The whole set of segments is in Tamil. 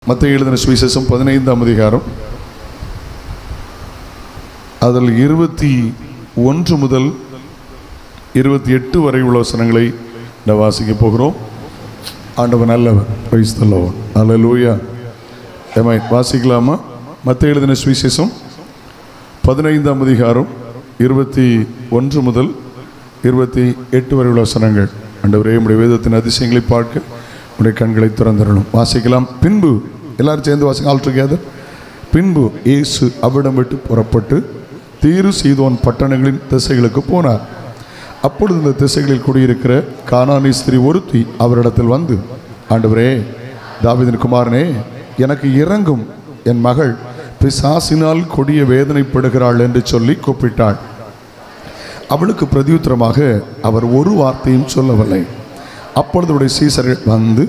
மத்தேயு எழுதின சுவிசேஷம் 15ஆம் அதிகாரம் அதில் 21 முதல் 28 வரை உள்ள வசனங்களை நான் வாசிக்க போகிறோம். ஆண்டவர் நல்லவர். Praise the Lord. Hallelujah. Amen. வாசிக்கலாமா? மத்தேயு எழுதின சுவிசேஷம் 15ஆம் அதிகாரம் 21 முதல் 28 வரை உள்ள வசனங்கள். ஆண்டவரே, உம்முடைய வேதத்தின் அதிசயங்களை பார்க்க உடைய கண்களை திறந்திரணும். வாசிக்கலாம். பின்பு எல்லாரும் சேர்ந்து வாசிக்க. All together. பின்பு இயேசு அவ்விடம் விட்டு புறப்பட்டு தீரு சீதோன் பட்டணங்களின் திசைகளுக்கு போனார். அப்பொழுது இந்த திசைகளில் குடியிருக்கிற கானானி ஸ்திரீ ஒருத்தி அவரிடத்தில் வந்து, ஆண்டவரே, தாவீதின் குமாரனே, எனக்கு இரங்கும், என் மகள் பிசாசினால் கொடிய வேதனைப்படுகிறாள் என்று சொல்லி கூப்பிட்டாள். அவளுக்கு பிரதியுத்தரமாக அவர் ஒரு வார்த்தையும் சொல்லவில்லை. அப்பொழுது அவருடைய சீசர்கள் வந்து,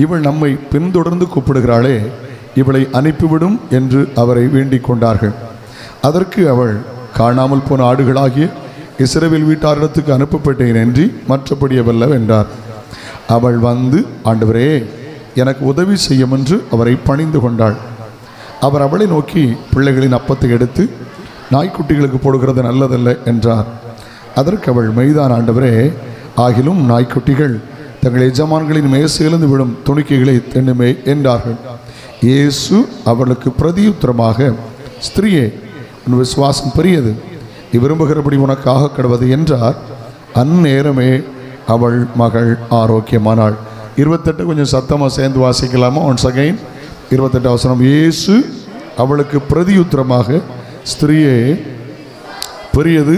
இவள் நம்மை பின்தொடர்ந்து கூப்பிடுகிறாளே, இவளை அனுப்பிவிடும் என்று அவரை வேண்டிக் கொண்டார்கள். அதற்கு அவள், காணாமல் போன ஆடுகளாகிய இஸ்ரவேல் வீட்டாரிடத்துக்கு அனுப்பப்பட்டேன் என்று மற்றபடியவல்ல என்றார். அவள் வந்து, ஆண்டவரே, எனக்கு உதவி செய்யும் என்று அவரை பணிந்து கொண்டாள். அவர் அவளை நோக்கி, பிள்ளைகளின் அப்பத்தை எடுத்து நாய்க்குட்டிகளுக்கு போடுகிறது நல்லதல்ல என்றார். அதற்கு அவள், மெய்தான் ஆண்டவரே, ஆகிலும் நாய்க்குட்டிகள் தங்கள் எஜமான்களின் மேசையிலிருந்து விடும் துணிக்கைகளை தின்னுமே என்றார்கள். இயேசு அவளுக்கு பிரதியுத்தரமாக, ஸ்திரீயே, உன் விசுவாசம் பெரியது, நீ விரும்புகிறபடி உனக்கு ஆக கடவது என்றார். அந்நேரமே அவள் மகள் ஆரோக்கியமானாள். 28 கொஞ்சம் சத்தமாக சேர்ந்து வாசிக்கலாமா? Once again. 28 வசனம். இயேசு அவளுக்கு பிரதியுத்தரமாக, ஸ்திரீயே, பெரியது,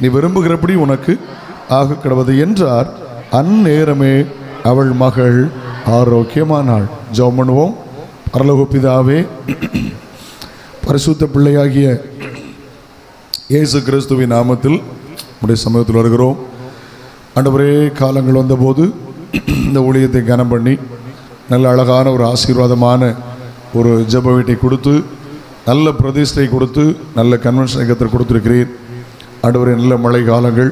நீ விரும்புகிறபடி உனக்கு ஆக கடவது என்றார். அந்நேரமே அவள் மகள் ஆரோக்கியமானாள். ஜெபம் பண்ணுவோம். பரலோக பிதாவே, பரிசுத்த பிள்ளையாகிய இயேசு கிறிஸ்துவின் நாமத்தில் உடைய சமூகத்தில் வருகிறோம். ஆண்டவரே, காலங்கள் வந்தபோது இந்த ஊழியத்தை கனம் பண்ணி நல்ல அழகான ஒரு ஆசீர்வாதமான ஒரு ஜெப வீட்டை கொடுத்து, நல்ல பிரதிஷ்டை கொடுத்து, நல்ல கன்வென்ஷன் இயக்கத்தை கொடுத்துருக்கிறீர். ஆண்டவரே, நல்ல மழை காலங்கள்,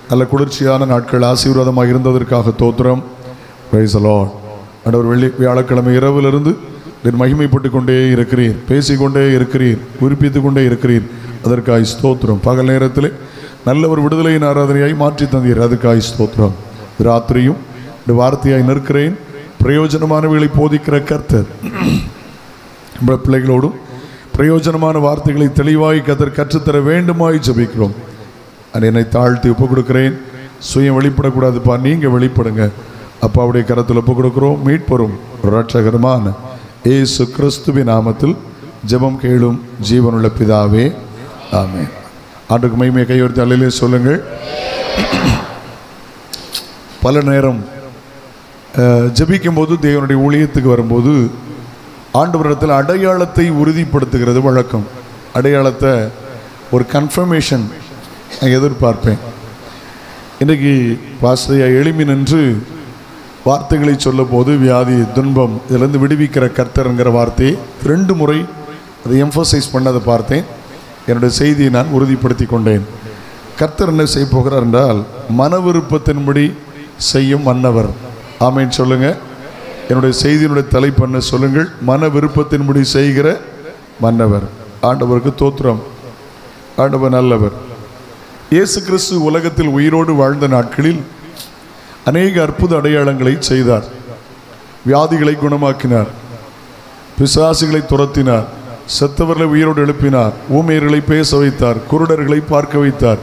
நல்ல குளிர்ச்சியான நாட்கள் ஆசீர்வாதமாக இருந்ததற்காக தோத்திரம். Price the Lord. ஆண்டவர், வியாழக்கிழமை இரவிலிருந்து நீர் மகிமைப்பட்டு கொண்டே இருக்கிறீர், பேசிக்கொண்டே இருக்கிறீர், உயிர்ப்பித்து கொண்டே இருக்கிறீர். அதற்காக ஸ்தோத்திரம். பகல் நேரத்தில் நல்ல ஒரு விடுதலையின் ஆராதனையாய் மாற்றி தந்தீர். அதுக்காக ஸ்தோத்திரம். ராத்திரியும் இந்த வார்த்தையாய் நிற்கிறேன். பிரயோஜனமானவைகளை போதிக்கிற கர்த்தர் நம்முடைய பிள்ளைகளோடும் பிரயோஜனமான வார்த்தைகளை தெளிவாய் கர்த்தர் கற்றுத்தர வேண்டுமாய் ஜெபிக்கிறோம். என்னை தாழ்த்தி ஒப்புக் கொடுக்கிறேன். சுயம் வெளிப்படக்கூடாதுப்பா, நீங்கள் வெளிப்படுங்க. அப்பாவுடைய கரத்தில் ஒப்புக் கொடுக்கிறோம். மீட்பரும் இரட்சகருமான இயேசு கிறிஸ்துவின் நாமத்தில் ஜெபம் கேளும் ஜீவனுள்ள பிதாவே, ஆமென். ஆண்டுக்கு மகிமையை கையெழுத்து அல்லையிலே சொல்லுங்கள். பல நேரம் ஜெபிக்கும் போது, தேவனுடைய ஊழியத்துக்கு வரும்போது, ஆண்டவரிடத்தில் அடையாளத்தை உறுதிப்படுத்துகிறது வழக்கம். அடையாளத்தை ஒரு கன்ஃபர்மேஷன் நான் எதிர்பார்ப்பேன். இன்றைக்கி பாஸ்டரையா எளிமை நின்று வார்த்தைகளை சொல்ல போது, வியாதி, துன்பம், இதிலிருந்து விடுவிக்கிற கர்த்தர்ங்கிற வார்த்தையை 2 முறை அதை எம்ஃபசைஸ் பண்ணதை பார்த்தேன். என்னுடைய செய்தியை நான் உறுதிப்படுத்தி கொண்டேன். கர்த்தர் என்ன செய்ய போகிறார் என்றால், மன விருப்பத்தின்படி செய்யும் மன்னவர். ஆமேன் சொல்லுங்கள். என்னுடைய செய்தியினுடைய தலைப்பண்ண சொல்லுங்கள், மன விருப்பத்தின்படி செய்கிற மன்னவர். ஆண்டவருக்கு தோத்திரம். ஆண்டவர் நல்லவர். இயேசு கிறிஸ்து உலகத்தில் உயிரோடு வாழ்ந்த நாட்களில் அநேக அற்புத அடையாளங்களை செய்தார். வியாதிகளை குணமாக்கினார், பிசாசுகளை துரத்தினார், செத்தவர்களை உயிரோடு எழுப்பினார், ஊமையர்களை பேச வைத்தார், குருடர்களை பார்க்க வைத்தார்,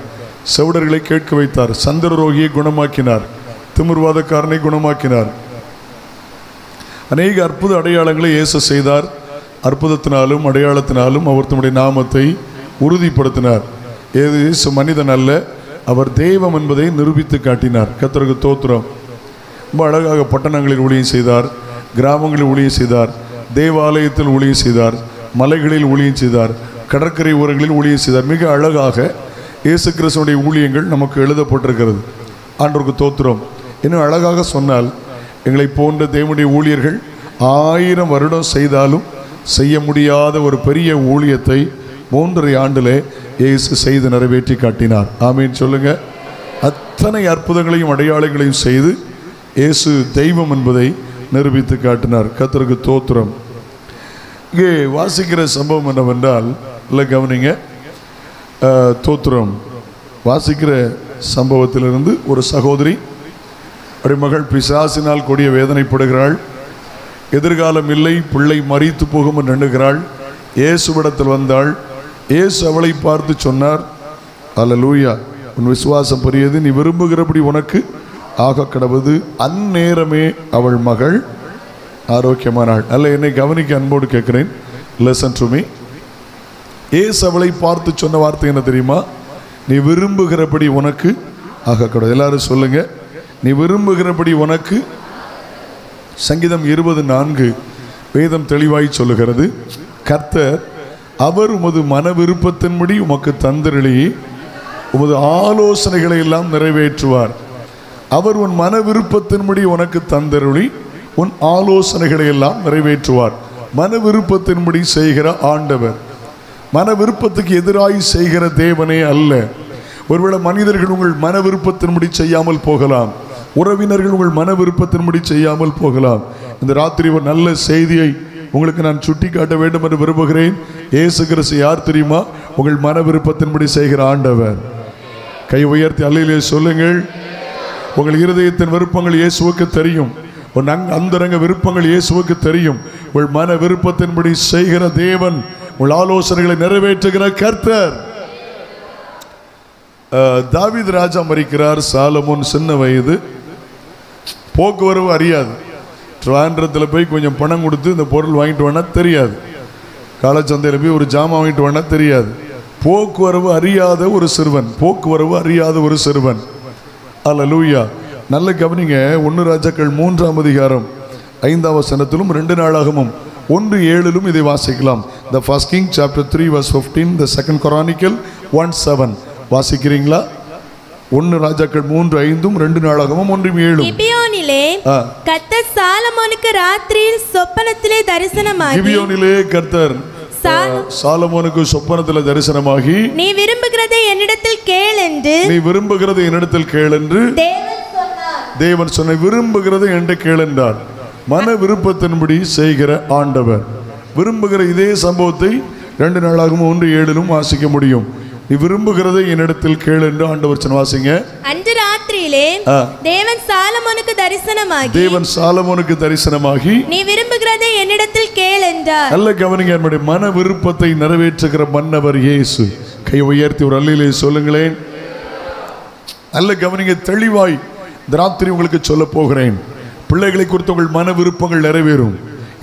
செவிடர்களை கேட்க வைத்தார், சந்திரரோகியை குணமாக்கினார், திமிர்வாதக்காரனை குணமாக்கினார். அநேக அற்புத அடையாளங்களை இயேசு செய்தார். அற்புதத்தினாலும் அடையாளத்தினாலும் அவர் தம்முடைய நாமத்தை உறுதிப்படுத்தினார். இயேசு மனிதன் அல்ல, அவர் தெய்வம் என்பதை நிரூபித்து காட்டினார். கர்த்தருக்கு தோத்திரம். ரொம்ப அழகாக பட்டணங்களில் ஊழியம் செய்தார், கிராமங்களில் ஊழியம் செய்தார், தேவாலயத்தில் ஊழியம் செய்தார், மலைகளில் ஊழியம் செய்தார், கடற்கரை ஓரங்களில் ஊழியம் செய்தார். மிக அழகாக இயேசு கிறிஸ்துவுடைய ஊழியங்கள் நமக்கு எழுதப்பட்டிருக்கிறது. ஆண்டவருக்கு தோத்திரம். இன்னும் அழகாக சொன்னால், எங்களை போன்ற தேவனுடைய ஊழியர்கள் 1000 வருடம் செய்தாலும் செய்ய முடியாத ஒரு பெரிய ஊழியத்தை 3.5 ஆண்டிலே இயேசு செய்து நிறைவேற்றி காட்டினார். ஆமீன் சொல்லுங்க. அத்தனை அற்புதங்களையும் அடையாளங்களையும் செய்து இயேசு தெய்வம் என்பதை நிரூபித்து காட்டினார். கர்த்தருக்கு தோத்திரம். இங்கே வாசிக்கிற சம்பவம் என்னவென்றால், இல்லை கவனிங்க, தோத்திரம் வாசிக்கிற சம்பவத்திலிருந்து ஒரு சகோதரி அப்படி மகள் பிசாசினால் கொடிய வேதனைப்படுகிறாள். எதிர்காலம் இல்லை, பிள்ளை மரித்து போகும் என்று எண்ணுகிறாள். இயேசுவிடத்தில் வந்தாள். இயேசு அவளை பார்த்து சொன்னார், அல்லேலூயா, உன் விசுவாசம் பெரியது, நீ விரும்புகிறபடி உனக்கு ஆக கடவுது. அந்நேரமே அவள் மகள் ஆரோக்கியமானாள். அல்ல, என்னை கவனிக்க அன்போடு கேட்கிறேன். Listen to me. இயேசு அவளை பார்த்து சொன்ன வார்த்தை என்ன தெரியுமா? நீ விரும்புகிறபடி உனக்கு ஆக கடவுது. எல்லாரும் சொல்லுங்க, நீ விரும்புகிறபடி உனக்கு. சங்கீதம் 20:4 வேதம் தெளிவாய் சொல்லுகிறது, கர்த்தர் அவர் உமது மன விருப்பத்தின்படி உமக்கு தந்தருளி உமது ஆலோசனைகளை எல்லாம் நிறைவேற்றுவார். அவர் உன் மன விருப்பத்தின்படி உனக்கு தந்தருளி உன் ஆலோசனைகளை எல்லாம் நிறைவேற்றுவார். மன விருப்பத்தின்படி செய்கிற ஆண்டவர், மன விருப்பத்துக்கு எதிராய் செய்கிற தேவனே அல்ல. ஒருவேளை மனிதர்கள் உங்கள் மன விருப்பத்தின்படி செய்யாமல் போகலாம், உறவினர்கள் உங்கள் மன விருப்பத்தின்படி செய்யாமல் போகலாம். இந்த ராத்திரி ஒரு நல்ல செய்தியை உங்களுக்கு நான் சுட்டி காட்ட வேண்டும் என்று விரும்புகிறேன். இயேசு கிறிஸ்து யார் தெரியுமா? உங்கள் மன விருப்பத்தின்படி செய்கிற ஆண்டவர். கை உயர்த்தி அல்லேலூயா சொல்லுங்கள். உங்கள் இருதயத்தின் விருப்பங்கள் இயேசுவுக்கு தெரியும். உன் அந்தரங்க விருப்பங்கள் இயேசுவுக்கு தெரியும். உங்கள் மன விருப்பத்தின்படி செய்கிற தேவன், உங்கள் ஆலோசனைகளை நிறைவேற்றுகிற கர்த்தர். தாவீது ராஜா மரிக்கிறார். சாலமோன் சின்ன வயது, போக்குவரவு அறியாது. ட்ராண்டத்தில் போய் கொஞ்சம் பணம் கொடுத்து இந்த பொருள் வாங்கிட்டு வேணா தெரியாது. காலச்சந்தையில் போய் ஒரு ஜாமான் வாங்கிட்டு வேணா தெரியாது. போக்குவரவு அறியாத ஒரு சிறுவன், போக்குவரவு அறியாத ஒரு சிறுவன். அல்லேலூயா. நல்ல கவனிங்க. 1 ராஜாக்கள் 3ஆம் அதிகாரம் 5ஆம் வசனத்திலும் 2 நாளாகமும் 1:7 இதை வாசிக்கலாம். The first King chapter 3 verse 15, the second Chronicle 1:7 வாசிக்கிறீங்களா? 1 ராஜாக்கள் 3:5, 2 நாளாகமும் 1:7. கிபியோனிலே கர்த்தர் சாலமோனுக்கு ராத்திரியில் சொப்பனத்திலே தரிசனமாகி, கிபியோனிலே கர்த்தர் சாலமோனுக்கு சொப்பனத்திலே தரிசனமாகி, நீ விரும்புகிறதை என்னிடத்தில் கேள் என்று, நீ விரும்புகிறதை என்னிடத்தில் கேள் என்று தேவன் சொன்ன. விரும்புகிறதை என்று கேள் என்றார். மன விருப்பத்தின்படி செய்கிற ஆண்டவர். விரும்புகிற இதே சம்பவத்தை 2 நாளாகவும் 1:7 வாசிக்க முடியும். நீ விரும்புகிறதை என்னிடத்தில் கேள் என்று ஆண்டவர் சொன்ன. வாசிங்க. அன்று ராத்திரியிலே தேவன் சாலமோனுக்கு தரிசனமாகி, தேவன் சாலமோனுக்கு தரிசனமாகி, நீ விரும்புகிறதை என்னிடத்தில் கேள் என்றார். நல்ல கவனிங்க. என்னுடைய மன விருப்பத்தை நிறைவேற்றுகிற மன்னவர் இயேசு. கை உயர்த்தி ஒரு அல்லேலூயா சொல்லுங்களேன். நல்ல கவனிங்க. தெளிவாய் இந்த ராத்திரி உங்களுக்கு சொல்ல போகிறேன். பிள்ளைகளை குறித்த உங்கள் மன விருப்பங்கள் நிறைவேறும்.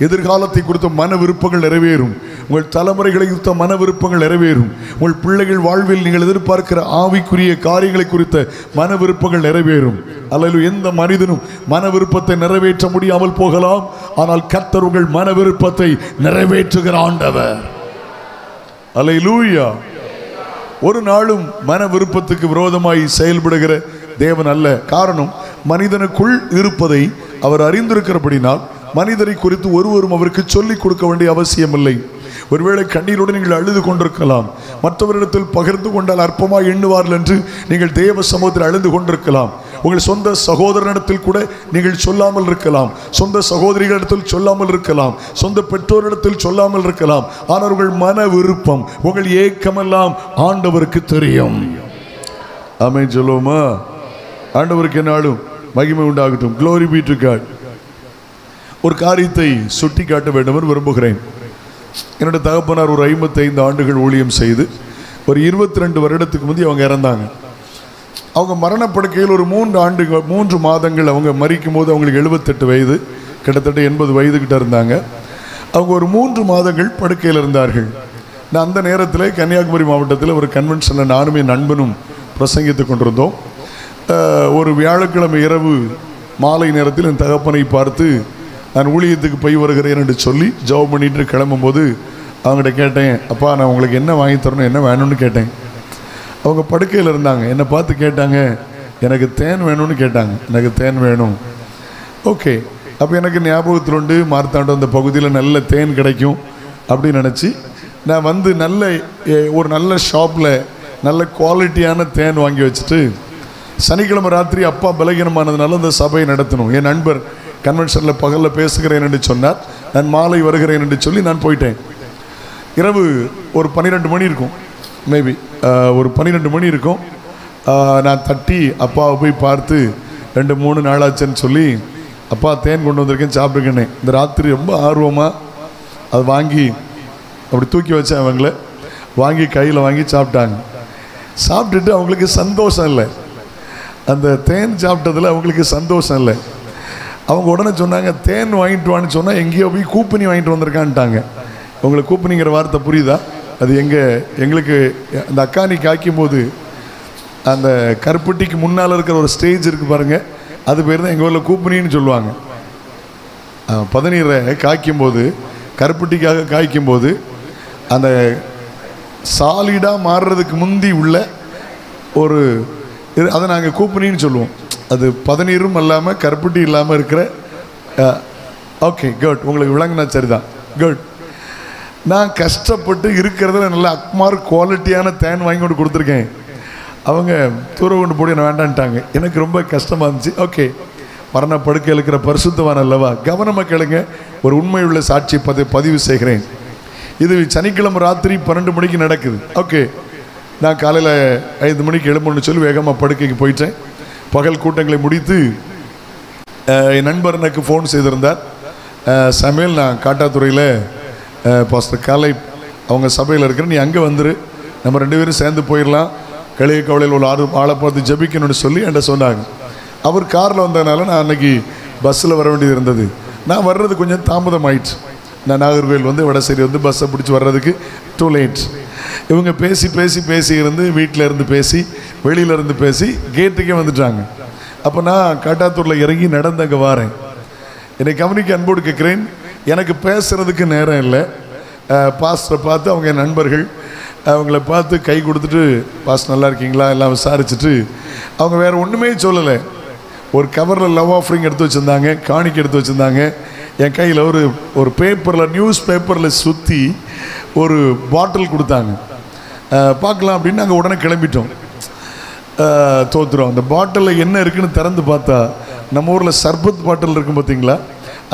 எதிர்காலத்தை குறித்த மன விருப்பங்கள் நிறைவேறும். உங்கள் தலைமுறைகளை குறித்த மன விருப்பங்கள் நிறைவேறும். உங்கள் பிள்ளைகள் வாழ்வில் நீங்கள் எதிர்பார்க்கிற ஆவிக்குரிய காரியங்களை குறித்த மன விருப்பங்கள் நிறைவேறும். அல்லது எந்த மனிதனும் மன விருப்பத்தை நிறைவேற்ற முடியாமல் போகலாம், ஆனால் கர்த்தர் உங்கள் மன விருப்பத்தை நிறைவேற்றுகிற ஆண்டவர். அல்லேலூயா. ஒரு நாளும் மன விருப்பத்துக்கு விரோதமாய் செயல்படுகிற தேவன் அல்ல. காரணம், மனிதனுக்குள் இருப்பதை அவர் அறிந்திருக்கிறபடினால் மனிதரை குறித்து ஒருவரும் அவருக்கு சொல்லிக் கொடுக்க வேண்டிய அவசியம் இல்லை. ஒருவேளை கண்ணீரோடு நீங்கள் அழுது கொண்டிருக்கலாம், மற்றவரிடத்தில் பகிர்ந்து கொண்டால் அற்பமாக எண்ணுவார்கள் என்று நீங்கள் தேவ சமூகத்தில் அழுது கொண்டிருக்கலாம். உங்கள் சொந்த சகோதரனிடத்தில் கூட நீங்கள் சொல்லாமல் இருக்கலாம், சொந்த சகோதரிகளிடத்தில் சொல்லாமல் இருக்கலாம், சொந்த பெற்றோரிடத்தில் சொல்லாமல் இருக்கலாம். ஆனால் உங்கள் மன விருப்பம், உங்கள் ஏக்கமெல்லாம் ஆண்டவருக்கு தெரியும். ஆமென் சொல்லுவோமா? ஆண்டவருக்கு என்னாலும் மகிமை உண்டாகட்டும். Glory be to God. ஒரு காரியத்தை சுட்டி காட்ட வேண்டும் என்று விரும்புகிறேன். என்னோட தகப்பனார் ஒரு 55 ஆண்டுகள் ஊழியம் செய்து ஒரு 22 வருடத்துக்கு முந்தைய அவங்க இறந்தாங்க. அவங்க மரணப்படுக்கையில் ஒரு 3 மாதங்கள் அவங்க மரிக்கும் போது அவங்களுக்கு 78 வயது, கிட்டத்தட்ட 80 வயதுகிட்ட இருந்தாங்க. அவங்க ஒரு 3 மாதங்கள் படுக்கையில் இருந்தார்கள். நான் அந்த நேரத்தில் கன்னியாகுமரி மாவட்டத்தில் ஒரு கன்வென்ஷனில் நானும் என் நண்பனும் பிரசங்கித்து கொண்டிருந்தோம். ஒரு வியாழக்கிழமை இரவு மாலை நேரத்தில் என் தகப்பனை பார்த்து, நான் ஊழியத்துக்கு போய் வருகிறேன் என்று சொல்லி ஜெபம் பண்ணிட்டு கிளம்பும்போது அவங்ககிட்ட கேட்டேன், அப்பா நான் உங்களுக்கு என்ன வாங்கி தரணும், என்ன வேணும்னு கேட்டேன். அவங்க படுக்கையில் இருந்தாங்க. என்னை பார்த்து கேட்டாங்க, எனக்கு தேன் வேணும்னு கேட்டாங்க. எனக்கு தேன் வேணும். ஓகே, அப்போ எனக்கு ஞாபகத்தில் உண்டு, மார்த்தாண்டம் அந்த பகுதியில் நல்ல தேன் கிடைக்கும் அப்படின்னு நினச்சி நான் வந்து ஒரு நல்ல ஷாப்பில் நல்ல குவாலிட்டியான தேன் வாங்கி வச்சுட்டு, சனிக்கிழமை ராத்திரி அப்பா பலகீனமானதுனால அந்த சபையை நடத்தணும். என் நண்பர் கன்வென்ஷனில் பகலில் பேசுகிறேன் என்று சொன்னார். நான் மாலை வருகிறேன் என்று சொல்லி நான் போயிட்டேன். இரவு ஒரு 12 மணி இருக்கும், மேபி ஒரு 12 மணி இருக்கும். நான் தட்டி அப்பாவை போய் பார்த்து 2-3 நாளாச்சுன்னு சொல்லி, அப்பா தேன் கொண்டு வந்திருக்கேன் சாப்பிட்டுக்கண்ணே. இந்த ராத்திரி ரொம்ப ஆர்வமாக அதை வாங்கி அப்படி தூக்கி வச்சேன். அவங்கள வாங்கி கையில் வாங்கி சாப்பிட்டாங்க. சாப்பிட்டுட்டு அவங்களுக்கு சந்தோஷம் இல்லை, அந்த தேன் சாப்பிட்டதில் அவங்களுக்கு சந்தோஷம் இல்லை. அவங்க உடனே சொன்னாங்க, தேன் வாங்கிட்டு வான்னு சொன்னால் எங்கேயோ போய் கூப்பனி வாங்கிட்டு வந்திருக்கான்ட்டாங்க. உங்களுக்கு கூப்பனிங்கிற வார்த்தை புரியுதா? அது எங்களுக்கு அந்த அக்கானி காய்க்கும் போது அந்த கருப்பட்டிக்கு முன்னால் இருக்கிற ஒரு ஸ்டேஜ் இருக்குது பாருங்கள், அது பேர் தான் எங்கள் ஊரில் கூப்பனின்னு சொல்லுவாங்க. பதநீரை காய்க்கும்போது, கருப்பட்டிக்காக காய்க்கும்போது அந்த சாலிடாக மாறுறதுக்கு முந்தி உள்ள ஒரு அதை நாங்கள் கூப்பனின்னு சொல்லுவோம். அது பதநீரும் இல்லாமல் கருப்பட்டி இல்லாமல் இருக்கிற. ஓகே, குட், உங்களுக்கு விளங்குனா சரிதான், குட். நான் கஷ்டப்பட்டு இருக்கிறதுல நல்ல அக்மார் குவாலிட்டியான தேன் வாங்கி கொண்டு கொடுத்துருக்கேன். அவங்க தூர கொண்டு போடி என்ன வேண்டான்ட்டாங்க. எனக்கு ரொம்ப கஷ்டமாக இருந்துச்சு. ஓகே, மரண படுக்கையில் இருக்கிற பரிசுத்தவான் அல்லவா, கவனமாக கேளுங்க. ஒரு உண்மையுள்ள சாட்சி பதிவு செய்கிறேன். இது சனிக்கிழமை ராத்திரி 12 மணிக்கு நடக்குது. ஓகே, நான் காலையில் 5 மணிக்கு எழும்பணும்னு சொல்லி வேகமாக படுக்கைக்கு போயிட்டேன். பகல் கூட்டங்களை முடித்து என் நண்பர் எனக்கு ஃபோன் செய்திருந்தார். சமையல், நான் காட்டாத்துறையில் பாஸ்டர் காலை அவங்க சபையில் இருக்கிறேன், நீ அங்கே வந்துரு, நம்ம 2 பேரும் சேர்ந்து போயிடலாம், கழிய கவலையில் உள்ள ஆளை பார்த்து ஜபிக்கணும்னு சொல்லி என்கிட்ட சொன்னாங்க. அவர் காரில் வந்ததுனால நான் அன்றைக்கி பஸ்ஸில் வர வேண்டியது இருந்தது. நான் வர்றது கொஞ்சம் தாமதம் ஆயிடுச்சு. நான் நாகர்கோவில் வந்து வடசேரி வந்து பஸ்ஸை பிடிச்சி வர்றதுக்கு டூ லேட். இவங்க பேசி இருந்து வீட்டில் இருந்து பேசி வெளியில் இருந்து பேசி கேட்டுக்கே வந்துட்டாங்க. அப்போ நான் காட்டாத்தூரில் இறங்கி நடந்து அங்கே வாரேன். என்னை கவனிக்க அன்போடு கேட்குறேன். எனக்கு பேசுகிறதுக்கு நேரம் இல்லை. பாஸ்டரை பார்த்து அவங்க என் நண்பர்கள் அவங்கள பார்த்து கை கொடுத்துட்டு, பாஸ்டர் நல்லா இருக்கீங்களா எல்லாம் விசாரிச்சுட்டு அவங்க வேறு ஒன்றுமே சொல்லலை. ஒரு கவரில் லவ் ஆஃபரிங் எடுத்து வச்சுருந்தாங்க, காணிக்கை எடுத்து வச்சுருந்தாங்க. என் கையில் ஒரு பேப்பரில், நியூஸ் பேப்பரில் சுற்றி ஒரு பாட்டில் கொடுத்தாங்க. பார்க்கலாம் அப்படின்னு நாங்கள் உடனே கிளம்பிட்டோம். தோற்றுறோம். அந்த பாட்டிலில் என்ன இருக்குன்னு திறந்து பார்த்தா, நம்ம ஊரில் சர்பத் பாட்டில் இருக்கும் பார்த்தீங்களா,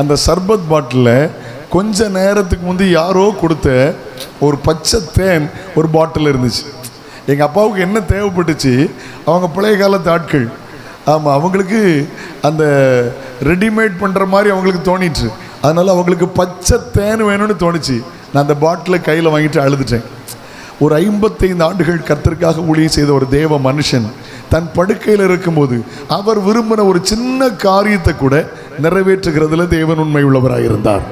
அந்த சர்பத் பாட்டிலில் கொஞ்ச நேரத்துக்கு முந்தி யாரோ கொடுத்த ஒரு பச்சை தேன் ஒரு பாட்டில் இருந்துச்சு. எங்கள் அப்பாவுக்கு என்ன தேவைப்பட்டுச்சு, அவங்க பழைய காலத்து ஆட்கள், ஆமாம், அவங்களுக்கு அந்த ரெடிமேட் பண்ணுற மாதிரி அவங்களுக்கு தோணிட்டு, அதனால் அவங்களுக்கு பச்சை தேன் வேணும்னு தோணிச்சு. நான் அந்த பாட்டிலை கையில் வாங்கிட்டு அழுதுட்டேன். ஒரு 55 ஆண்டுகள் கர்த்தருக்காக ஊழியம் செய்த ஒரு தேவ மனுஷன் தன் படுக்கையில் இருக்கும்போது அவர் விரும்பின ஒரு சின்ன காரியத்தை கூட நிறைவேற்றுகிறதுல தேவன் உண்மை உள்ளவராக இருந்தார்.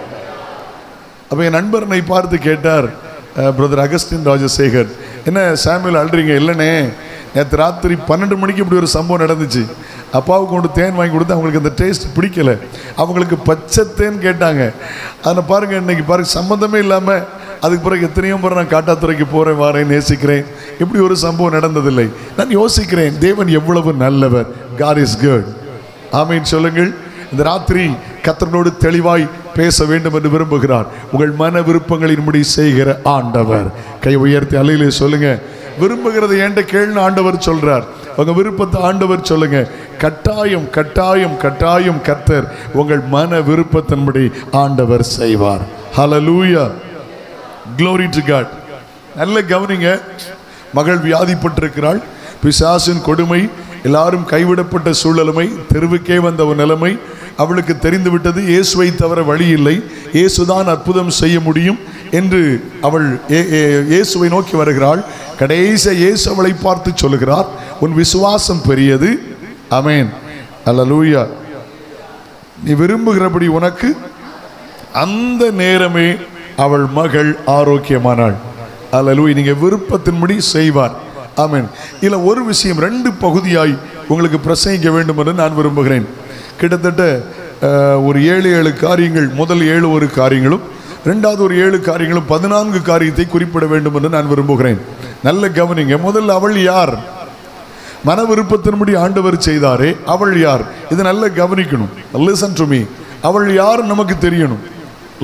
அப்போ என் நண்பர் என்னை பார்த்து கேட்டார், பிரதர் அகஸ்டின் ராஜசேகர், என்ன சாமுவேல் அழுறீங்க? இல்லைண்ணே, நேற்று ராத்திரி 12 மணிக்கு இப்படி ஒரு சம்பவம் நடந்துச்சு. அப்பாவுக்கு கொண்டு தேன் வாங்கி கொடுத்து அவங்களுக்கு அந்த டேஸ்ட் பிடிக்கலை, அவங்களுக்கு பச்சை தேன் கேட்டாங்க. அதில் பாருங்கள், இன்னைக்கு பாருங்கள், சம்மந்தமே இல்லாமல் அதுக்கு பிறகு எத்தனையோ முறை நான் காட்டாத்துறைக்கு போகிறேன், வாரேன், நேசிக்கிறேன், இப்படி ஒரு சம்பவம் நடந்ததில்லை. நான் யோசிக்கிறேன், தேவன் எவ்வளவு நல்லவர். God is good. ஆமீன் சொல்லுங்கள். இந்த ராத்திரி கர்த்தரோடு தெளிவாய் பேச வேண்டும் என்று விரும்புகிறார். உங்கள் மன விருப்பங்களின்படி செய்கிற ஆண்டவர். கை உயர்த்தி அல்லையிலே சொல்லுங்க, விரும்புகிறதை என்கிட்ட கேள்னு ஆண்டவர் சொல்றார். உங்க விருப்பத்தை ஆண்டவர் சொல்லுங்க. கட்டாயம் கட்டாயம் கட்டாயம் கர்த்தர் உங்கள் மன விருப்பத்தின்படி ஆண்டவர் செய்வார். ஹல்லேலூயா, glory to God. நல்ல கவனிங்க. மகள் வியாதிப்பட்டிருக்கிறாள். பிசாசின் கொடுமை, எல்லாரும் கைவிடப்பட்ட சூழலுமை, தெருவுக்கே வந்த ஒரு நிலைமை அவளுக்கு தெரிந்து விட்டது. இயேசுவை தவிர வழி இல்லை, இயேசுதான் அற்புதம் செய்ய முடியும் என்று அவள் இயேசுவை நோக்கி வருகிறாள். கடைசி இயேசு அவளை பார்த்து சொல்லுகிறார், உன் விசுவாசம் பெரியது. ஆமென், அல்லேலூயா. நீ விரும்புகிறபடி உனக்கு. அந்த நேரமே அவள் மகள் ஆரோக்கியமானாள். அல்லேலூயா. நீங்க விருப்பத்தின்படி செய்வார். ஆமென். இல்ல ஒரு விஷயம் 2 பகுதியாய் உங்களுக்கு பிரசங்கிக்க வேண்டும் என்று நான் விரும்புகிறேன். கிட்டத்தட்ட ஒரு 7 காரியங்கள், முதல் 7 ஒரு காரியங்களும், ரெண்டாவது ஒரு 7 காரியங்களும் 14 காரியத்தை குறிப்பிட வேண்டும் என்று நான் விரும்புகிறேன். நல்ல கவனிங்க. முதல்ல அவள் யார்? மன விருப்பத்தின்படி ஆண்டவர் செய்தாரே, அவள் யார்? இது நல்ல கவனிக்கணும். Listen to me. அவள் யார் நமக்கு தெரியணும்.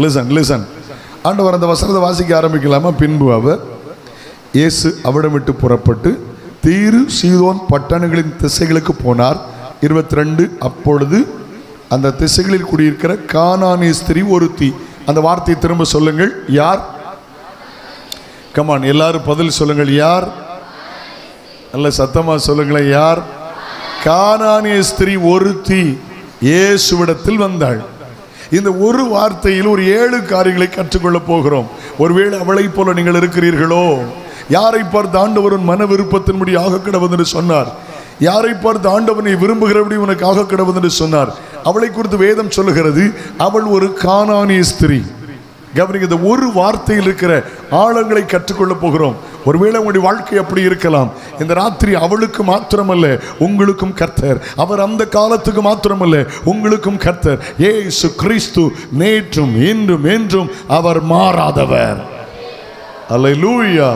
Listen listen. ஆண்டவர் அந்த வசனத்தை வாசிக்க ஆரம்பிக்கலாமா? பின்பு அவர் இயேசு அவடம் விட்டு புறப்பட்டு தீரு சீதோன் பட்டணங்களின் திசைகளுக்கு போனார். 22. அப்பொழுது அந்த திசைகளில் குடியிருக்கிற கானானிய ஸ்திரீ ஒருத்தி. அந்த வார்த்தையை திரும்ப சொல்லுங்கள். யார்? கமான், எல்லாரும் பதில் சொல்லுங்கள். யார்? நல்ல சத்தமா சொல்லுங்களேன். யார்? கானானிய ஸ்திரீ ஒருத்தி இயேசுவிடத்தில் வந்தாள். இந்த ஒரு வார்த்தையில் ஒரு 7 காரியங்களை கற்றுக்கொள்ள போகிறோம். ஒருவேளை அவளை போல நீங்கள் இருக்கிறீர்களோ? யாரை பார்த்து ஆண்டவர் மன விருப்பத்தின்படி ஆக கிடவது என்று சொன்னார்? யாரை பார்த்து ஆண்டவனை விரும்புகிறபடி உனக்கு ஆக கிடவது என்று சொன்னார்? அவளை குறித்து வேதம் சொல்லுகிறது, அவள் ஒரு கானானிய ஸ்திரீ. கவனிங்க, இந்த ஒரு வார்த்தையில் இருக்கிற ஆழங்களை கற்றுக்கொள்ள போகிறோம். ஒருவேளை உங்களுடைய வாழ்க்கை அப்படி இருக்கலாம். இந்த ராத்திரி அவளுக்கு மாத்திரமல்ல, உங்களுக்கும் கர்த்தர். அவர் அந்த காலத்துக்கு மாத்திரமல்ல, உங்களுக்கும் கர்த்தர். இயேசு கிறிஸ்து நேற்றும் இன்றும் என்றும் அவர் மாறாதவர். அல்லேலூயா.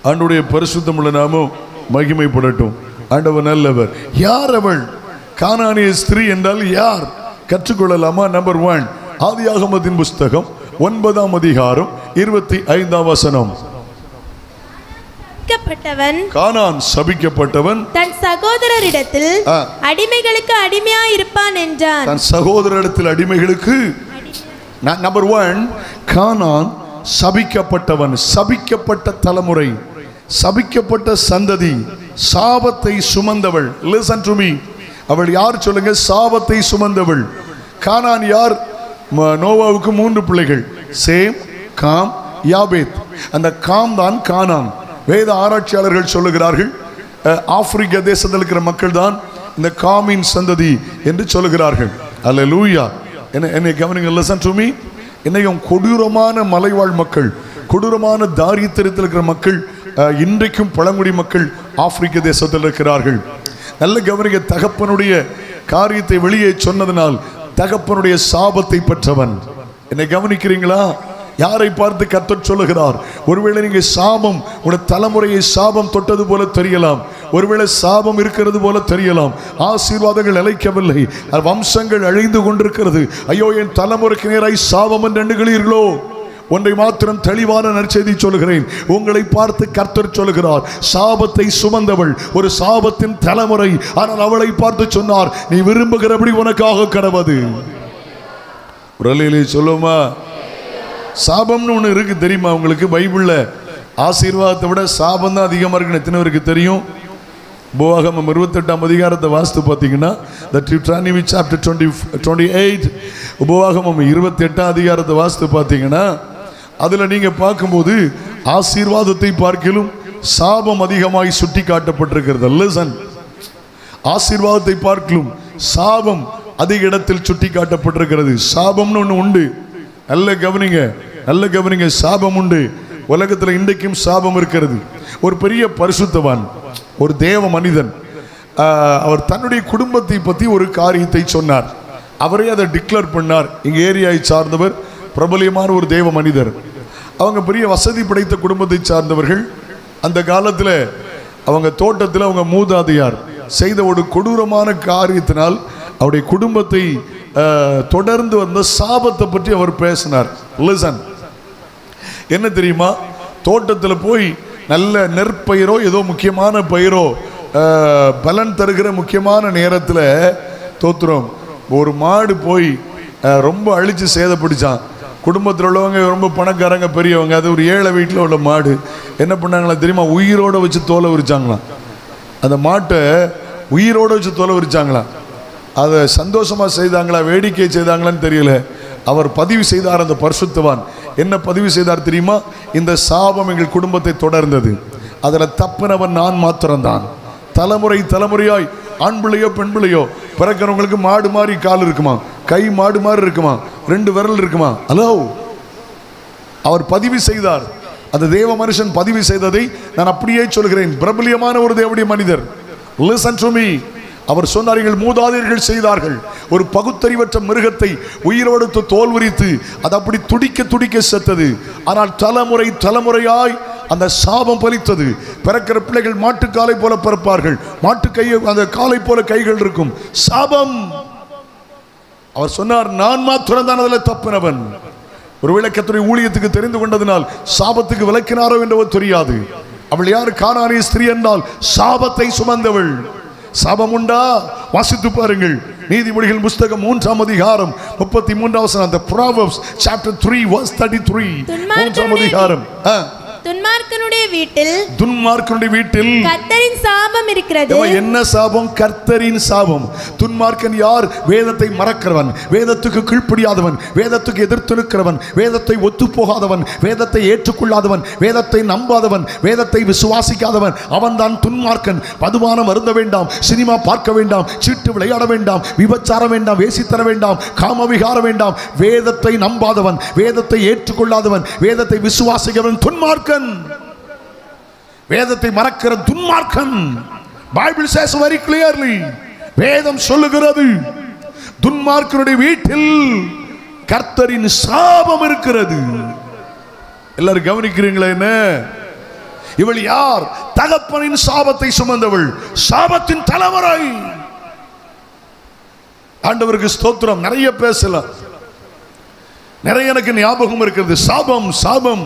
ஆண்டவருடைய பரிசுத்தமுள்ள நாமம் மகிமைப்படட்டும். ஆண்டவர் நல்லவர். யார் அவள்? கானானிய ஸ்திரீ என்றால் யார்? கற்றுக்கொள்ளலாமா? நம்பர் 1, ஆதியாகமத்தின் புஸ்தகம் 9ஆம் அதிகாரம் 25ஆம் வசனம். கானான் சபிக்கப்பட்டவன் தன் சகோதரரிடத்தில் அடிமைகளுக்கு அடிமையாய் இருப்பான் என்றான். தன் சகோதரரிடத்தில் அடிமைகளுக்கு. நம்பர் 1, கானான் சபிக்கப்பட்டவன். சபிக்கப்பட்ட தலைமுறை, சபிக்கப்பட்ட சந்ததி, சாபத்தை சுமந்தவள். Listen to me. அவள் யார் சொல்லுங்க? சாபத்தை சுமந்தவள். கானான் யார்? நோவாவுக்கு 3 பிள்ளைகள், சேம், காம், யாபேத். அந்த காம் தான் கானான். வேத ஆராய்ச்சியாளர்கள் சொல்லுகிறார்கள், ஆப்பிரிக்க தேசத்தில் இருக்கிற மக்கள் தான் இந்த காமின் சந்ததி என்று சொல்லுகிறார்கள். அல்லேலூயா. என்னை கவனிங்க. Listen to me. இன்னையும் கொடூரமான மலைவாழ் மக்கள், கொடூரமான தாரித்திரத்தில் இருக்கிற மக்கள், இன்றைக்கும் பழங்குடி மக்கள் ஆப்பிரிக்க தேசத்தில் இருக்கிறார்கள். நல்ல கவனிங்க. தகப்பனுடைய காரியத்தை வெளியே சொன்னதனால் தகப்பனுடைய சாபத்தை பெற்றவன். என்னை கவனிக்கிறீங்களா? யாரை பார்த்து கர்த்தர் சொல்லுகிறார்? ஒருவேளை நீங்க சாபம், உடைய தலைமுறையை சாபம் தொட்டது போல தெரியலாம். ஒருவேளை சாபம் இருக்கிறது போல தெரியலாம். ஆசீர்வாதங்கள் நிலைக்கவில்லை, வம்சங்கள் அழிந்து கொண்டிருக்கிறது. ஐயோ, என் தலைமுறைக்கு நேராய் சாபம் என்று எண்ணுகிறீர்களோ? ஒன்றை மாத்திரம் தெளிவான நற்செய்தி சொல்லுகிறேன். உங்களை பார்த்து கர்த்தர் சொல்லுகிறார், சாபத்தை சுமந்தவள் ஒரு சாபத்தின் தலைமுறை. ஆனால் அவளை பார்த்து சொன்னார், நீ விரும்புகிறபடி உனக்காக கடவது. உரலிலே சொல்லுமா? சாபம்னு ஒன்று இருக்கு தெரியுமா உங்களுக்கு? பைபிள்ல ஆசீர்வாதத்தை விட சாபம் தான் அதிகமாக இருக்குன்னு எத்தனை பேருக்கு தெரியும்? உபாகமம் 28ஆம் அதிகாரத்தை வாசித்து பார்த்தீங்கன்னா, Deuteronomy chapter 28, உபாகமம் 28ஆம் அதிகாரத்தை வாசித்து பார்த்தீங்கன்னா, அதில் நீங்கள் பார்க்கும்போது ஆசீர்வாதத்தை பார்க்கிலும் சாபம் அதிகமாய் சுட்டி காட்டப்பட்டிருக்கிறது. லிசன். ஆசீர்வாதத்தை பார்க்கிலும் சாபம் அதிக இடத்தில் சுட்டி காட்டப்பட்டிருக்கிறது. சாபம்னு ஒன்று உண்டு. நல்ல கவனிங்க, நல்ல கவனிங்க. சாபம் உண்டு. உலகத்தில் இன்றைக்கும் சாபம் இருக்கிறது. ஒரு பெரிய பரிசுத்தவான், ஒரு தேவ மனிதன், அவர் தன்னுடைய குடும்பத்தை பற்றி ஒரு காரியத்தை சொன்னார். அவரே அதை டிக்ளேர் பண்ணார். இங்கே ஏரியாவை சார்ந்தவர், பிரபலியமான ஒரு தேவ மனிதர். அவங்க பெரிய வசதி படைத்த குடும்பத்தை சார்ந்தவர்கள். அந்த காலத்தில் அவங்க தோட்டத்தில் அவங்க மூதாதையார் செய்த ஒரு கொடூரமான காரியத்தினால் அவருடைய குடும்பத்தை தொடர்ந்து வந்த சாபத்தை பற்றி அவர் பேசினார். லிசன். என்ன தெரியுமா? தோட்டத்தில் போய் நல்ல நெற்பயிரோ ஏதோ முக்கியமான பயிரோ பலன் தருகிற முக்கியமான நேரத்தில் தோத்துறோம் ஒரு மாடு போய் ரொம்ப அழிச்சு சேதப்பிடிச்சான். குடும்பத்தில் உள்ளவங்க ரொம்ப பணக்காரங்க, பெரியவங்க. அது ஒரு ஏழை வீட்டில் உள்ள மாடு. என்ன பண்ணாங்களா தெரியுமா? உயிரோட வச்சு தோலை விரிச்சாங்களாம். அந்த மாட்டை உயிரோட வச்சு தோலை விரிச்சாங்களாம். அதை சந்தோஷமாக செய்தாங்களா, வேடிக்கை செய்தாங்களான்னு தெரியல. அவர் பதிவு செய்தார், அந்த பரிசுத்தவான். என்ன பதிவு செய்தார் தெரியுமா? இந்த சாபம் எங்கள் குடும்பத்தை தொடர்ந்தது, அதில் தப்பினவன் நான் மாத்திரம்தான். தலைமுறை தலைமுறையாய் ஆண் பிள்ளையோ பெண் பிள்ளையோ பிறக்கிறவங்களுக்கு மாடு மாதிரி கால் இருக்குமா, கை மாடு மாதிரி இருக்குமா, 2 விரல் இருக்குமா. ஹலோ, அவர் பதிவு செய்தார். அந்த தேவ மனுஷன் பதிவு செய்ததை நான் அப்படியே சொல்கிறேன். பிரபலியமான ஒரு தேவனுடைய மனிதர். Listen to me. அவர் சொன்னார்கள், மூதாதையர்கள் செய்தார்கள். ஒரு பகுத்தறிவற்ற மிருகத்தை உயிரோடு தோல் உரித்து அது அப்படி துடிக்க துடிக்க செத்தது. ஆனால் தலைமுறை தலைமுறையாய் அந்த சாபம் பலித்தது. பிறக்கிற பிள்ளைகள் மாட்டுக்காலை போல பிறப்பார்கள். மாட்டு கை, அந்த காலை போல கைகள் இருக்கும். சாபம். அவர் சொன்னார், நான் மாத்திரம் தான் அதில் தப்பினவன். ஒருவேளை கர்த்தருடைய ஊழியத்துக்கு தெரிந்து கொண்டதினால் சாபத்துக்கு விலக்கினாரோ என்றோ தெரியாது. அவள் யார்? கானானிய ஸ்திரீ என்றால் சாபத்தை சுமந்தவள். சாபம் உண்டா? வாசித்து பாருங்கள். நீதிமொழிகள் புத்தகம் 3ஆம் அதிகாரம் 33ஆம் வசனம். The Proverbs chapter 3 verse 33. 3ஆம் அதிகாரம். துன்மார்க்கனுடைய வீட்டில் கர்த்தரின் சாபம் இருக்கிறது. என்ன சாபம்? கர்த்தரின் சாபம். துன்மார்க்கன் யார்? வேதத்தை மறக்கிறவன், வேதத்துக்கு கீழ்ப்படியாதவன், வேதத்துக்கு எதிர்த்து நிற்கிறவன், வேதத்தை ஒத்துப்போகாதவன், வேதத்தை ஏற்றுக்கொள்ளாதவன், வேதத்தை நம்பாதவன், வேதத்தை விசுவாசிக்காதவன், அவன்தான் துன்மார்க்கன். மதுபானம் அருந்த வேண்டாம், சினிமா பார்க்க வேண்டாம், சீட்டு விளையாட வேண்டாம், விபச்சாரம் வேண்டாம், வேசித்தர வேண்டாம், காமவிகாரம் வேண்டாம். வேதத்தை நம்பாதவன், வேதத்தை ஏற்றுக்கொள்ளாதவன், வேதத்தை விசுவாசிக்கிறவன் துன்மார்க்கன். வேதத்தை மறக்கிற துன்மார்க்கன். Bible says very clearly, வேதம் சொல்லுகிறது, துன்மார்க்கனுடைய வீட்டில் கர்த்தரின் சாபம் இருக்கிறது. எல்லாரும் கவனிக்கிறீங்களா? என்ன இவள் யார்? தகப்பனின் சாபத்தை சுமந்தவள், சாபத்தின் தலைமுறை. ஆண்டவருக்கு ஸ்தோத்திரம். நிறைய பேசலாம், நிறைய எனக்கு ஞாபகம் இருக்கிறது. சாபம் சாபம்.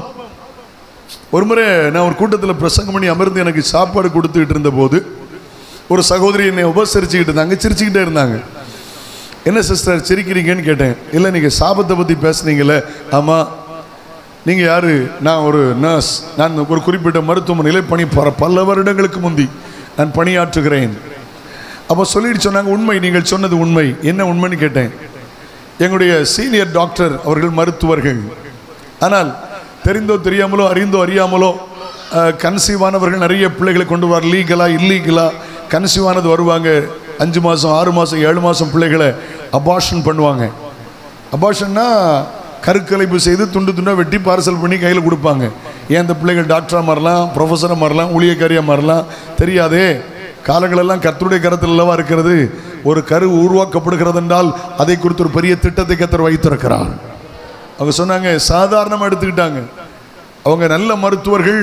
ஒரு முறை நான் ஒரு கூட்டத்தில் பிரசங்கம் பண்ணி அமர்ந்து எனக்கு சாப்பாடு கொடுத்துக்கிட்டு இருந்த போது ஒரு சகோதரி என்னை உபசரிச்சுக்கிட்டு இருந்தாங்க, சிரிச்சுக்கிட்டே இருந்தாங்க. என்ன சிஸ்டர் சிரிக்கிறீங்கன்னு கேட்டேன். இல்லை, நீங்கள் சாபத்தை பற்றி பேசுனீங்களே. ஆமாம். நீங்கள் யார்? நான் ஒரு நர்ஸ். நான் ஒரு குறிப்பிட்ட மருத்துவமனையில் பல வருடங்களுக்கு முந்தி நான் பணியாற்றுகிறேன். அப்போ சொல்லிட்டு சொன்னாங்க, உண்மை, நீங்கள் சொன்னது உண்மை. என்ன உண்மைன்னு கேட்டேன். எங்களுடைய சீனியர் டாக்டர் அவர்கள் மருத்துவர்கள். ஆனால் தெரிந்தோ தெரியாமலோ அறிந்தோ அறியாமலோ கன்சீவானவர்கள் நிறைய பிள்ளைகளை கொண்டு வர, லீகலா இல்லீகலா கன்சீவானது வருவாங்க. 5 மாதம் 6 மாதம் 7 மாதம் பிள்ளைகளை அபார்ஷன் பண்ணுவாங்க. அபார்ஷன்னா கருக்கலைப்பு செய்து துண்டு துண்டாக வெட்டி பார்சல் பண்ணி கையில் கொடுப்பாங்க. ஏன் அந்த பிள்ளைகள் டாக்டராக மாறலாம், ப்ரொஃபஸராக மாறலாம், ஊழியக்காரியாக மாறலாம், தெரியாதே. காலங்களெல்லாம் கர்த்தருடைய கரத்தில் அல்லவா இருக்கிறது. ஒரு கரு உருவாக்கப்படுகிறது என்றால் அதை குறித்து ஒரு பெரிய திட்டத்தை கர்த்தர் வைத்திருக்கிறார். அவங்க சொன்னாங்க, சாதாரணமாக எடுத்துக்கிட்டாங்க. அவங்க நல்ல மருத்துவர்கள்,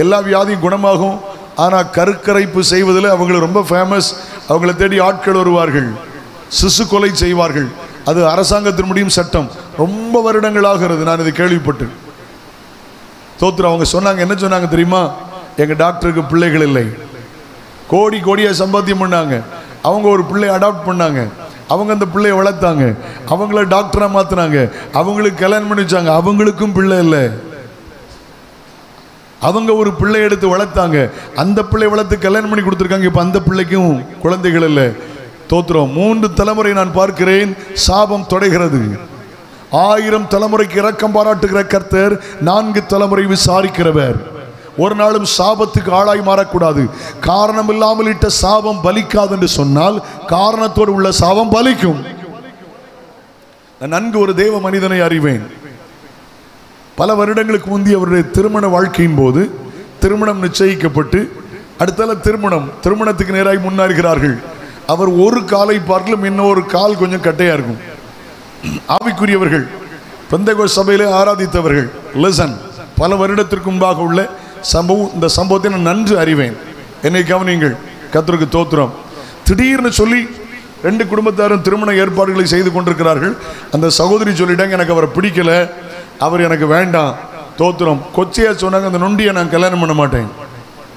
எல்லா வியாதியும் குணமாகும். ஆனால் கருக்கரைப்பு செய்வதில் அவங்களை ரொம்ப ஃபேமஸ். அவங்கள தேடி ஆட்கள் வருவார்கள், சிசு கொலை செய்வார்கள். அது அரசாங்கத்தின் முடியும் சட்டம். ரொம்ப வருடங்கள் ஆகிறது நான் இதை கேள்விப்பட்டு. தோத்துரு அவங்க சொன்னாங்க, என்ன சொன்னாங்க தெரியுமா? எங்கள் டாக்டருக்கு பிள்ளைகள் இல்லை. கோடி கோடியாக சம்பாத்தியம் பண்ணாங்க. அவங்க ஒரு பிள்ளையை அடாப்ட் பண்ணாங்க. அவங்க அந்த பிள்ளையை வளர்த்தாங்க. அவங்கள டாக்டராக மாற்றினாங்க. அவங்களுக்கு கல்யாணம் பண்ணி வச்சாங்க. அவங்களுக்கும் பிள்ளை இல்லை. அவங்க ஒரு பிள்ளை எடுத்து வளர்த்தாங்க. அந்த பிள்ளை வளர்த்து கல்யாணம் பண்ணி கொடுத்துருக்காங்க. இப்போ அந்த பிள்ளைக்கும் குழந்தைகள் இல்லை. தோத்திரம். 3 தலைமுறை நான் பார்க்கிறேன் சாபம் தொடைகிறது. 1000 தலைமுறைக்கு இரக்கம் பாராட்டுகிற கர்த்தர் 4 தலைமுறை விசாரிக்கிறவர். ஒரு நாளும் சாபத்துக்கு ஆளாய் மாறக்கூடாது. காரணம் இல்லாமல் இட்ட சாபம் பலிக்காது என்று சொன்னால் காரணத்தோடு உள்ள சாபம் பலிக்கும். நான் நன்கு ஒரு தேவ மனிதனை அறிவேன். பல வருடங்களுக்கு முந்தைய அவருடைய திருமண வாழ்க்கையின் போது திருமணம் நிச்சயிக்கப்பட்டு அடுத்தால திருமணத்துக்கு நேராக முன்னேறுகிறார்கள். அவர் ஒரு காலை பார்க்கலும் இன்னொரு கால் கொஞ்சம் கட்டையா இருக்கும். ஆவிக்குரியவர்கள், பெந்தேகோஸ்தே சபையிலே ஆராதித்தவர்கள். லிசன், பல வருடத்திற்கு முன்பாக உள்ள சம்பவம். இந்த சம்பவத்தை நான் நன்கு அறிவேன். என்னை கவனிங்கள். கர்த்தருக்கு தோத்திரம். திடீர்னு சொல்லி 2 குடும்பத்தாரும் திருமண ஏற்பாடுகளை செய்து கொண்டிருக்கிறார்கள். அந்த சகோதரி சொல்லிட்டாங்க, எனக்கு அவரை பிடிக்கல, அவர் எனக்கு வேண்டாம். தோத்திரம். கொச்சையா சொன்னாங்க, அந்த நொண்டியை நான் கல்யாணம் பண்ண மாட்டேன்.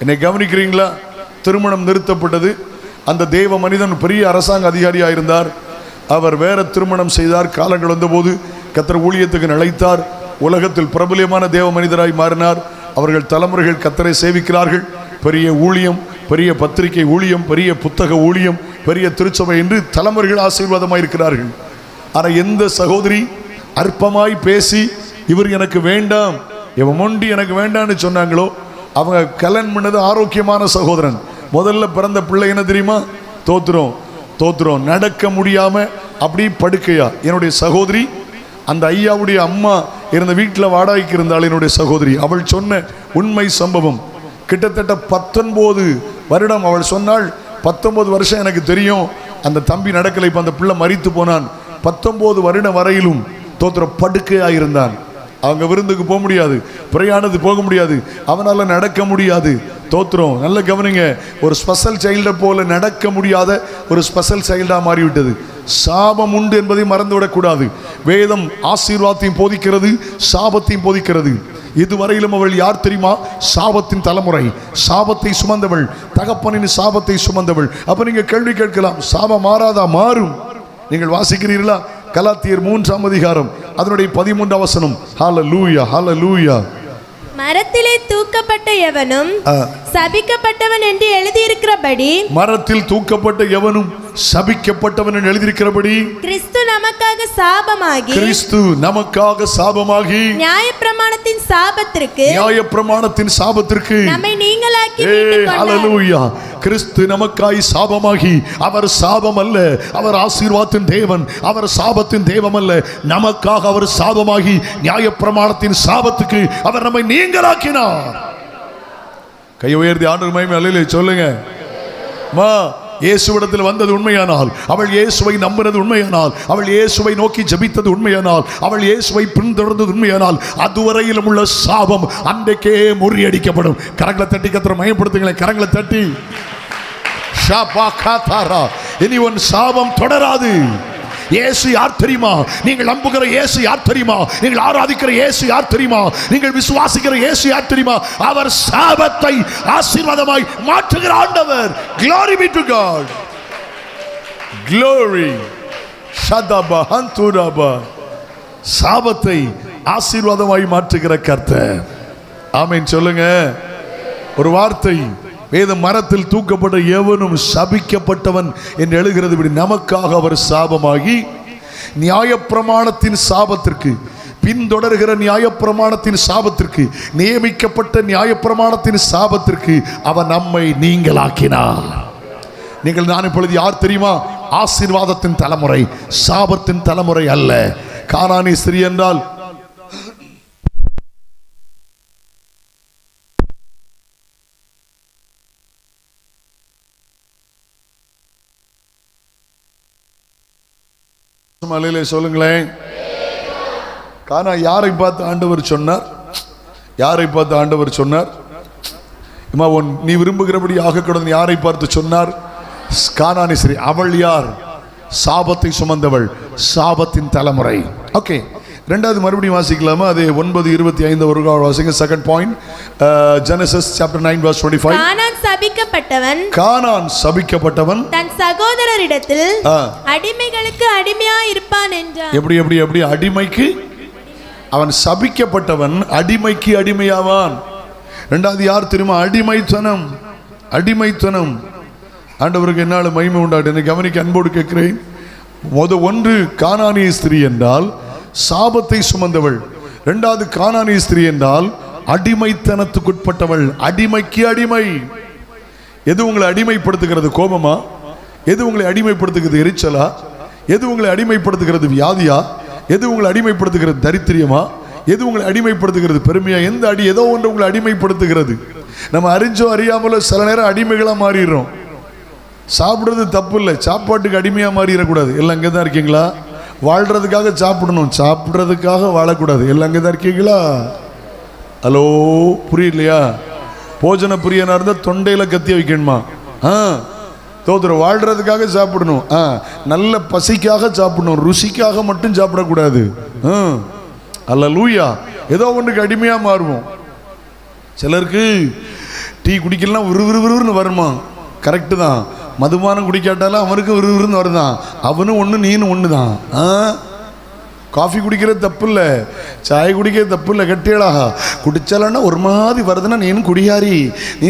என்னை கவனிக்கிறீங்களா? திருமணம் நிறுத்தப்பட்டது. அந்த தேவ மனிதன் பெரிய அரசாங்க அதிகாரியாக இருந்தார். அவர் வேற திருமணம் செய்தார். காலங்கள் வந்தபோது கர்த்தர் ஊழியத்துக்கு அழைத்தார். உலகத்தில் பிரபலியமான தேவ மனிதராய் மாறினார். அவர்கள் தலைமுறைகள் கர்த்தரை சேவிக்கிறார்கள். பெரிய ஊழியம், பெரிய பத்திரிகை ஊழியம், பெரிய புத்தக ஊழியம், பெரிய திருச்சபை என்று தலைமுறைகள் ஆசீர்வாதமாக இருக்கிறார்கள். ஆனால் எந்த சகோதரி அற்பமாய் பேசி இவர் எனக்கு வேண்டாம், இவன் மொண்டி எனக்கு வேண்டான்னு சொன்னாங்களோ அவங்க கல்யாணம் பண்ணது ஆரோக்கியமான சகோதரன். முதல்ல பிறந்த பிள்ளை என்ன தெரியுமா? தோத்துறோம் நடக்க முடியாம அப்படி படுக்கையா. என்னுடைய சகோதரி, அந்த ஐயாவுடைய அம்மா இருந்த வீட்டில் வாடகைக்கு இருந்தாள் என்னுடைய சகோதரி. அவள் சொன்ன உண்மை சம்பவம். கிட்டத்தட்ட 19 வருடம் அவள் சொன்னாள். 19 வருஷம் எனக்கு தெரியும் அந்த தம்பி நடக்கலை. இப்போ அந்த பிள்ளை மரித்து போனான். 19 வருடம் வரையிலும் படுக்கையாக இருந்தான். அவங்க விருந்துக்கு போக முடியாது, பிரயாணத்துக்கு போக முடியாது, அவனால் நடக்க முடியாது. தோத்திரம். நல்ல கவனிங்க. ஒரு ஸ்பெஷல் சைல்டை போல நடக்க முடியாத ஒரு ஸ்பெஷல் சைல்டாக மாறிவிட்டது. சாபம் உண்டு என்பதை மறந்துவிடக்கூடாது. வேதம் ஆசீர்வாதத்தையும் போதிக்கிறது, சாபத்தையும் போதிக்கிறது. இதுவரையிலும் அவள் யார் தெரியுமா? சாபத்தின் தலைமுறை, சாபத்தை சுமந்தவள், தகப்பனின் சாபத்தை சுமந்தவள். அப்ப நீங்க கேள்வி கேட்கலாம், சாபம் மாறாதா? மாறும். நீங்கள் வாசிக்கிறீர்களா? கலாத்தியர் 3ஆம் அதிகாரம் அதனுடைய 13ஆம் வசனம். ஹல்லேலூயா, ஹல்லேலூயா. மரத்திலே தூக்கப்பட்ட எவனும் சபிக்கப்பட்டவன் என்று எழுதியிருக்கிறபடி, மரத்தில் தூக்கப்பட்ட எவனும் சபிக்கப்பட்டவன் என்று எழுதியிருக்கிறபடி, கிறிஸ்து நமக்காக சாபமாகி, கிறிஸ்து நமக்காக சாபமாகி, நியாயப்பிரமாணத்தின் சாபத்திற்கு, நியாயப்பிரமாணத்தின் சாபத்திற்கு நம்மை நீங்களாக்கி மீட்டுக் கொண்டார். ஹல்லேலூயா. கிறிஸ்து நமக்காய் சாபமாகி, அவர் சாபம் அல்ல, அவர் ஆசீர்வாதத்தின் தேவன், அவர் சாபத்தின் தேவம் அல்ல. நமக்காக அவர் சாபமாகி நியாயப்பிரமாணத்தின் சாபத்துக்கு அவர் நம்மை நீங்களாக்கினார். கை உயர்த்தி ஆண்டவர் மகிமை அல்லேலூயா சொல்லுங்க. மா இயேசுவிடத்தில் வந்தது உண்மையானால், அவள் இயேசுவை நம்பினது உண்மையானால், அவள் இயேசுவை நோக்கி ஜெபித்தது உண்மையானால், அவள் இயேசுவை பின்தொடர்ந்தது உண்மையானால், அதுவரையிலும் உள்ள சாபம் அன்றைக்கே முறியடிக்கப்படும். கரங்களை தட்டி கர்த்தரை மகிமைப்படுத்துங்களேன். கரங்களை தட்டி. இனி உன் சாபம் தொடராது. இயேசு யார் தெரியுமா? நீங்கள் நம்புகிற இயேசு யார் தெரியுமா? நீங்கள் ஆராதிக்கிற இயேசு யார் தெரியுமா? நீங்கள் விசுவாசிக்கிற இயேசு யார் தெரியுமா? அவர் சாபத்தை ஆசீர்வாதமாய் மாற்றுகிற ஆண்டவர். Glory be to God. Glory. ஷதபா ஹந்துரபா. சாபத்தை ஆசீர்வாதமாய் மாற்றுகிற கர்த்தர். ஆமென் சொல்லுங்க. ஒரு வார்த்தை, வேத மரத்தில் தூக்கப்பட்ட எவனும் சபிக்கப்பட்டவன் என்று எழுகிறது. இப்படி நமக்காக அவர் சாபமாகி, நியாயப்பிரமாணத்தின் சாபத்திற்கு, பின்தொடர்கிற நியாயப்பிரமாணத்தின் சாபத்திற்கு, நியமிக்கப்பட்ட நியாயப்பிரமாணத்தின் சாபத்திற்கு அவர் நம்மை நீங்களாக்கினார். நீங்கள் நான் இப்பொழுது யார் தெரியுமா? ஆசீர்வாதத்தின் தலைமுறை, சாபத்தின் தலைமுறை அல்ல. கானானி ஸ்திரீ என்றால் சொல்லுங்களேன். கானா யாரை பார்த்து ஆண்டவர் சொன்னார்? யாரை பார்த்து ஆண்டவர் சொன்னார்? நீ விரும்புகிறபடி ஆகக்கூடாது யாரை பார்த்து சொன்னார்? கானானி ஸ்திரீ. அவள் யார்? சாபத்தை சுமந்தவள், சாபத்தின் தலைமுறை. ஓகே, ரெண்டாவது மறுபடியும் வாசிக்கலாமா? அது 9:25 ஒரு வாசிங்க. Second point, Genesis chapter 9:25. கானான் சபிக்கப்பட்டவன், கானான் சபிக்கப்பட்டவன் தன் சகோதரரிடத்தில் அடிமைகளுக்கு அடிமையா இருப்பான் என்றான். எப்படி எப்படி எப்படி? அடிமைக்கு அவன் சபிக்கப்பட்டவன் அடிமைக்கு அடிமையாவான். ரெண்டாவது யார் தெரியுமா? அடிமைத்தனம். அடிமைத்தனம். ஆண்டவருக்கு என்னால் மகிமை உண்டாடு. என்னை கவனிக்க அன்போடு கேட்கிறேன். ஒன்று கானானிய ஸ்திரீ என்றால் சாபத்தை சுமந்தவள். இரண்டாவது கானானிய ஸ்திரீ என்றால் அடிமைத்தனத்துக்குட்பட்டவள், அடிமைக்கு அடிமை. எது உங்களை அடிமைப்படுத்துகிறது? கோபமா? எது உங்களை அடிமைப்படுத்துகிறது? எரிச்சலா? எது உங்களை அடிமைப்படுத்துகிறது? வியாதியா? எது உங்களை அடிமைப்படுத்துகிறது? தரித்திரியமா? எது உங்களை அடிமைப்படுத்துகிறது? பெருமையா? எந்த அடி ஏதோ ஒன்று உங்களை அடிமைப்படுத்துகிறது. நம்ம அறிஞ்சோ அறியாமலோ சில நேரம் அடிமைகளாக மாறிடுறோம். சாப்பிட்றது தப்பு இல்லை, சாப்பாட்டுக்கு அடிமையாக மாறிடக்கூடாது. எல்லாம் இங்கே தான் இருக்கீங்களா? வாழ்கிறதுக்காக சாப்பிடணும், சாப்பிட்றதுக்காக வாழக்கூடாது. எல்லாம் அங்கே தான் இருக்கீங்களா? ஹலோ, புரியலையா? போஜன பிரியனா இருந்தால் தொண்டையில் கத்தி வைக்கணுமா? தோத்துரும். வாழ்கிறதுக்காக சாப்பிடணும், நல்ல பசிக்காக சாப்பிடணும், ருசிக்காக மட்டும் சாப்பிடக்கூடாது. அல்லேலூயா. ஏதோ ஒன்றுக்கு அடிமையாக மாறுவோம். சிலருக்கு டீ குடிக்கலாம் விறுவிறுன்னு வருமா? கரெக்டு தான். மதுபானம் குடிக்காட்டாலும் அவனுக்கு விறுவிறுன்னு வருதான். அவனும் ஒன்று நீனும் ஒன்று தான். காஃபி குடிக்கிறது தப்பு இல்லை, சாய் குடிக்கிறது தப்பு இல்லை. கட்டியலா குடிச்சாலன்னா ஒரு மாதிரி வருதுன்னா நீனும் குடியாரி,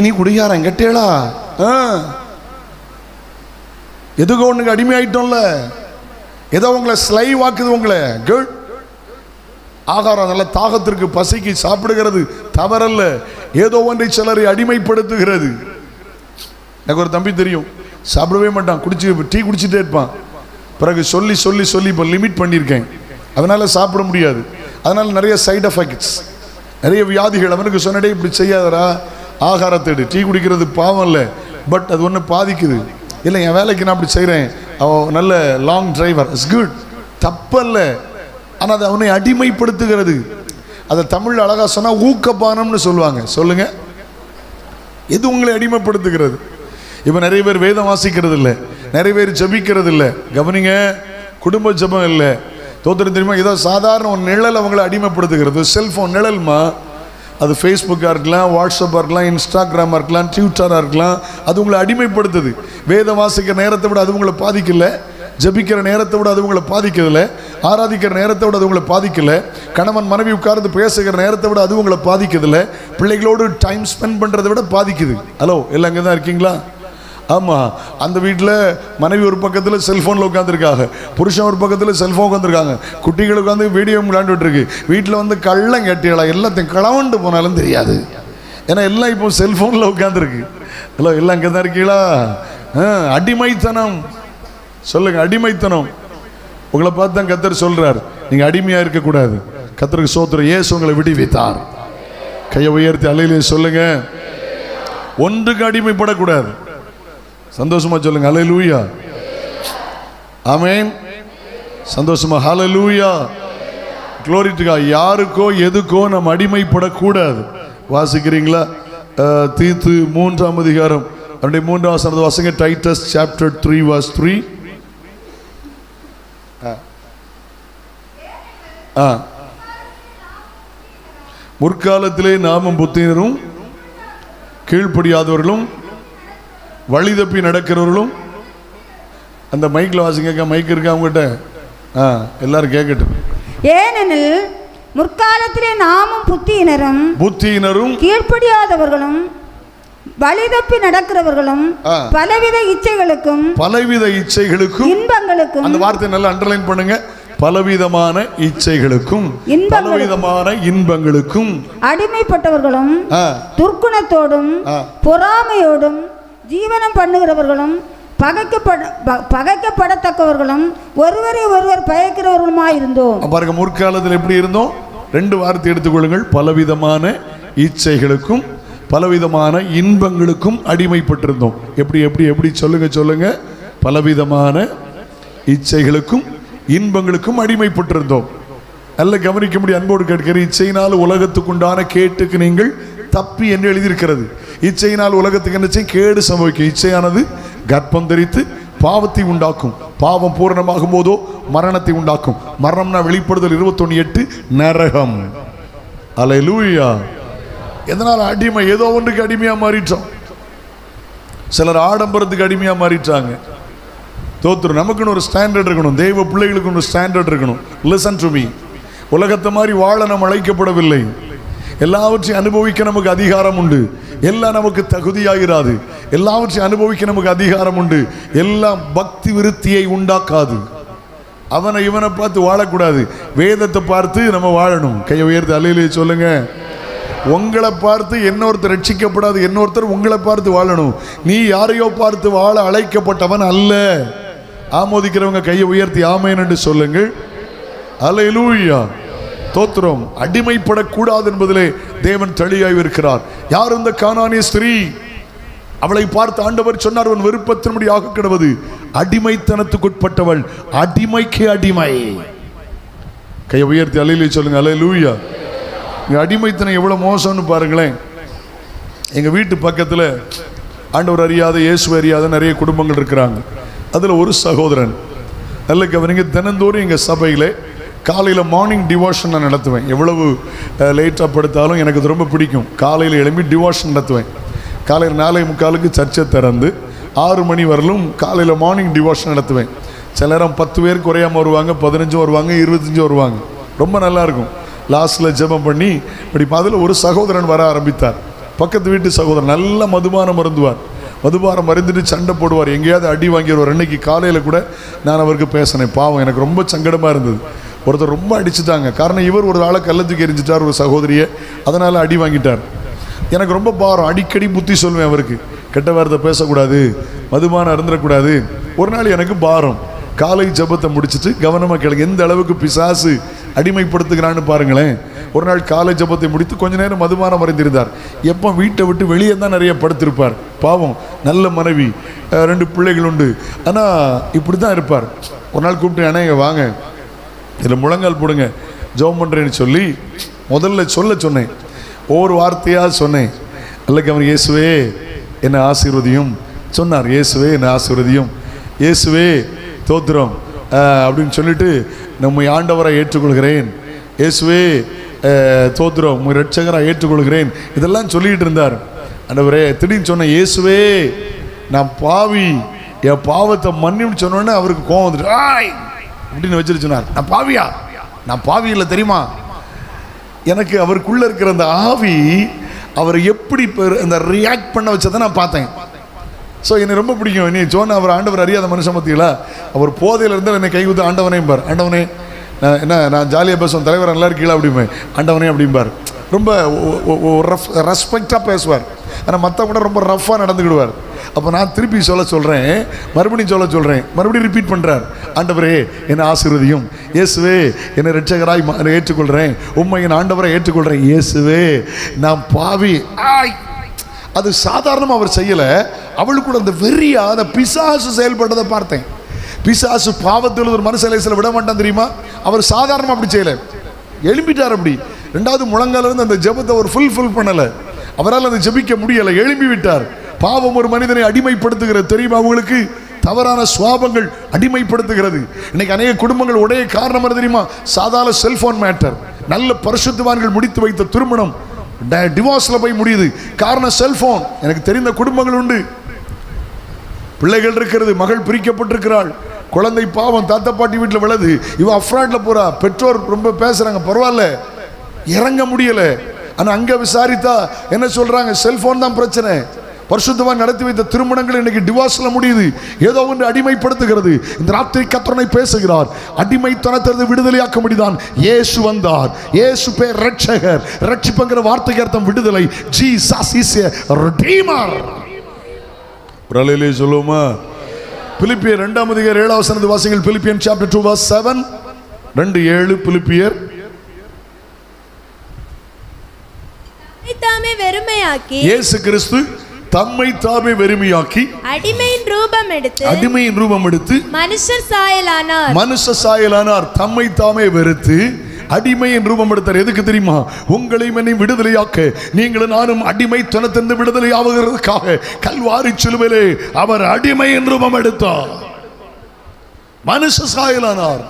நீ குடியாரன் கட்டியலா. எதுக்கு ஒன்றுக்கு அடிமை ஆயிட்டோம்ல. ஏதோ உங்களை ஸ்லைவ் ஆக்குது. உங்களை குட் ஆகாரம் நல்ல தாகத்திற்கு பசிக்கு சாப்பிடுகிறது தவறல்ல. ஏதோ ஒன்றை சிலரை அடிமைப்படுத்துகிறது. எனக்கு ஒரு தம்பி தெரியும், சாப்பிடவே மாட்டான், டீ குடிச்சிட்டே இருப்பான். பிறகு சொல்லி சொல்லி சொல்லி இப்போ லிமிட் பண்ணியிருக்கேன், அதனால் சாப்பிட முடியாது. அதனால் நிறைய சைடு எஃபெக்ட்ஸ், நிறைய வியாதிகள். அவனுக்கு சொன்னடே இப்படி செய்யாதரா, ஆகாரத்தை எடு. டீ குடிக்கிறது பாவம் இல்லை, பட் அது ஒன்று பாதிக்குது. இல்லை, என் வேலைக்கு நான் அப்படி செய்கிறேன், அவன் நல்ல லாங் டிரைவர், இட்ஸ் குட், தப்பல்ல. ஆனால் அது அவனை அடிமைப்படுத்துகிறது. அதை தமிழ் அழகாக சொன்னால் ஊக்கப்பானம்னு சொல்லுவாங்க. சொல்லுங்கள், எது உங்களை அடிமைப்படுத்துகிறது? இப்போ நிறைய பேர் வேதம் வாசிக்கிறது இல்லை, நிறைய பேர் ஜபிக்கிறது இல்லை. கவனிங்க, குடும்ப ஜபம் இல்லை. தோத்திரம் தெரியுமா? ஏதோ சாதாரண ஒரு நிழல் அவங்களை அடிமைப்படுத்துகிறது. செல்ஃபோன் நிழல்மா, அது ஃபேஸ்புக்காக இருக்கலாம், வாட்ஸ்அப்பாக இருக்கலாம், இன்ஸ்டாகிராமாக இருக்கலாம், ட்விட்டராக இருக்கலாம். அது உங்களை அடிமைப்படுத்துது. வேதம் வாசிக்கிற நேரத்தை விட அது உங்களை பாதிக்கல. ஜபிக்கிற நேரத்தை விட அது உங்களை பாதிக்கிறதில்ல, ஆராதிக்கிற நேரத்தை விட அது உங்களை பாதிக்கல, கணவன் மனைவி உட்கார்ந்து பேசுகிற நேரத்தை விட அது உங்களை பாதிக்கிறதில்ல, பிள்ளைகளோடு டைம் ஸ்பெண்ட் பண்ணுறதை விட பாதிக்குது. ஹலோ, எல்லாம் அங்கே தான் இருக்கீங்களா? ஆமாம். அந்த வீட்டில் மனைவி ஒரு பக்கத்தில் செல்ஃபோனில் உட்காந்துருக்காங்க, புருஷன் ஒரு பக்கத்தில் செல்ஃபோன் உட்காந்துருக்காங்க, குட்டிகள் உட்காந்து வீடியோ விளையாண்டுட்டு இருக்கு. வீட்டில் வந்து கள்ளம் கேட்டீங்களா, எல்லாத்தையும் களவண்டு போனாலும் தெரியாது. ஏன்னா எல்லாம் இப்போ செல்ஃபோனில் உட்காந்துருக்கு. ஹலோ, எல்லாம் அங்கே தான் இருக்கீங்களா? அடிமைத்தனம். சொல்லுங்க, அடிமைத்தனம். உங்களை பார்த்து தான் கர்த்தர் சொல்றார், நீங்க அடிமையா இருக்கக்கூடாது. கர்த்தருக்கு ஸ்தோத்திரம். இயேசு உங்களை விடுவித்தார். கையை உயர்த்தி அல்லேலூயா சொல்லுங்க. ஒன்றுக்கு அடிமைப்படக்கூடாது. சந்தோஷமா சொல்லுங்க அல்லேலூயா. ஆமென். சந்தோஷமா ஹல்லேலூயா. Glory to God. யாருக்கோ எதுக்கோ நம்ம அடிமைப்படக்கூடாது. வாசிக்கிறீங்களா? தீத்து 3ஆம் அதிகாரம் 3ஆம் வசனத்தை வாசிங்க. Titus chapter 3 verse 3. முற்காலத்திலே நாமும் புத்தினரும் கீழ்ப்படியாதவர்களும் வழி தப்பி நடக்கிறவர்களும். அந்த மைக்கில் வாசிங்க. மைக் இருக்கா அவங்ககிட்ட? எல்லாரும் கேட்கட்டும். ஏனெனில் முற்காலத்திலே நாமும் புத்தியினரும் கீழ்ப்படியாதவர்களும் வழி தப்பி நடக்கிறவர்களும் பலவித இச்சைகளுக்கும் இன்பங்களுக்கும். அந்த வார்த்தை நல்லா அண்டர்லைன் பண்ணுங்க. பலவிதமான இச்சைகளுக்கும் பலவிதமான இன்பங்களுக்கும் அடிமைப்பட்டவர்களும் துர்க்குணத்தோடும் பொறாமையோடும் ஜீவனம் பண்ணுகிறவர்களும் பகைக்கப்படத்தக்கவர்களும் ஒருவரை ஒருவர் பயக்கிறவர்களுமாயிருந்தோம். பாருங்க, முற்காலத்தில் எப்படி இருந்தோம்? 2 வார்த்தை எடுத்துக்கொள்ளுங்கள். பலவிதமான இச்சைகளுக்கும் பலவிதமான இன்பங்களுக்கும் அடிமைப்பட்டிருந்தோம். எப்படி எப்படி எப்படி சொல்லுங்க. பலவிதமான இச்சைகளுக்கும் இன்பங்களுக்கும் அடிமைப்பட்டிருந்தோம். நல்ல கவனிக்க முடியும். அன்போடு கேட்கிற, இச்சையினால் உலகத்துக்குண்டான கேட்டுக்கு நீங்கள் தப்பி என்று எழுதியிருக்கிறது. இச்சையினால் உலகத்துக்கு என்ன செய்யும்? கேடு சம்பவிக்கும். இச்சையானது கர்ப்பம் தரித்து பாவத்தை உண்டாக்கும். பாவம் பூரணமாகும் போதோ மரணத்தை உண்டாக்கும். மரணம்னா வெளிப்படுதல் 21:8 நரகம். அல்லேலூயா. எதனால் அடிமை? ஏதோ ஒன்றுக்கு அடிமையா மாறிட்டோம். சிலர் ஆடம்பரத்துக்கு அடிமையா மாறிட்டாங்க. தோத்துரும். நமக்குன்னு ஒரு ஸ்டாண்டர்ட் இருக்கணும். தெய்வ பிள்ளைகளுக்கு ஒரு ஸ்டாண்டர்ட் இருக்கணும். Listen to me. உலகத்தை மாதிரி வாழ நம்ம அழைக்கப்படவில்லை. எல்லாவற்றையும் அனுபவிக்க நமக்கு அதிகாரம் உண்டு. எல்லாம் நமக்கு தகுதியாகிறாது. எல்லாவற்றையும் அனுபவிக்க நமக்கு அதிகாரம் உண்டு. எல்லாம் பக்தி விருத்தியை உண்டாக்காது. அவனை இவனை பார்த்து வாழக்கூடாது. வேதத்தை பார்த்து நம்ம வாழணும். கையை உயர்த்தி அல்லேலூயா சொல்லுங்க. உங்களை பார்த்து இன்னொருத்தர் ரட்சிக்கப்படாது. இன்னொருத்தர் உங்களை பார்த்து வாழணும். நீ யாரையோ பார்த்து வாழ அழைக்கப்பட்டவன் அல்ல. ஆமோதிக்கிறவங்க கையை உயர்த்தி ஆமேன் என்று சொல்லுங்கள். அல்லேலூயா. தோத்திரம். அடிமைப்படக்கூடாது என்பதிலே தேவன் தெளிவாய் இருக்கிறார். யார் இந்த கானானிய ஸ்திரீ? அவளை பார்த்து ஆண்டவர் சொன்னார், உன் விருப்பத்தின்படி ஆக கிடவது. அடிமைத்தனத்துக்குட்பட்டவள், அடிமைக்கு அடிமை. கையை உயர்த்தி அல்லேலூயா சொல்லுங்க. அல்லேலூயா. அடிமைத்தனம் எவ்வளவு மோசம்னு பாருங்களேன். எங்க வீட்டு பக்கத்தில் ஆண்டவர் அறியாத இயேசு அறியாத நிறைய குடும்பங்கள் இருக்கிறாங்க. அதுல ஒரு சகோதரன், நல்ல கவனிங்க, தினந்தோறும் எங்க சபையில காலையில் மார்னிங் டிவோஷன் நான் நடத்துவேன். எவ்வளவு லேட்டாக படுத்தாலும் எனக்கு அது ரொம்ப பிடிக்கும். காலையில் எழும்பி டிவோஷன் நடத்துவேன். காலையில் 4:45 சர்ச்சை திறந்து 6 மணி வரலும் காலையில் மார்னிங் டிவோஷன் நடத்துவேன். சில நேரம் 10 பேர் குறையாமல் வருவாங்க, 15 வருவாங்க, 25 வருவாங்க. ரொம்ப நல்லாயிருக்கும். லாஸ்ட்டில் ஜெபம் பண்ணி இப்படி அதில் ஒரு சகோதரன் வர ஆரம்பித்தார். பக்கத்து வீட்டு சகோதரன் நல்ல மதுபானம் மருந்துவார். மதுபானம் மருந்துட்டு சண்டை போடுவார். எங்கேயாவது அடி வாங்கிடுவார். அன்னைக்கு காலையில் கூட நான் அவருக்கு பேசினேன். பாவம், எனக்கு ரொம்ப சங்கடமாக இருந்தது. ஒருத்தர் ரொம்ப அடிச்சுட்டாங்க. காரணம், இவர் ஒரு ஆளை கள்ளத்துக்கு எரிஞ்சிட்டார், ஒரு சகோதரியை. அதனால் அடி வாங்கிட்டார். எனக்கு ரொம்ப பாரம். அடிக்கடி புத்தி சொல்லுவேன் அவருக்கு, கெட்ட வார்த்தை பேசக்கூடாது, மதுபானம் அருந்துடக்கூடாது. ஒரு நாள் எனக்கு பாரம். காலை ஜபத்தை முடிச்சுட்டு கவனமாக கேளுங்க, எந்த அளவுக்கு பிசாசு அடிமைப்படுத்துகிறான்னு பாருங்களேன். ஒரு நாள் காலை ஜபத்தை முடித்து கொஞ்ச நேரம் மதுபானம் மறைந்திருந்தார். எப்போ வீட்டை விட்டு வெளியே தான் நிறைய படுத்திருப்பார். பாவம், நல்ல மனைவி, 2 பிள்ளைகள் உண்டு. ஆனால் இப்படி தான் இருப்பார். ஒரு நாள் கூப்பிட்டு, அண்ணா இங்கே வாங்க, இதில் முழங்கால் போடுங்க, ஜெபம் பண்ணுறேன்னு சொல்லி முதல்ல சொன்னேன். ஒவ்வொரு வார்த்தையாக சொன்னேன். அல்லக்கு அவன் இயேசுவே என்னை ஆசீர்வதியும் சொன்னார். இயேசுவே என்னை ஆசீர்வதியும், இயேசுவே தோத்திரம் அப்படின்னு சொல்லிட்டு, நம்மை ஆண்டவரை ஏற்றுக்கொள்கிறேன், இயேசுவே தோத்திரம் உம்மை இரட்சகராக ஏற்றுக்கொள்கிறேன், இதெல்லாம் சொல்லிகிட்டு இருந்தார். ஆண்டவரே திடீர்னு சொன்னேன், இயேசுவே நான் பாவி, என் பாவத்தை மன்னின்னு சொன்னோன்னே அவருக்கு கோவம் வந்துட்டு ஆய் அப்படின்னு வச்சுட்டு சொன்னார். நான் பாவியா? நான் பாவி இல்லை தெரியுமா? எனக்கு அவருக்குள்ள இருக்கிற அந்த ஆவி அவரை எப்படி அந்த ரியாக்ட் பண்ண வச்சதை நான் பார்த்தேன். ஸோ எனக்கு ரொம்ப பிடிக்கும். நீ சொன்ன அவர் ஆண்டவர் அறியாத மனுஷன் மத்தியில் அவர் போதையில் இருந்தால் என்னை கை ஊற்று ஆண்டவனையும் பார். ஆண்டவனே நான் ஜாலியாக பேசுவேன், தலைவர் எல்லாரும் கீழே அப்படிம்பேன், ஆண்டவனே அப்படிம்பார். ரொம்ப ரெஸ்பெக்டாக பேசுவார். ஆனால் மற்ற கூட ரொம்ப ரஃப்பாக நடந்துக்கிடுவார். அப்போ நான் திருப்பி சொல்கிறேன், மறுபடியும் சொல்கிறேன், மறுபடியும் ரிப்பீட் பண்ணுறார். ஆண்டவரே என்னை ஆசீர்வதியும், இயேசுவே என்னை ரட்சகராய் ஏற்றுக்கொள்கிறேன், உம்மை என் ஆண்டவரை ஏற்றுக்கொள்கிறேன், இயேசுவே நான் பாவி. அது சாதாரணமாக அவர் செய்யலை. அவளுக்கு கூட அந்த வெறியா அந்த பிசாசு செயல்பட்டதை பார்த்தேன். பிசாசு பாவத்தில் ஒரு மனுஷலை விட மாட்டான் தெரியுமா? அவர் சாதாரணமாக அப்படி செய்யலை, எழும்பிட்டார். அப்படி ரெண்டாவது முழங்காலிருந்து அந்த ஜெபத்தை அவர் ஃபுல் பண்ணலை. அவரால் அதை ஜெபிக்க முடியலை, எழும்பி விட்டார். பாவம் ஒரு மனிதனை அடிமைப்படுத்துகிறது தெரியுமா உங்களுக்கு? தவறான சுவாபங்கள் அடிமைப்படுத்துகிறது. இன்னைக்கு அநேக குடும்பங்கள் உடைய காரணம் என்ன தெரியுமா? சாதாரண செல்போன் மேட்டர். நல்ல பரிசுத்தவான்கள் முடித்து வைத்த திருமணம் டிவோர்ஸில் போய் முடியுது. காரணம் செல்போன். எனக்கு தெரிந்த குடும்பங்கள் உண்டு. பிள்ளைகள் இருக்கிறது, மகள் பிரிக்கப்பட்டிருக்கிறாள், குழந்தை பாவம் தாத்தா பாட்டி வீட்டில் விழுது, இவன் அஃப்ராட்ல போறா. பெற்றோர் ரொம்ப பேசுறாங்க, பரவாயில்ல இறங்க முடியல. ஆனால் அங்கே விசாரித்தா என்ன சொல்றாங்க? செல்போன் தான் பிரச்சனை. பரிசுத்தவான் நடத்தி வைத்த திருமணங்கள் இன்னைக்கு டிவோர்ஸ்ல முடியுது. ஏதோ ஒன்று அடிமைப்படுத்துகிறது. இந்த ராத்திரி கர்த்தர் பேசுகிறார். அடிமைத்தனத்திலிருந்து விடுதலையாக்க முடிதான் இயேசு வந்தார். இயேசு பேர் ரட்சகர். ரட்சிப்புங்கிற வார்த்தைக்கு அர்த்தம் விடுதலை. Jesus is a redeemer. பிரலையிலே சொல்லுமா? பிலிப்பியர் 2ஆம் அதிகாரம் 7ஆம் வசனத்தை வாசிங்கள். Philippian chapter 2 verse 7. 2:7 பிலிப்பியர். தாமே வெறுமையாக்கி, இயேசு கிறிஸ்து தம்மை தாமே வெறுமையாக்கி அடிமையின் ரூபம் எடுத்து மனுஷ சாயலானார். தம்மை தாமே வெறுத்து அடிமையின் ரூபம் எடுத்தார். எதுக்கு தெரியுமா? உங்களையும் என்னை விடுதலையாக்க, நீங்களும் நானும் அடிமைத்தனத்திலிருந்து விடுதலை ஆகுகிறதுக்காக கல்வாரி சிலுவையிலே அவர் அடிமையின் ரூபம் எடுத்தார், மனுஷ சாயலானார்.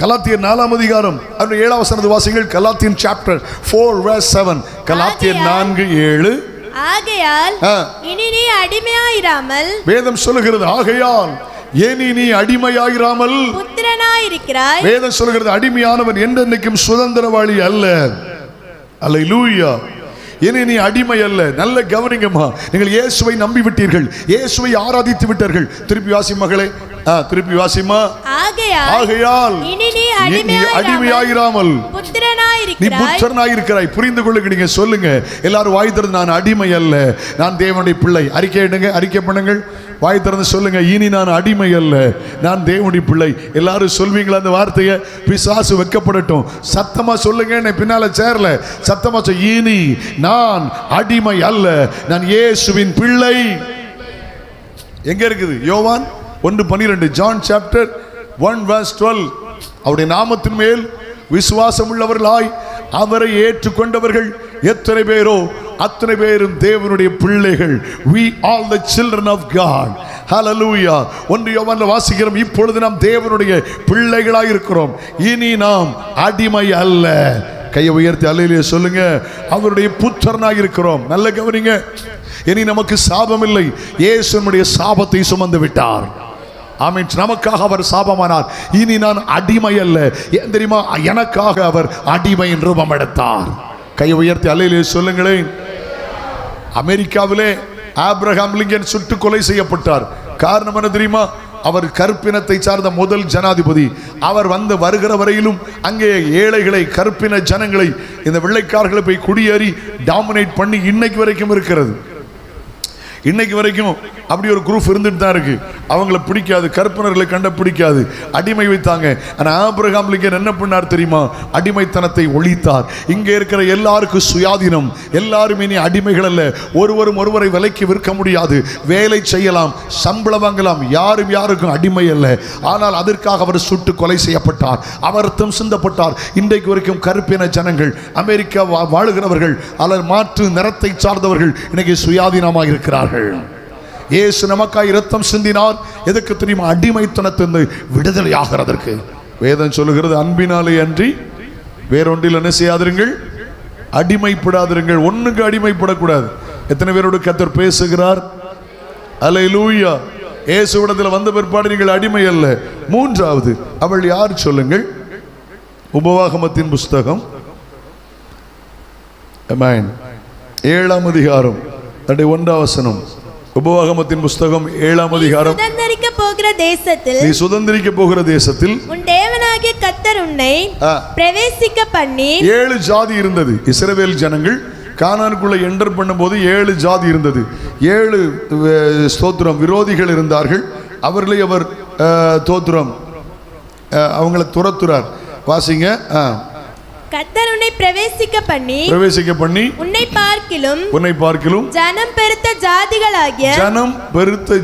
கலாத்தியர் 4ஆம் அதிகாரம் 7ஆம் வசனத்தை வாசிங்கள். கலாத்தியன் சாப்டர் 4 verse 7. கலாத்தியர் 4:7. ஆகையால் இனி நீ அடிமையாயிராமல், வேதம் சொல்லுகிறது ஆகையால் ஏனி நீ அடிமையாயிராமல் புத்திரனாயிருக்கிறாய். வேதம் சொல்லுகிறது அடிமையானவன் என்றென்னைக்கும் சுதந்திரவாளி அல்ல. அல்லேலூயா. இனி நீ அடிமை அல்ல. நல்ல கவனிங்கம்மா. நீங்கள் இயேசுவை நம்பி விட்டீர்கள், இயேசுவை ஆராதித்து விட்டீர்கள். திருப்பி வாசி மகளே, திருப்பி வாசிமா. ஆகையால் இனி நீ அடிமையாயிராமல் நீ புத்திரனாயிருக்கிறாய். புரிந்து கொள்ளுங்க. நீங்க சொல்லுங்க எல்லாரும் வாய் திறந்து, நான் அடிமை அல்ல, நான் தேவனுடைய பிள்ளை. அறிக்கை எடுங்க, அறிக்கை பண்ணுங்கள். வாய் திறந்து சொல்லுங்க, இனி நான் அடிமை அல்ல, நான் தேவனுடைய பிள்ளை. எல்லாரும் சொல்வீங்களா அந்த வார்த்தையை? பிசாசு வெட்கப்படட்டும். சத்தமா சொல்லுங்க. பின்னால சேரல சத்தமா சொல். இனி நான் அடிமை அல்ல, நான் இயேசுவின் பிள்ளை. எங்க இருக்குது? யோவான் 1:12. John chapter 1 verse 12. அவருடைய நாமத்தின் மேல் விசுவாசம் உள்ளவர்களாய் அவரை ஏற்றுக்கொண்டவர்கள் எத்தனை பேரோ அத்தனை பேரும் தேவனுடைய பிள்ளைகள். we all the children of God. hallelujah. 1 யோவான்ல வாசிக்கிறோம், இப்பொழுது நாம் தேவனுடைய பிள்ளைகளாய் இருக்கிறோம், இனி நாம் அடிமை அல்ல. கையை உயர்த்தி அல்லேலூயா சொல்லுங்க. அவருடைய புத்திரனாய் இருக்கிறோம். நல்ல கவனிங்க. இனி நமக்கு சாபம் இல்லை. இயேசுனுடைய சாபத்தை சுமந்து விட்டார். ஆமென். நமக்காக அவர் சாபமானார். இனி நான் அடிமை அல்ல. ஏன் தெரியுமா? எனக்காக அவர் அடிமையின் ரூபம் எடுத்தார். கையை உயர்த்தி அல்லேலூயா சொல்லுங்களேன். அமெரிக்காவிலே ஆபிரகாம் லிங்கன் சுட்டு கொலை செய்யப்பட்டார். காரணம் என்ன தெரியுமா? அவர் கருப்பினத்தை சார்ந்த முதல் ஜனாதிபதி. அவர் வருகிற வரையிலும் அங்கே ஏழைகளை, கருப்பின ஜனங்களை, இந்த வெள்ளைக்காரர்களை போய் குடியேறி டாமினேட் பண்ணி இன்னைக்கு வரைக்கும் இருக்கிறது. இன்னைக்கு வரைக்கும் அப்படி ஒரு குரூப் இருந்துட்டு தான் இருக்கு. அவங்கள பிடிக்காது, கருப்பினர்களை கண்ட பிடிக்காது, அடிமை வைத்தாங்க. ஆனால் ஆபிரகாம் லிங்கன் என்ன பண்ணார் தெரியுமா? அடிமைத்தனத்தை ஒழித்தார். இங்கே இருக்கிற எல்லாருக்கும் சுயாதீனம். எல்லாரும் இனி அடிமைகள் அல்ல. ஒருவரும் ஒருவரை விலைக்கு விற்க முடியாது. வேலை செய்யலாம், சம்பளம் வாங்கலாம். யாரும் யாருக்கும் அடிமை அல்ல. ஆனால் அதற்காக அவர் சுட்டு கொலை செய்யப்பட்டார். அவர் ரத்தம் சிந்தப்பட்டார். இன்றைக்கு வரைக்கும் கருப்பின ஜனங்கள், அமெரிக்கா வாழுகிறவர்கள், அல்லது மாற்று நிறத்தை சார்ந்தவர்கள் இன்னைக்கு சுயாதீனமாக இருக்கிறார்கள். இயேசு நமக்காய் இரத்தம் சிந்தினார். எதுக்கு தெரியுமா? அடிமைத்தனத்திலிருந்து விடுதலை ஆகிறதற்கு. வேதம் சொல்லுகிறது, அன்பினாலே அன்றி வேறொன்றில் என்ன செய்யாதிருங்கள், அடிமைப்படாதிருங்கள். ஒண்ணுக்கு அடிமைப்படக்கூடாது. எத்தனை பேரோடு கர்த்தர் பேசுகிறார்? அல்லேலூயா. இயேசுவிடத்தில் வந்த பிற்பாடு நீங்கள் அடிமை அல்ல. மூன்றாவது அவள் யார் சொல்லுங்கள்? உபவாகமத்தின் புஸ்தகம் 7ஆம் அதிகாரம் 1ஆம் வசனம். உபவாகமத்தின் புஸ்தகம் 7ஆம் அதிகாரம். நீ சுதந்திரிக்க போகிற தேசத்தில் உன் தேவனாகிய கர்த்தர் உன்னை பிரவேசிக்க பண்ணி. 7 ஜாதி இருந்தது. இஸ்ரவேல் ஜனங்கள் கானானுக்குள்ள என்டர் பண்ணும்போது 7 ஜாதி இருந்தது. 7 ஸ்தோத்திரம் விரோதிகள் இருந்தார்கள். அவர்களை அவர் தோத்திரம் அவங்களை துரத்துறார். வாசிங்க. கர்த்தர் உன்னை பிரவேசிக்க பண்ணி உன்னை பார்க்கிலும் ஜனம் பெருத்த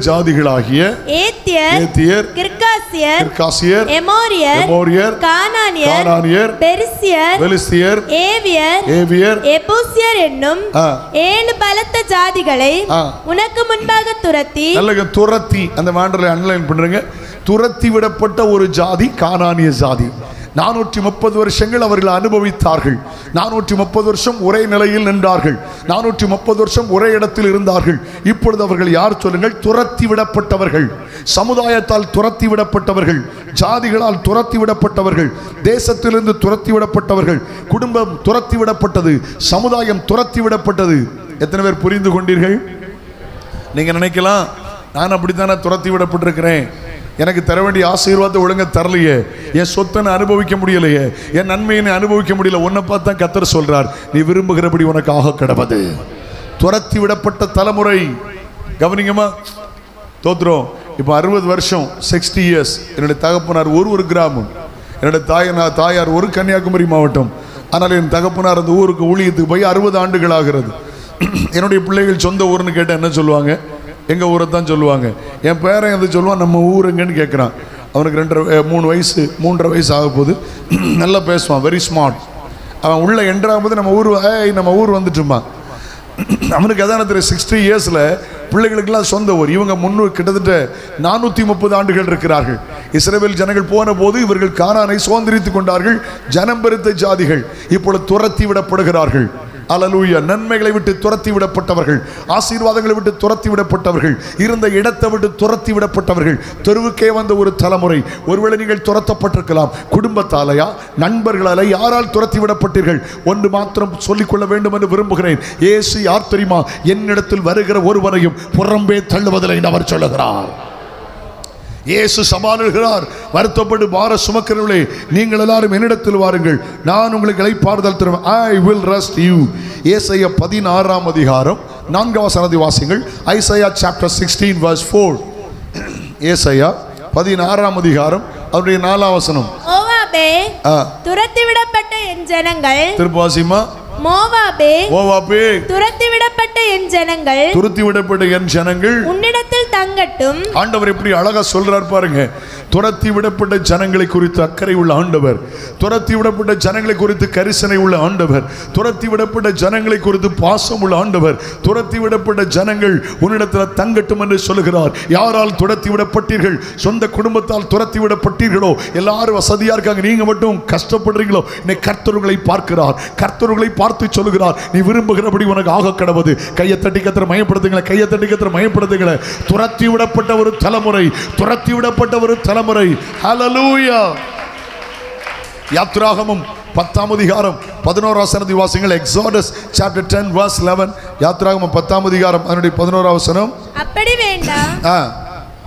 ஜாதிகளாகிய ஏத்தியர், கிர்காசியர், எமோரியர், கானானியர், பெரிசியர், ஏவியர், எபூசியர் என்னும் 7 பலத்த ஜாதிகளை உனக்கு முன்பாக துரத்தி. அந்த வாண்டரை அண்டர்லைன் பண்றீங்க. துரத்தி விடப்பட்ட ஒரு ஜாதி கானானிய ஜாதி. 430 வருஷங்கள் அவர்கள் அனுபவித்தார்கள். 430 வருஷம் ஒரே நிலையில் நின்றார்கள். 430 வருஷம் ஒரே இடத்தில் இருந்தார்கள். இப்பொழுது அவர்கள் யார் சொல்லுங்கள்? துரத்தி விடப்பட்டவர்கள், சமுதாயத்தால் துரத்தி விடப்பட்டவர்கள், ஜாதிகளால் துரத்தி விடப்பட்டவர்கள், தேசத்திலிருந்து துரத்தி விடப்பட்டவர்கள், குடும்பம் துரத்தி விடப்பட்டது, சமுதாயம் துரத்தி விடப்பட்டது. எத்தனை பேர் புரிந்து கொண்டீர்கள்? நீங்க நினைக்கலாம், நான் அப்படித்தானே துரத்தி விடப்பட்டிருக்கிறேன், எனக்கு தர வேண்டிய ஆசீர்வாதத்தை ஒழுங்க தரலையே, என் சொத்தை அனுபவிக்க முடியலையே, என் நன்மையை அனுபவிக்க முடியல. உன்னை பார்த்தா கர்த்தர் சொல்றார், நீ விரும்புகிறபடி உனக்கு ஆக கிடப்பது. துரத்தி விடப்பட்ட தலைமுறை. கவனிங்கம்மா, தோத்துறோம். இப்போ 60 வருஷம் 60 இயர்ஸ். என்னுடைய தகப்பனார் ஒரு கிராமம், என்னுடைய தாயார் ஒரு கன்னியாகுமரி மாவட்டம். ஆனால் என் தகப்பனார் அந்த ஊருக்கு ஊழியத்துக்கு போய் 60 ஆண்டுகள் ஆகிறது. என்னுடைய பிள்ளைகள் சொந்த ஊர்னு கேட்டால் என்ன சொல்லுவாங்க? எங்கள் ஊரை தான் சொல்லுவாங்க. என் பேரை எது சொல்லுவான், நம்ம ஊர் எங்கன்னு கேட்குறான். அவனுக்கு 3.5 வயசு ஆக போகுது. நல்லா பேசுவான், வெரி ஸ்மார்ட். அவன் உள்ளே என்ட்ராகும்போது நம்ம ஊர் வந்துட்டுமா. அவனுக்கு எதான தெரியும், 60 இயர்ஸில் பிள்ளைகளுக்கெல்லாம் சொந்த ஊர். இவங்க கிட்டத்தட்ட 430 ஆண்டுகள் இருக்கிறார்கள். இஸ்ரவேல் ஜனங்கள் போன போது இவர்கள் கானானை சுதந்திரித்து கொண்டார்கள். ஜனம் பெருத்த ஜாதிகள் இப்பொழுது துரத்தி விடப்படுகிறார்கள். அல்லேலூயா. நன்மைகளை விட்டு துரத்தி விடப்பட்டவர்கள், ஆசீர்வாதங்களை விட்டு துரத்தி விடப்பட்டவர்கள், இருந்த இடத்தை விட்டு துரத்தி விடப்பட்டவர்கள், தெருவுக்கே வந்த ஒரு தலைமுறை. ஒருவேளை நீங்கள் துரத்தப்பட்டிருக்கலாம். குடும்பத்தாலையா, நண்பர்களால, யாரால் துரத்தி விடப்பட்டீர்கள்? ஒன்று மாத்திரம் சொல்லிக்கொள்ள வேண்டும் என்று விரும்புகிறேன். இயேசு யார் தெரியுமா? என்னிடத்தில் வருகிற ஒருவரையும் புறம்பே தள்ளுவதில்லை என்று அவர் சொல்லுகிறார். இயேசு சமாளிக்கிறார். வருத்தப்பட்டு பார சுமக்கிறவர்களே, நீங்கள் எல்லாரும் என்னிடத்தில் வாருங்கள், நான் உங்களுக்கு இளைப்பாறுதல் தருவேன். I will rest you. ஏசாயா 16ஆம் அதிகாரம் 4ஆம் வசனத்தை வாசிங்கள். Isaiah chapter 16 verse 4. ஏசாயா 16ஆம் அதிகாரம் அவருடைய 4ஆம் வசனம். மோவாபே, துரத்தி விடப்பட்ட என் ஜனங்கள். திருப்பாசிமா. மோவாபே, துரத்தி விடப்பட்ட என் ஜனங்கள் உன்னிடத்தில் தங்கட்டும். ஆண்டவர் எப்படி அழகா சொல்றார் பாருங்க. துரத்தி விடப்பட்ட ஜனங்களை குறித்து அக்கறை உள்ள ஆண்டவர், துரத்தி விடப்பட்ட ஜனங்களை குறித்து கரிசனை உள்ள ஆண்டவர், துரத்தி விடப்பட்ட ஜனங்களை குறித்து பாசம் உள்ள ஆண்டவர். துரத்தி விடப்பட்ட ஜனங்கள் உன்னிடத்தில் தங்கட்டும் என்று சொல்லுகிறார். யாரால் துரத்தி விடப்பட்டீர்கள்? சொந்த குடும்பத்தால் துரத்தி விடப்பட்டீர்களோ? எல்லாரும் வசதியா இருக்காங்க, நீங்க மட்டும் கஷ்டப்படுறீங்களோ? இன்னைக்கு கர்த்தர்களை பார்க்கிறார். கர்த்தர்களை பார்த்து சொல்லுகிறார், நீ விரும்புகிறபடி உனக்கு ஆக கடவுது. கையை தட்டி கர்த்தரை மயப்படுத்துங்களே, கையை தட்டி கர்த்தரை மயப்படுத்துங்களே. துரத்தி விடப்பட்ட ஒரு தலைமுறை, துரத்தி விடப்பட்ட ஒரு தலைமுறை. ஹல்லேலூயா. யாத்ராகமம் 10ஆம் அதிகாரம் 11ஆம் வசனத்தை வாசிங்கள். Exodus chapter 10 verse 11. யாத்ராகமம் 10ஆம் அதிகாரம் அதனுடைய 11ஆம் வசனம். அப்படி வேண்டாம்,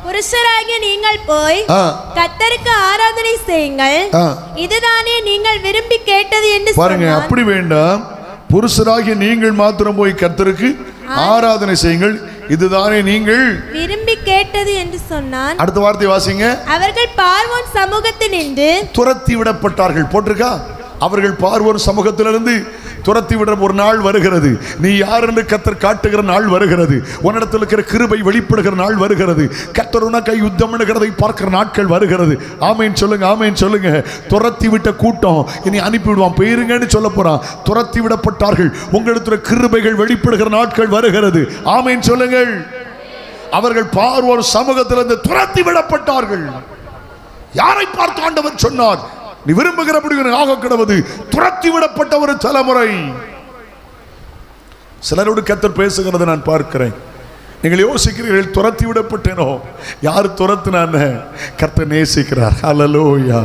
புருஷராகிய நீங்கள் போய் கர்த்தருக்கு ஆராதனை செய்யுங்கள், இதுதானே நீங்கள் விரும்பி கேட்டது என்று பாருங்க. அப்படி வேண்டாம், புருஷராகிய நீங்கள் மாத்திரம் போய் கர்த்தருக்கு ஆராதனை செய்யுங்கள், இதுதானே நீங்கள் விரும்பி கேட்டது என்று சொன்னான். அடுத்த வார்த்தை வாசிங்க. அவர்கள் பார்வோன் சமூகத்தில் நின்று துரத்தி விடப்பட்டார்கள். போட்டிருக்கா? அவர்கள் பார்வோன் சமூகத்திலிருந்து துரத்தி விட ஒரு நாள் வருகிறது. நீ யார் என்று கர்த்தர் காட்டுகிற நாள் வருகிறது. உன்னிடத்தில் இருக்கிற கிருபை வெளிப்படுகிற நாள் வருகிறது. கர்த்தர் உனக்கு யுத்தம் பண்ணுகிறதை பார்க்கிற நாட்கள் வருகிறது. ஆமேன் சொல்லுங்க, ஆமேன் சொல்லுங்க. துரத்தி விட்ட கூட்டம் இனி அனுப்பிவிடுவான், போயிருங்கன்னு சொல்ல போறான். துரத்தி விடப்பட்டார்கள். உங்களிடத்தில் கிருபைகள் வெளிப்படுகிற நாட்கள் வருகிறது. ஆமேன் சொல்லுங்கள். அவர்கள் பார்வோர் சமூகத்திலிருந்து துரத்தி விடப்பட்டார்கள். யாரை பார்த்து ஆண்டவர் சொன்னார்? நீ விரும்புகிறபடி ஆக கிடவது. துரத்தி விடப்பட்ட ஒரு தலைமுறை. சிலரோடு கர்த்தர் பேசுகிறதை நான் பார்க்கிறேன். நீங்கள் யோசிக்கிறீர்கள், துரத்தி விடப்பட்டேனோ? யார் துரத்தினான்னு? கர்த்தர் நேசிக்கிறார். ஹல்லேலூயா,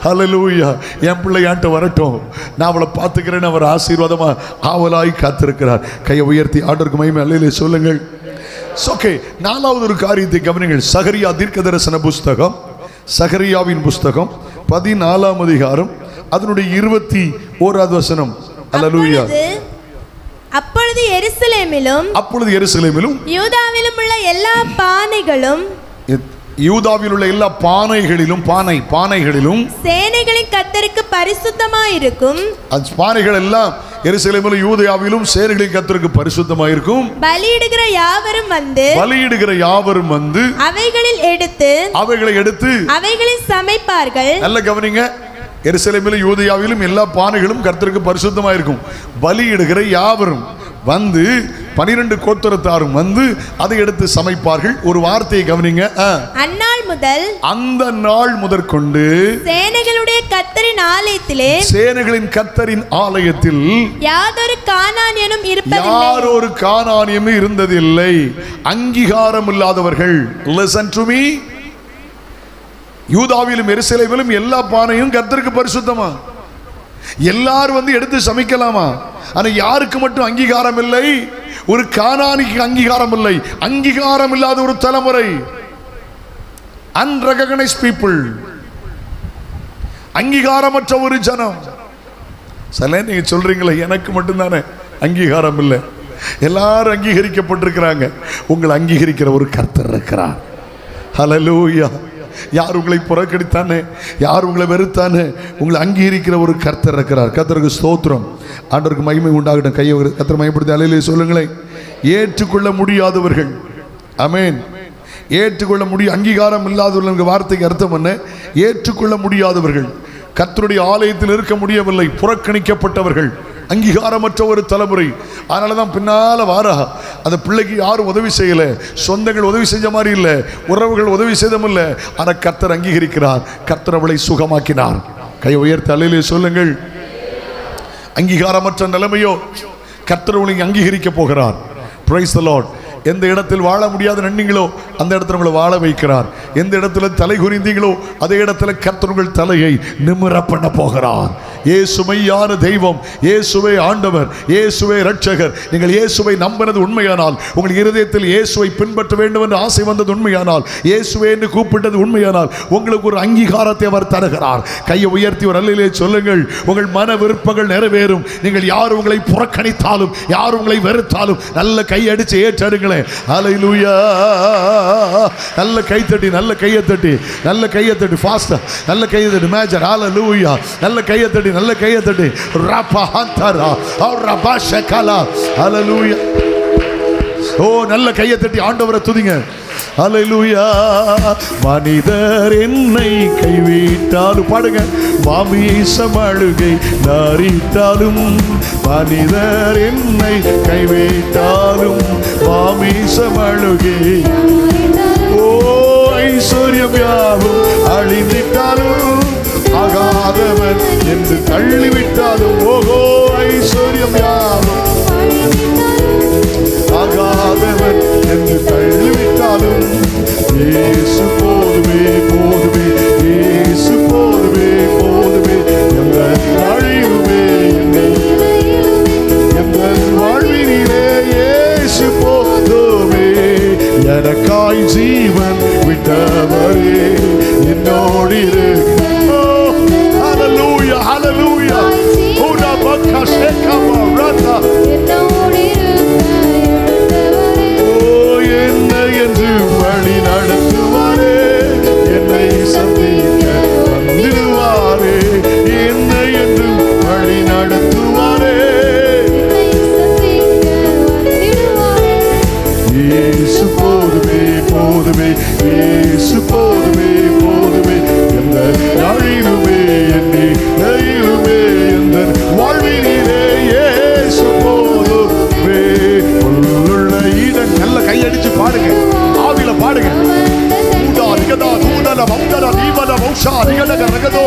ஹல்லேலூயா. என் பிள்ளை என்கிட்ட வரட்டும், நான் அவளை பார்த்துக்கிறேன்னு அவர் ஆசீர்வாதமா ஆவலாய் காத்திருக்கிறார். கையை உயர்த்தி ஆண்டவருக்கு மகிமை அல்லேலூயா சொல்லுங்கள். ஓகே, நாலாவது ஒரு காரியத்தை கவனிங்கள். சகரியா தீர்க்க தரிசன புஸ்தகம், சகரியாவின் புஸ்தகம் 14ஆம் அதிகாரம் அதனுடைய 21வது வசனம். அல்லேலூயா. அப்பொழுது எருசலேமிலும் யூதாவிலும் உள்ள எல்லா பானைகளும், யூதாவில் உள்ள எல்லா பானைகளிலும், பானைகளிலும் சேனைகளின் கர்த்தருக்கு பரிசுத்தமாயிருக்கும். அந்த பானைகள் எல்லாம் எருசலேமிலும் யூதாவிலும் சேனைகளின் கர்த்தருக்கு பரிசுத்தமாயிருக்கும். பலியிடுகிற யாவரும் வந்து அவைகளை எடுத்து அவைகளில் சமைப்பார்கள். நல்ல கவனிங்க. எருசலேமிலும் யூதாவிலும் எல்லா பானைகளும் கர்த்தருக்கு பரிசுத்தமாயிருக்கும். பலியிடுகிற யாவரும் வந்து 12 கோத்திரத்தாரும் வந்து அதை எடுத்து சமைப்பார்கள். ஒரு வார்த்தையை கவனிங்க. அந்த நாள் முதற்கொண்டு சேனைகளின் கர்த்தரின் ஆலயத்தில் யாதொரு கானானியனும் இருந்ததில்லை. அங்கீகாரம் இல்லாதவர்கள். Listen to me. யூதாவிலும் எருசலேமிலும் எல்லா பானையும் கர்த்தருக்கு பரிசுத்தமா. எல்லாரும் வந்து எடுத்து சமைக்கலாமா? ஆனா யாருக்கு மட்டும் அங்கீகாரம் இல்லை? ஒரு கானானிக்கு அங்கீகாரம் இல்லை. அங்கீகாரம் இல்லாத ஒரு தலைமுறை, unrecognized people, அங்கீகாரமற்ற ஒரு ஜனம். சில நீங்க சொல்றீங்களே, எனக்கு மட்டும்தானே அங்கீகாரம் இல்லை. எல்லாரும் அங்கீகரிக்கப்பட்டிருக்கிறாங்க. உங்களை அங்கீகரிக்கிற ஒரு கர்த்தர் இருக்கிறார். ஹல்லேலூயா. யார் உங்களை புறக்கணித்தானே, யார் உங்களை வெறுத்தானே, உங்களை அங்கீகரிக்கிற ஒரு கர்த்தர் இருக்கிறார். கர்த்தருக்கு ஸ்தோத்திரம். ஆண்டவருக்கு மகிமை உண்டாகட்டும். கையை கர்த்தர் மகிமைப்படுத்தி அல்லேலூயா சொல்லுங்களேன். ஏற்றுக்கொள்ள முடியாதவர்கள். ஆமென். ஏற்றுக்கொள்ள அங்கீகாரம் இல்லாதவர்கள் வார்த்தைக்கு அர்த்தம் என்ன? ஏற்றுக்கொள்ள முடியாதவர்கள், கர்த்தருடைய ஆலயத்தில் இருக்க முடியவில்லை, புறக்கணிக்கப்பட்டவர்கள், அங்கீகாரமற்ற ஒரு தலைமுறை. அதனாலதான் பின்னால வாரா அந்த பிள்ளைக்கு யாரும் உதவி செய்யல, சொந்தங்கள் உதவி செஞ்ச மாதிரி இல்லை, உறவுகள் உதவி செய்தம் இல்லை. ஆனால் கர்த்தர் அங்கீகரிக்கிறார். கர்த்தர் அவளை சுகமாக்கினார். கை உயர்த்தி அல்லேலூயா சொல்லுங்கள். அங்கீகாரமற்ற நிலைமையோ கர்த்தர் உங்களை அங்கீகரிக்க போகிறார். Price the Lord. எந்த இடத்தில் வாழ முடியாத நன்னீங்களோ அந்த இடத்துல உங்களை வாழ வைக்கிறார். எந்த இடத்துல தலை குறிந்தீங்களோ அதே இடத்துல கர்த்தர் உங்கள் தலையை நிமிர பண்ண போகிறார். இயேசுமையான தெய்வம், இயேசுவே ஆண்டவர், இயேசுவே இரட்சகர். நீங்கள் இயேசுவை நம்பினது உண்மையானால், உங்கள் இருதயத்தில் இயேசுவை பின்பற்ற வேண்டும் என்று ஆசை வந்தது உண்மையானால், இயேசுவே என்று கூப்பிட்டது உண்மையானால், உங்களுக்கு ஒரு அங்கீகாரத்தை அவர் தருகிறார். கையை உயர்த்தி ஒரு அல்லேலூயா சொல்லுங்கள். உங்கள் மன விருப்பங்கள் நிறைவேறும். நீங்கள் யார் உங்களை புறக்கணித்தாலும், யார் உங்களை வெறுத்தாலும் நல்ல கையடிச்சு ஏற்றடுங்களேன். ஹல்லேலூயா. நல்ல கைத்தட்டி, நல்ல கையை தட்டி, நல்ல கையை தட்டி, ஃபாஸ்டா நல்ல கையை தட்டி மேஜர். ஹல்லேலூயா. நல்ல கையை தட்டி, நல்ல கையை தட்டி. ரபா ஹந்தரா ஆர் ரபா ஷகலா. ஹல்லேலூயா. ஓ, நல்ல கையை தட்டி ஆண்டவரை துதிங்க. ஹல்லேலூயா. மனிதர் என்னை கைவிட்டாலும், பாடுங்க, மாமிசம் அழுகை நாரிட்டாலும், மனிதர் என்னை கைவிட்டாலும் மாமிசம் அழுகை, ஓ ஐஸ்வர்யம் யாவும் அழிந்திட்டாலும், ஆகாதவன் என்று தள்ளிவிட்டாலும், ஓகோ ஐஸ்வர்யம் யாவும் ஆகாதவன் என்று தள்ளிவிட்டாலும், இயேசு போதுமே போதுமே, இயேசு போதுமே போதுமே, எந்த அழிவுமே எந்த வாழ்வினிலே இயேசு போதுமே. எனக்காய் ஜீவன் விட்டவரே என்னோடு இருக்கு. ஹல்லேலூயா, ஹல்லேலூயா. ஓடா பக்கா ஷேகமா ரதா. என்று வழி நடத்துவாரே, என்னை சந்திக்க வந்திடுவாரே, என்னை என்று வழி நடத்துவாரே. இயேசு போதுமே போதுமே, இயேசு போதுமே போதுமே, எந்த நாளிலுமே என்னை நெய்யுமே, எந்த வாழ்வினிலே இயேசு போதுமே. உள்ள ஈடன் நல்ல கையடிச்சு பாடுங்க, ஆவில பாடுங்க. தூதா நிகதா தூதல மம்தல தீபல மௌஷா நிகதக ரகதோ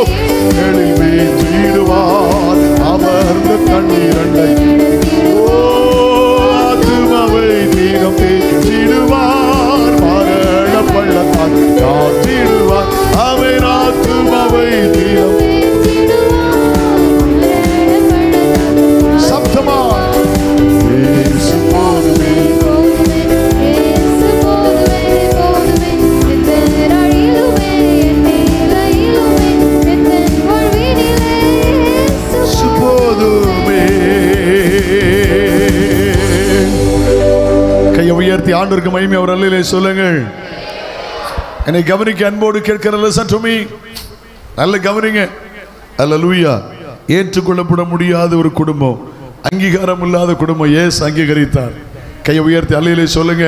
எளிமே தீடுவார் அமர்ந்த தண்ணீரண்டை, ஓ ஆத்துமாவை தீனம் தேற்றிடுவார். உயர்த்தி ஆண்டவருக்கு மகிமை அவர் அல்லையிலே சொல்லுங்கள். என்னை கவனிக்க அன்போடு கேட்கிற listen to me. நல்ல கவனிங்க. அல்லேலூயா. ஏற்றுக்கொள்ளப்பட முடியாத ஒரு குடும்பம், அங்கீகாரம் இல்லாத குடும்பம் இயேசு அங்கீகரித்தார். கையை உயர்த்தி அல்லேலூயா சொல்லுங்க.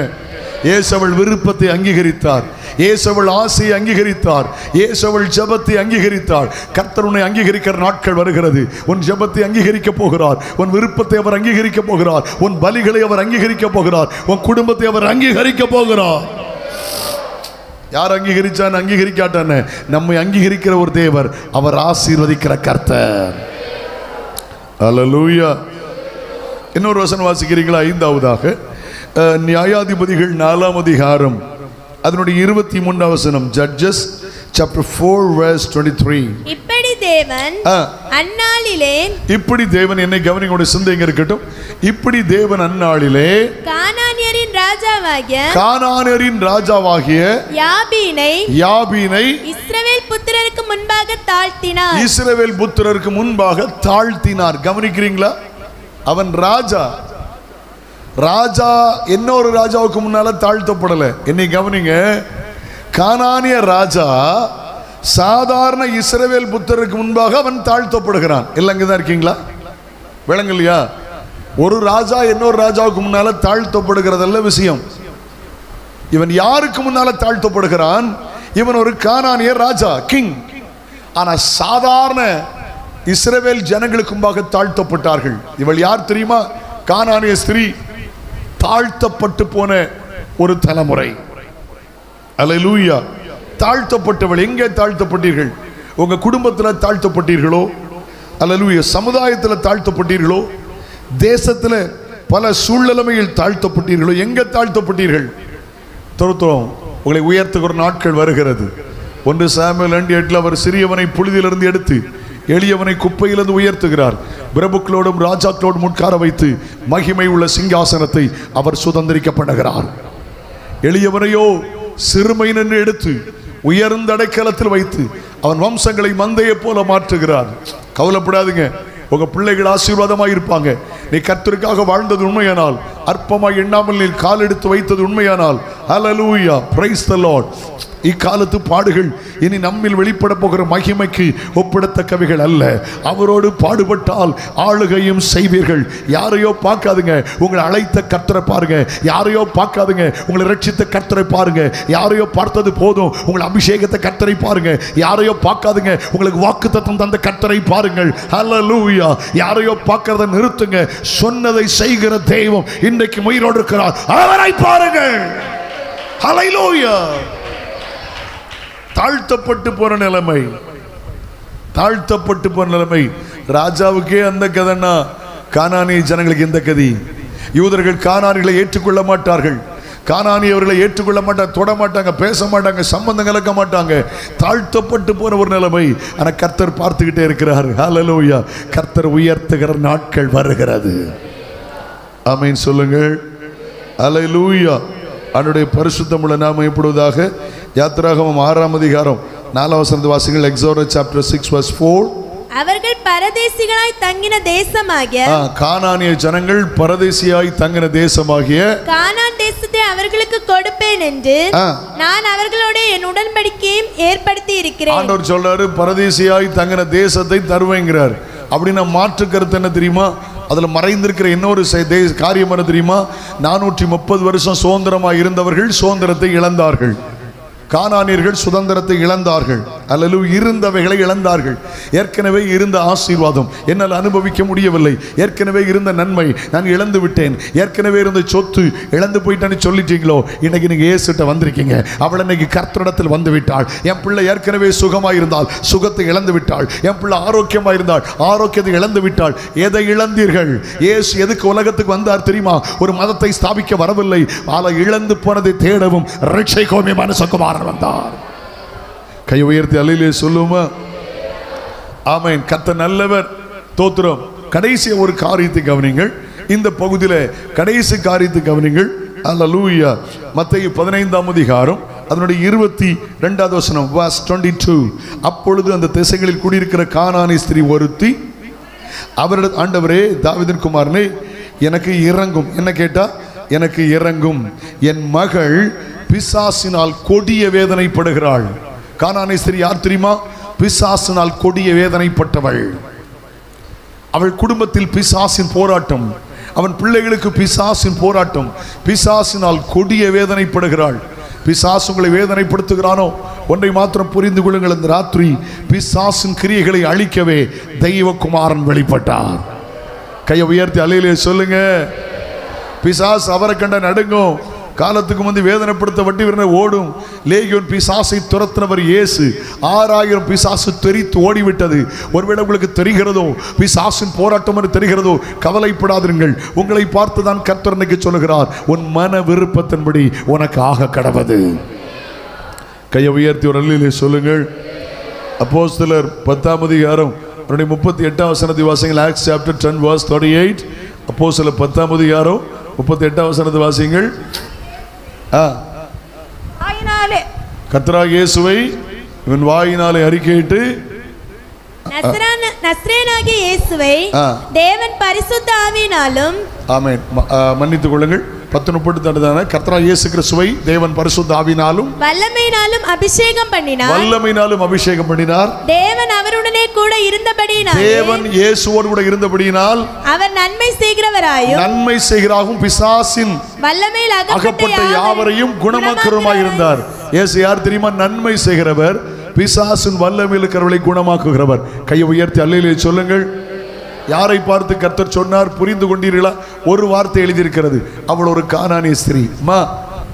இயேசு அவள் விருப்பத்தை அங்கீகரித்தார். இயேசு அவள் ஆசையை அங்கீகரித்தார். இயேசு அவள் ஜெபத்தை அங்கீகரித்தார். கர்த்தர் உன்னை அங்கீகரிக்கிற நாட்கள் வருகிறது. உன் ஜெபத்தை அங்கீகரிக்க போகிறார். உன் விருப்பத்தை அவர் அங்கீகரிக்க போகிறார். உன் பலிகளை அவர் அங்கீகரிக்க போகிறார். உன் குடும்பத்தை அவர் அங்கீகரிக்க போகிறார். யார் அங்கீகரிச்சான் அங்கீகரிக்காட்டான நம்மை அங்கீகரிக்கிற ஒரு தேவர், அவர் ஆசீர்வதிக்கிற கர்த்தர். அல்லேலூயா. இன்னொரு வசனம் வாசிக்கிறீங்களா? 5ஆவதாக நியாயாதிபதிகள் 4ஆம் அதிகாரம் அதனுடைய 23ஆம் வசனம். Judges chapter 4 verse 23. இப்படி தேவன் அந்நாளிலே, இப்படி தேவன், என்னை கவனிங்க, சிந்தைங்க இருக்கட்டும். இப்படி தேவன் அந்நாளிலே கானானியரின் ராஜாவாகிய யாபீனை இஸ்ரவேல் புத்திரருக்கு முன்பாக தாழ்த்தினார். இஸ்ரவேல் புத்திரருக்கு முன்பாக தாழ்த்தினார். கவனிக்கிறீங்களா? அவன் ராஜா இன்னொரு ராஜாவுக்கு முன்னால தாழ்த்தப்படல. என்னை கவனிங்க. கானானிய ராஜா சாதாரண இஸ்ரவேல் புத்திரருக்கு முன்பாக அவன் தாழ்த்தப்படுகிறான். எல்லாம் இங்கதான் இருக்கீங்களா? விளங்கலையா? ஒரு ராஜா இன்னொரு ராஜாவுக்கு முன்னால தாழ்த்தப்படுகிறதல்ல விஷயம். இவன் யாருக்கு முன்னால தாழ்த்தப்படுகிறான்? இவன் ஒரு கானானிய ராஜா, கிங். ஆனா சாதாரண இஸ்ரவேல் ஜனங்களுக்கு முன்பாக தாழ்த்தப்பட்டார்கள். இவள் யார் தெரியுமா? கானானிய ஸ்திரீ, தாழ்த்தப்பட்டு போன ஒரு தலைமுறை. அல்லேலூயா. தாழ்த்தப்பட்டவள். எங்கே தாழ்த்தப்பட்டீர்கள்? உங்க குடும்பத்தில் தாழ்த்தப்பட்டீர்களோ? அல்லேலூயா. சமுதாயத்தில் தாழ்த்தப்பட்டீர்களோ? தேசத்தில் பல சூழ்நிலைமையில் தாழ்த்தப்பட்டீர்களோ? எங்கே தாழ்த்தப்பட்டீர்கள்? தோற்றம் உங்களை உயர்த்துகிற நாட்கள் வருகிறது. 1 சாமுவேல் 2:8 அவர் சிறியவனை புழுதியிலிருந்து எடுத்து எளியவனை குப்பையிலிருந்து உயர்த்துகிறார். பிரபுக்களோடும் ராஜாக்களோடும் உட்கார வைத்து மகிமை உள்ள சிங்காசனத்தை அவர் சுதந்திரிக்கப்படுகிறார். எளியவனையோ சிறுமை நின்று எடுத்து உயர்ந்த அடைக்கலத்தில் வைத்து அவன் வம்சங்களை மந்தையை போல மாற்றுகிறார். கவலைப்படாதுங்க. உங்க பிள்ளைகள் ஆசீர்வாதமாக இருப்பாங்க. நீ கர்த்தருக்காக வாழ்ந்தது உண்மையானால், அற்பமாய் எண்ணாமல் நீ கால் எடுத்து வைத்தது உண்மையானால், ஹல்லேலூயா, பிரைஸ் தி லார்ட். இக்காலத்து பாடுகள் இனி நம்மில் வெளிப்பட போகிற மகிமைக்கு ஒப்பிடத்தக்கவைகள் அல்ல. அவரோடு பாடுபட்டால் ஆளுகையும் செய்வீர்கள். யாரையோ பார்க்காதுங்க, உங்களை அழைத்த கர்த்தரை பாருங்க. யாரையோ பார்க்காதுங்க, உங்களை ரட்சித்த கர்த்தரை பாருங்க. யாரையோ பார்த்தது போதும், உங்களை அபிஷேகத்தை கர்த்தரை பாருங்க. யாரையோ பார்க்காதுங்க, உங்களுக்கு வாக்குத்தத்தம் தந்த கர்த்தரை பாருங்கள். ஹல்லேலூயா. யாரையோ பார்க்கறத நிறுத்துங்க. சொன்னதை செய்கிற தெய்வம் இன்றைக்கு உயிரோடு இருக்கிறார். அவரை பாருங்கள். ஹல்லேலூயா. தாழ்த்தப்பட்டு போற நிலைமை, தாழ்த்தப்பட்டு போற நிலைமை. ராஜாவுக்கே அந்த கதைன்னா கானானிய ஜனங்களுக்கு இந்த கதி. யூதர்கள் கானானிகளை ஏற்றுக்கொள்ள மாட்டார்கள். கானானியவர்களை ஏற்றுக்கொள்ள மாட்டாங்க, தொட மாட்டாங்க, பேச மாட்டாங்க, சம்பந்தம் கலக்க மாட்டாங்க. தாழ்த்தப்பட்டு போன ஒரு நிலைமை. ஆனா கர்த்தர் பார்த்துக்கிட்டே இருக்கிறார். ஹல்லேலூயா. கர்த்தர் உயர்த்துகிற நாட்கள் வருகிறது. ஆமென் சொல்லுங்கள். ஹல்லேலூயா. அவருடைய பரிசுத்தமுள்ள நாமம் எப்பொழுதாக. யாத்திராகமம் 6ஆம் அதிகாரம் 4ஆம் வசனத்தை வாசிங்கள். Exodus chapter 6 verse 4. அவர்கள் பரதேசிகளாய் தங்கின தேசமாகிய, கானானிய ஜனங்கள் பரதேசியாய் தங்கின தேசமாகிய கானான் தேசத்தை அவர்களுக்கு கொடுப்பேன் என்று நான் அவர்களோட என் உடன்படிக்கையும் ஏற்படுத்தி இருக்கிறேன். ஆண்டவர் சொல்றாரு, பரதேசியாய் தங்கின தேசத்தை தருவேங்கிறார். அப்படின்னா மாற்று கருத்து என்ன தெரியுமா? அதில் மறைந்திருக்கிற இன்னொரு காரியம் என்ன தெரியுமா? 430 வருஷம் சுதந்திரமாக இருந்தவர்கள் சுதந்திரத்தை இழந்தார்கள். கானானியர்கள் சுதந்திரத்தை இழந்தார்கள். அல்லது இருந்தவைகளை இழந்தார்கள். ஏற்கனவே இருந்த ஆசீர்வாதம் என்னால் அனுபவிக்க முடியவில்லை. ஏற்கனவே இருந்த நன்மை நான் இழந்து விட்டேன். ஏற்கனவே இருந்த சொத்து இழந்து போயிட்டான்னு சொல்லிட்டீங்களோ? இன்னைக்கு நீங்க இயேசுட்ட வந்திருக்கீங்க. அவள் இன்னைக்கு கர்த்தரிடத்தில் வந்து விட்டாள். என் பிள்ளை ஏற்கனவே சுகமாக இருந்தால் சுகத்தை இழந்து விட்டாள். என் பிள்ளை ஆரோக்கியமாக இருந்தால் ஆரோக்கியத்தை இழந்து விட்டாள். எதை இழந்தீர்கள்? இயேசு எதுக்கு உலகத்துக்கு வந்தார் தெரியுமா? ஒரு மதத்தை ஸ்தாபிக்க வரவில்லை. ஆளை இழந்து போனதை தேடவும் ரட்சைக்கோமே மனுஷகுமாரன் வந்தார். கை உயர்த்தி அல்லேலூயா சொல்லுமா? ஆமென். கர்த்தர் நல்லவர். தோத்திரம். கடைசி ஒரு காரியத்தை கவனிங்கள். இந்த பகுதியில் கடைசி காரியத்தை கவனிங்கள். அல்லேலூயா. மத்தேயு 15ஆம் அதிகாரம் அதனுடைய 22வது வசனம் verse 22. அப்பொழுது அந்த திசைகளில் குடியிருக்கிற கானானிய ஸ்திரீ ஒருத்தி அவரிடம், ஆண்டவரே தாவீதின் குமாரனே எனக்கு இறங்கும். என்ன கேட்டா? எனக்கு இறங்கும், என் மகள் பிசாசினால் கொடிய வேதனைப்படுகிறாள். கானானை ஸ்திரீ யார் தெரியுமா? பிசாசினால் கொடிய வேதனைப்பட்டவள். அவள் குடும்பத்தில் பிசாசின் போராட்டம், அவன் பிள்ளைகளுக்கு பிசாசின் போராட்டம், பிசாசினால் கொடிய வேதனைப்படுகிறாள். பிசாசு உங்களை வேதனைப்படுத்துகிறானோ ஒன்றை மாத்திரம் புரிந்து கொள்ளுங்கள், இந்த ராத்திரி பிசாசின் கிரியைகளை அழிக்கவே தெய்வகுமாரன் வெளிப்பட்டார். கையை உயர்த்தி அல்லேலூயா சொல்லுங்க. பிசாசு அவரை கண்ட நடுங்கும். காலத்துக்கு முந்தி வேதனைப்படுத்த வட்டி வீரனை ஓடும். லேகியோன் பிசாசை துரத்தினவர் இயேசு. 6000 பிசாசு தெரித்து ஓடிவிட்டது. ஒருவேளை உங்களுக்கு தெரிகிறதோ பிசாசின் போராட்டம் என்று தெரிகிறதோ, கவலைப்படாதீர்கள். உங்களை பார்த்து தான் கர்த்தர் இன்னைக்கு சொல்லுகிறார், உன் மன விருப்பத்தின்படி உனக்கு ஆக கடவது. கையை உயர்த்தி ஒரு அல்லேலூயா சொல்லுங்கள். அப்போஸ்தலர் 10ஆம் அதிகாரம் 38ஆம் வசனத்தை வாசிங்கள். Acts chapter 10 verse 38. அப்போஸ்தலர் 10ஆம் அதிகாரம் 38ஆம் வசனத்தை வாசிங்கள். கர்த்தராகிய இயேசுவை இவன் வாயினாலே அறிக்கையிட்டு, நஸ்ரேனாகிய இயேசுவை தேவன் பரிசுத்த ஆவியினாலும், ஆமென், மன்னித்துக் கொள்ளுங்கள், 10:30 தானே. கர்த்தராகிய இயேசு கிறிஸ்துவை தேவன் பரிசுத்த ஆவியினாலும் வல்லமையினாலும் அபிஷேகம் பண்ணினார். வல்லமையினாலும் அபிஷேகம் பண்ணினார். தேவன் அவருடனே கூட இருந்தபடியினால், தேவன் இயேசுவோடு கூட இருந்தபடியினால் அவர் நன்மை செய்கிறவராயும் நன்மை செய்கிறாகவும் பிசாசின் வல்லமையில் அகப்பட்ட யாவரையும் குணமாக்குறவராய் இருந்தார். இயேசு யார் தெரியுமா? நன்மை செய்கிறவர், பிசாசின் வல்லமையில் இருக்கிறவர்களை குணமாக்குகிறவர். கையை உயர்த்தி அல்லேலூயா சொல்லுங்கள். யாரை பார்த்து கர்த்தர் சொன்னார் புரிந்து கொண்டீர்களா? ஒரு வார்த்தை எழுதியிருக்கிறது, அவள் ஒரு கானானிய ஸ்திரீ.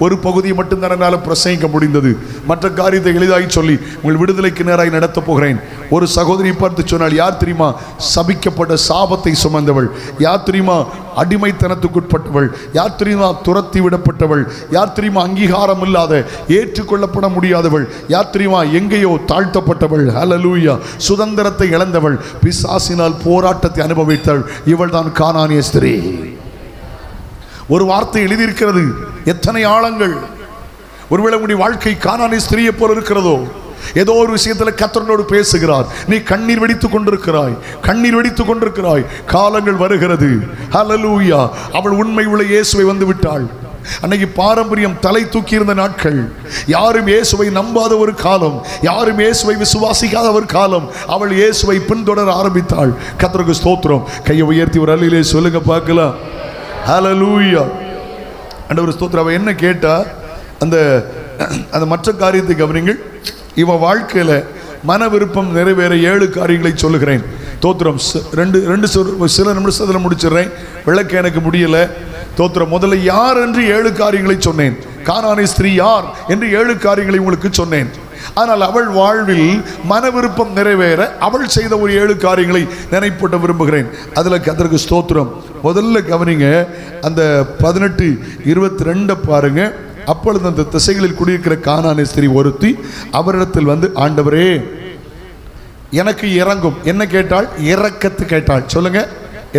ஒரு பகுதியை மட்டும் என்னால் பிரசங்கிக்க முடிந்தது. மற்ற காரியத்தை எளிதாகி சொல்லி உங்கள் விடுதலைக்கு நேராக நடத்தப் போகிறேன். ஒரு சகோதரியை பார்த்து சொன்னால், யார் தெரியுமா? சபிக்கப்பட்ட சாபத்தை சுமந்தவள். யார் தெரியுமா? அடிமைத்தனத்துக்குட்பட்டவள். யார் தெரியுமா? துரத்தி விடப்பட்டவள். யார் தெரியுமா? அங்கீகாரம் இல்லாத, ஏற்றுக்கொள்ளப்பட முடியாதவள். யார் தெரியுமா? எங்கேயோ தாழ்த்தப்பட்டவள். ஹல்லேலூயா. சுதந்திரத்தை இழந்தவள், பிசாசினால் போராட்டத்தை அனுபவித்தவள். இவள் தான் கானானிய ஸ்திரீ. ஒரு வார்த்தை எழுதியிருக்கிறது, எத்தனை ஆழங்கள்! ஒருவேளை உங்களுடைய வாழ்க்கை கானானிய ஸ்திரீயை போல இருக்கிறதோ, ஏதோ ஒரு விஷயத்தில் கர்த்தரோடு பேசுகிறார். நீ கண்ணீர் வெடித்துக் கொண்டிருக்கிறாய், கண்ணீர் வெடித்துக் கொண்டிருக்கிறாய். காலங்கள் வருகிறது. ஹல்லேலூயா. அவள் உண்மை உள்ள இயேசுவை வந்து விட்டாள். அன்னைக்கு பாரம்பரியம் தலை தூக்கி இருந்த நாட்கள். யாரும் இயேசுவை நம்பாத ஒரு காலம், யாரும் இயேசுவை விசுவாசிக்காத ஒரு காலம். அவள் இயேசுவை பின்தொடர ஆரம்பித்தாள். கர்த்தருக்கு ஸ்தோத்திரம். கையை உயர்த்தி ஒரு அல்லேலூயா சொல்லுங்க பார்க்கலாம். ஹல்லேலூயா. ஆண்டவர் ஸ்தோத்திரம். அவ என்ன கேட்டா, அந்த மற்ற காரியத்தை கவனிங்கள். இவன் வாழ்க்கையில் மன விருப்பம் நிறைவேற 7 காரியங்களை சொல்லுகிறேன். தோத்திரம். சில நிமிஷத்தில் முடிச்சிடுறேன், விளக்க எனக்கு முடியல. தோத்திரம். முதல்ல யார் என்று 7 காரியங்களை சொன்னேன். கானானிய ஸ்திரீ யார் என்று 7 காரியங்களை உங்களுக்கு சொன்னேன். ஆனால் அவள் வாழ்வில் மன விருப்பம் நிறைவேற அவள் செய்த ஒரு 7 காரியங்களை நினைப்பூட்ட விரும்புகிறேன். அதில் கர்த்தருக்கு ஸ்தோத்திரம். முதல்ல கவனிங்க, அந்த 18:22 பாருங்க. அப்பொழுது அந்த திசைகளில் குடியிருக்கிற கானானிய ஸ்திரீ ஒருத்தி அவரிடத்தில் வந்து, ஆண்டவரே எனக்கு இறங்கும். என்ன கேட்டாள்? இரக்கத்து கேட்டாள். சொல்லுங்க,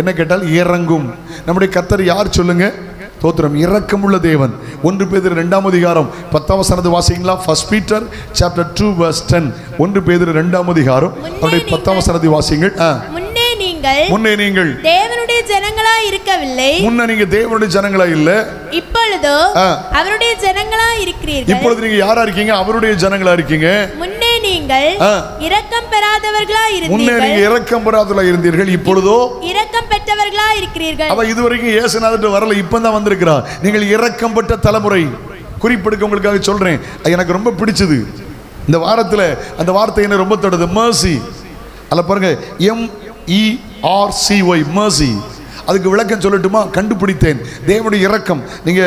என்ன கேட்டால்? இறங்கும். நம்முடைய கர்த்தர் யார் சொல்லுங்க? தோத்திரம். இரக்கமுள்ள தேவன். 1 பேதுரு 2ஆம் அதிகாரம் 10ஆம் வசனத்தை வாசிங்களா? 1 Peter chapter 2 verse 10. 1 பேதுரு 2ஆம் அதிகாரம் அவருடைய 10ஆம் வசனத்தை வாசிங்கள். முன்னே நீங்கள் தேவனுடைய ஜனங்களா இருக்கவில்லை. முன்ன நீங்க தேவனுடைய ஜனங்களா இல்ல, இப்பொழுது அவருடைய ஜனங்களா இருக்கிறீர்கள். இப்பொழுது நீங்க யாரா இருக்கீங்க? அவருடைய ஜனங்களா இருக்கீங்க. முன்னே நீங்கள் இரக்கம் பெறாதவர்களா இருந்தீர்கள். முன்னே நீங்க இரக்கம் பெறாதவர்களா இருந்தீர்கள், இப்பொழுதோ இரக்கம் பெற்றவர்களா இருக்கிறீர்கள். அவ இதுவரைக்கும் இயேசுநாதர் வரல, இப்பதான் வந்திருக்கிறார். நீங்கள் இரக்கம் பெற்ற தலைமுறை. குறிப்பெடுக்க உங்களுக்காக சொல்றேன். எனக்கு ரொம்ப பிடிச்சது இந்த வாரத்துல அந்த வார்த்தை என்ன ரொம்ப தொடுது. mercy. அல்ல பாருங்க, MERCY, mercy. அதுக்கு விளக்கம் சொல்லட்டுமா? கண்டுபிடித்தேன். தேவனுடைய இரக்கம். நீங்க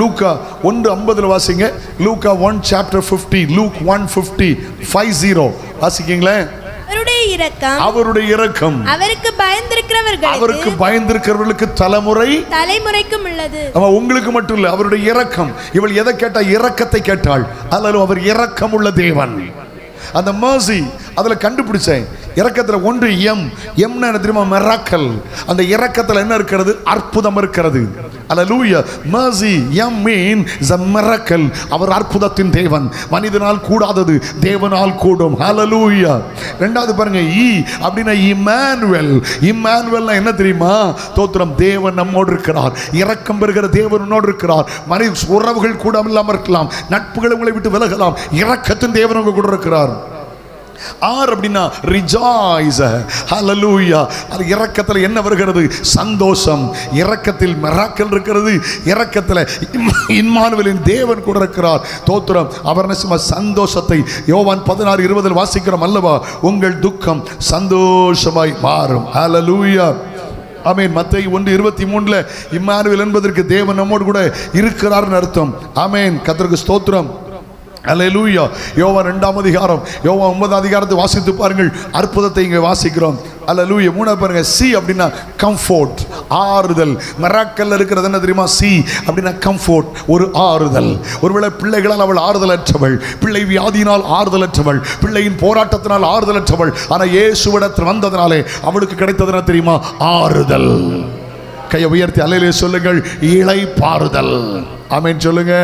லூக்கா 1:50 வாசிங்க. லூக்கா 1 chapter 50, Luke 1:50 வாசிக்கீங்களேன். அவருடைய இரக்கம் அவருக்கு பயந்திருக்கிறவர்களுக்கு தலைமுறைக்கும் உள்ளது. உங்களுக்கு மட்டும் இல்ல, அவருடைய இரக்கம். இவள் எதை கேட்டா? இரக்கத்தை கேட்டாள். அல்லது அவர் இரக்கம் உள்ள தேவன். அந்த mercy அதுல கண்டுபிடிச்சேன். இரக்கத்தில் ஒன்று எம். எம்னா என்ன தெரியுமா? மிராக்கல். அந்த இரக்கத்தில் என்ன இருக்கிறது? அற்புதம் இருக்கிறது. அல்லேலூயா. mercy m means a miracle. அவர் அற்புதத்தின் தேவன். மனிதனால் கூடாதது தேவனால் கூடும். ஹalleluya. இரண்டாவது பாருங்க, ஈ அப்படினா இம்மானுவேல். இம்மானுவேல்னா என்ன தெரியுமா? தோத்திரம், தேவன் நம்மோடு இருக்கிறார். இரக்கம் பெறுகிற தேவன் நம்மோடு இருக்கிறார். மனித உறவுகள் கூட இல்லாமல் இருக்கலாம், நட்புகள் உங்களை விட்டு விலகலாம், இரக்கத்தின் தேவன் உங்க கூட இருக்கிறார். ஆர் அப்படின்னா ரிஜாய்ஸ். ஹalleluya. அது இரக்கத்தில் என்ன வருகிறது? சந்தோஷம். இரக்கத்தில் மிராக்கல் இருக்கிறது. இரக்கத்தில் இம்மானுவேலின் தேவன் கூட இருக்கிறார். தோத்திரம். அவர் சந்தோஷத்தை யோவான் 16:20 வாசிக்கிறோம் அல்லவா? உங்கள் துக்கம் சந்தோஷமாய் மாறும். ஹalleluya. ஆமென். மத்தேயு 1:23 இம்மானுவேல் என்பதற்கு தேவன் நம்மோடு கூட இருக்கிறார்னு அர்த்தம். ஆமென். கர்த்தருக்கு ஸ்தோத்திரம். அல்லேலூயா. யோவான் 2ஆம் அதிகாரம், யோவான் 9ஆம் அதிகாரத்தை வாசித்து பாருங்கள். அற்புதத்தை இங்கே வாசிக்கிறோம். அல்லேலூயா. 3 பாருங்க, சி அப்படின்னா கம்ஃபோர்ட், ஆறுதல். மிராக்கல் இருக்கிறது என்ன தெரியுமா? சி அப்படின்னா கம்ஃபோர்ட், ஒரு ஆறுதல். ஒருவேளை பிள்ளைகளால் அவள் ஆறுதலற்றவள், பிள்ளை வியாதியினால் ஆறுதலற்றவள், பிள்ளையின் போராட்டத்தினால் ஆறுதலற்றவள். ஆனால் இயேசுவிடத்தில் வந்ததனாலே அவளுக்கு கிடைத்தது என்ன தெரியுமா? ஆறுதல். கையை உயர்த்தி அல்லேலூயா சொல்லுங்கள். இளைப்பாறுதல். ஆமென் சொல்லுங்க.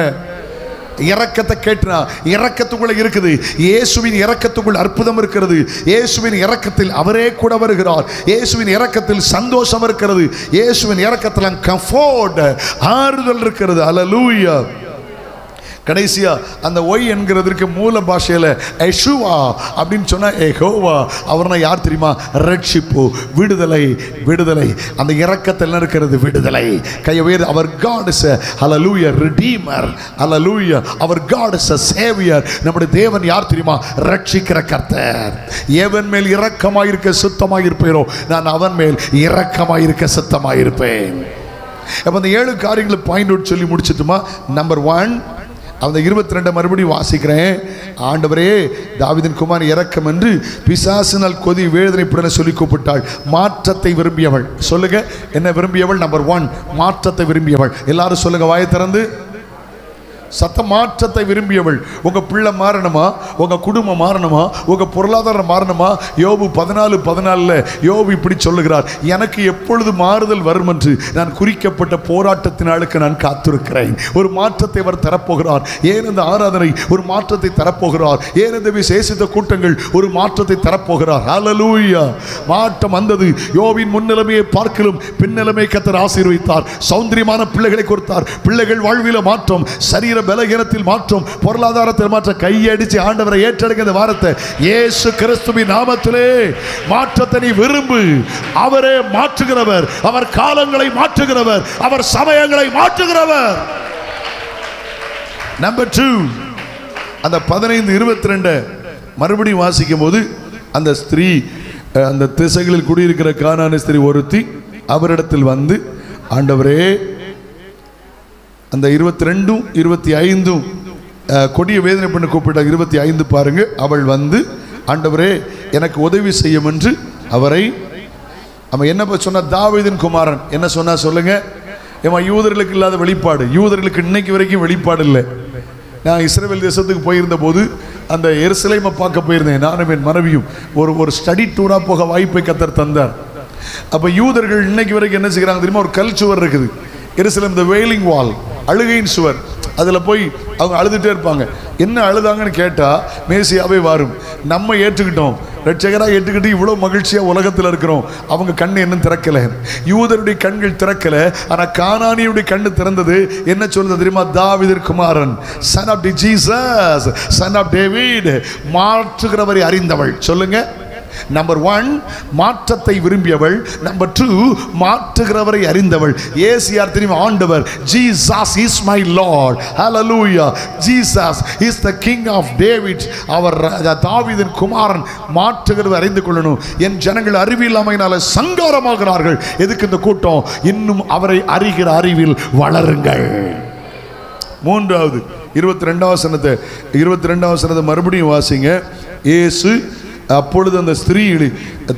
இரக்கத்தை கேட்டா இரக்கத்துக்குள்ள இருக்குது. இயேசுவின் இரக்கத்துக்குள் அற்புதம் இருக்கிறது. இயேசுவின் இரக்கத்தில் அவரே கூட வருகிறார். இயேசுவின் இரக்கத்தில் சந்தோஷம் இருக்கிறது. இயேசுவின் இரக்கத்தில் கம்ஃபோர்ட், ஆறுதல் இருக்கிறது. அல்லேலூயா. கடைசியா அந்த ஒய் என்கிறதுக்கு மூல பாஷையில் எஷுவா அப்படின்னு சொன்னா எகோவா. அவர்னா யார் தெரியுமா? ரட்சிப்பு, விடுதலை. விடுதலை. அந்த இரக்கத்தில் இருக்கிறது விடுதலை. கையவேர். அவர் God is hallelujah redeemer. Hallelujah. அவர் காட் இஸ் சேவியர். நம்முடைய தேவன் யார் தெரியுமா? ரட்சிக்கிற கர்த்தர். எவன் மேல் இரக்கமாயிருக்க சுத்தமாயிருப்பேனோ நான் அவன் மேல் இரக்கமாயிருக்க சுத்தமாயிருப்பேன். அப்ப அந்த 7 காரியங்களை பாயிண்ட் அவுட் சொல்லி முடிச்சிட்டுமா? நம்பர் 1 அந்த 22 மறுபடியும் வாசிக்கிறேன். ஆண்டவரே, தாவீதின் குமாரன் இரக்கம் என்று பிசாசினால் கொதி வேதனைப்பட சொல்லி கூப்பிட்டாள். மாற்றத்தை விரும்பியவள். சொல்லுங்க, என்ன விரும்பியவள்? நம்பர் 1 மாற்றத்தை விரும்பியவள். எல்லாரும் சொல்லுங்க வாயை திறந்து. சத்த மாற்றத்தை விரும்பியவள். உங்க பிள்ளை மாறணுமா? உங்க குடும்பம் மாறணுமா? உங்க பொருளாதாரம் மாறணுமா? யோபு 14:14 யோபு இப்படி சொல்லுகிறார், எனக்கு எப்பொழுது மாறுதல் வரும் என்று நான் குறிக்கப்பட்ட போராட்டத்தினாளுக்கு நான் காத்திருக்கிறேன். ஒரு மாற்றத்தை அவர் தரப்போகிறார். ஏன் இந்த ஆராதனை ஒரு மாற்றத்தை தரப்போகிறார். ஏன் இந்த விசேஷித்த கூட்டங்கள் ஒரு மாற்றத்தை தரப்போகிறார். ஹalleluya. மாற்றம் வந்தது. யோபின் முன்னிலைமையை பார்க்கலும் பின்னிலைமை கர்த்தர் ஆசீர்வதித்தார். சௌந்தரியமான பிள்ளைகளை கொடுத்தார். பிள்ளைகள் வாழ்வில மாற்றம், சரீர பலகீனத்தில் மாற்றம், பொருளாதாரத்தில் மாற்றம். கையடிச்சு ஆண்டவரை ஏற்றெடுக்க இந்த வாரத்தை இயேசு கிறிஸ்துவின் நாமத்திலே மாற்றத்தை நீ விரும்பு. அவரே மாற்றுகிறவர். அவர் காலங்களை மாற்றுகிறவர். அவர் சமயங்களை மாற்றுகிறவர். நம்பர் 2 அந்த 15:22 மறுபடியும் வாசிக்கும் போது அந்த ஸ்திரீ, அந்த திசைகளில் குடியிருக்கிற கானானிய ஸ்திரீ ஒருத்தி அவரிடத்தில் வந்து, ஆண்டவரே, அந்த 22 25 கொடிய வேதனை பண்ண கூப்பிட்ட 25 பாருங்க. அவள் வந்து, ஆண்டவரே எனக்கு உதவி செய்யும் என்று அவரை, அவன் என்ன சொன்னா? தாவீதின் குமாரன். என்ன சொன்னா சொல்லுங்க. ஏமா, யூதர்களுக்கு இல்லாத வெளிப்பாடு. யூதர்களுக்கு இன்னைக்கு வரைக்கும் வெளிப்பாடு இல்லை. நான் இஸ்ரவேல் தேசத்துக்கு போயிருந்த போது அந்த எருசலேமை பார்க்க போயிருந்தேன். நானும் என் மனைவியும் ஒரு ஸ்டடி டூரா போக வாய்ப்பை கர்த்தர் தந்தார். அப்ப யூதர்கள் இன்னைக்கு வரைக்கும் என்ன செய்கிறாங்க தெரியுமா? ஒரு கல்ச்சுவர் இருக்குது. எருசலேம் த வெயிலிங் வால், அழுகையின் சுவர். அதில் போய் அவங்க அழுதுகிட்டே இருப்பாங்க. என்ன அழுதாங்கன்னு கேட்டால் மேசியாவே வரும். நம்ம ஏற்றுக்கிட்டோம், ரட்சகராக ஏற்றுக்கிட்டு இவ்வளோ மகிழ்ச்சியாக உலகத்தில் இருக்கிறோம். அவங்க கண் இன்னும் திறக்கலை. யூதருடைய கண்கள் திறக்கலை. ஆனால் கானானியுடைய கண்ணு திறந்தது. என்ன சொல்றது தெரியுமா? தாவீதின் குமாரன், son of the Jesus, son of David, மாற்றுகிறவரை அறிந்தவள். சொல்லுங்க. நம்பர் 1 மாற்றத்தை விரும்பியவள். நம்பர் 2 மாற்றுகிறவரை அறிந்தவள். இயேசு யார் தெரியுமா? ஆண்டவர். Jesus is my Lord. Hallelujah. Jesus is the king of David. அவர் தாவீதின் குமாரன். மாற்றுகிறவரை அறிந்து கொள்ளணும். என் ஜனங்கள் அறிவில்லாமையினால சங்காரமாகிறார்கள். எதுக்கு இந்த கூட்டம்? இன்னும் அவரை அறிகிற அறிவில் வளருங்கள். 3வது 22வது வசனத்தை மறுபடியும் வாசிங்க. இயேசு அப்பொழுது அந்த ஸ்திரீ,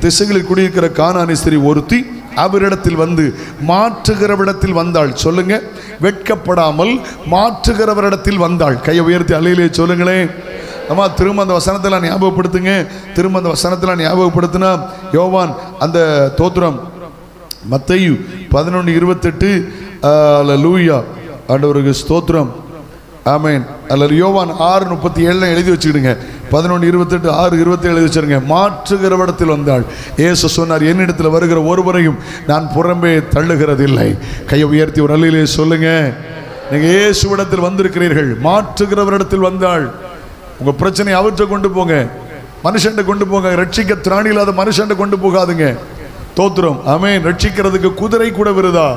திசைகளில் குடியிருக்கிற கானானிய ஸ்திரீ ஒருத்தி அவரிடத்தில் வந்து, மாற்றுகிறவரிடத்தில் வந்தாள். சொல்லுங்க. வெட்கப்படாமல் மாற்றுகிறவரிடத்தில் வந்தாள். கையை உயர்த்தி அல்லேலூயா சொல்லுங்களேன். அம்மா திரும்ப அந்த வசனத்தில் ஞாபகப்படுத்துங்க. திரும்ப அந்த வசனத்தில் ஞாபகப்படுத்தினா யோவான் அந்த தோத்திரம் மத்தேயு 11:28 அல்லேலூயா ஆண்டவருக்கு ஸ்தோத்திரம் ஆமென். அல்ல யோவான் 6:37 எழுதி வச்சுக்கிடுங்க. 11:28 6:27 எழுதி வச்சிருங்க. மாற்றுகிறவரிடத்தில் வந்தாள். இயேசு சொன்னார், என்னிடத்தில் வருகிற ஒருவரையும் நான் புறம்பே தள்ளுகிறதில்லை. கையை உயர்த்தி ஒரு அல்லேலூயா சொல்லுங்க. நீங்கள் இயேசுவிடத்தில் வந்திருக்கிறீர்கள். மாற்றுகிறவரிடத்தில் வந்தாள். உங்க பிரச்சனை அவற்றை கொண்டு போங்க, மனுஷன்ட கொண்டு போங்க. ரட்சிக்க திராணி இல்லாத மனுஷன்ட கொண்டு போகாதுங்க. தோத்திரம் ஆமென். ரட்சிக்கிறதுக்கு குதிரை கூட வருதா?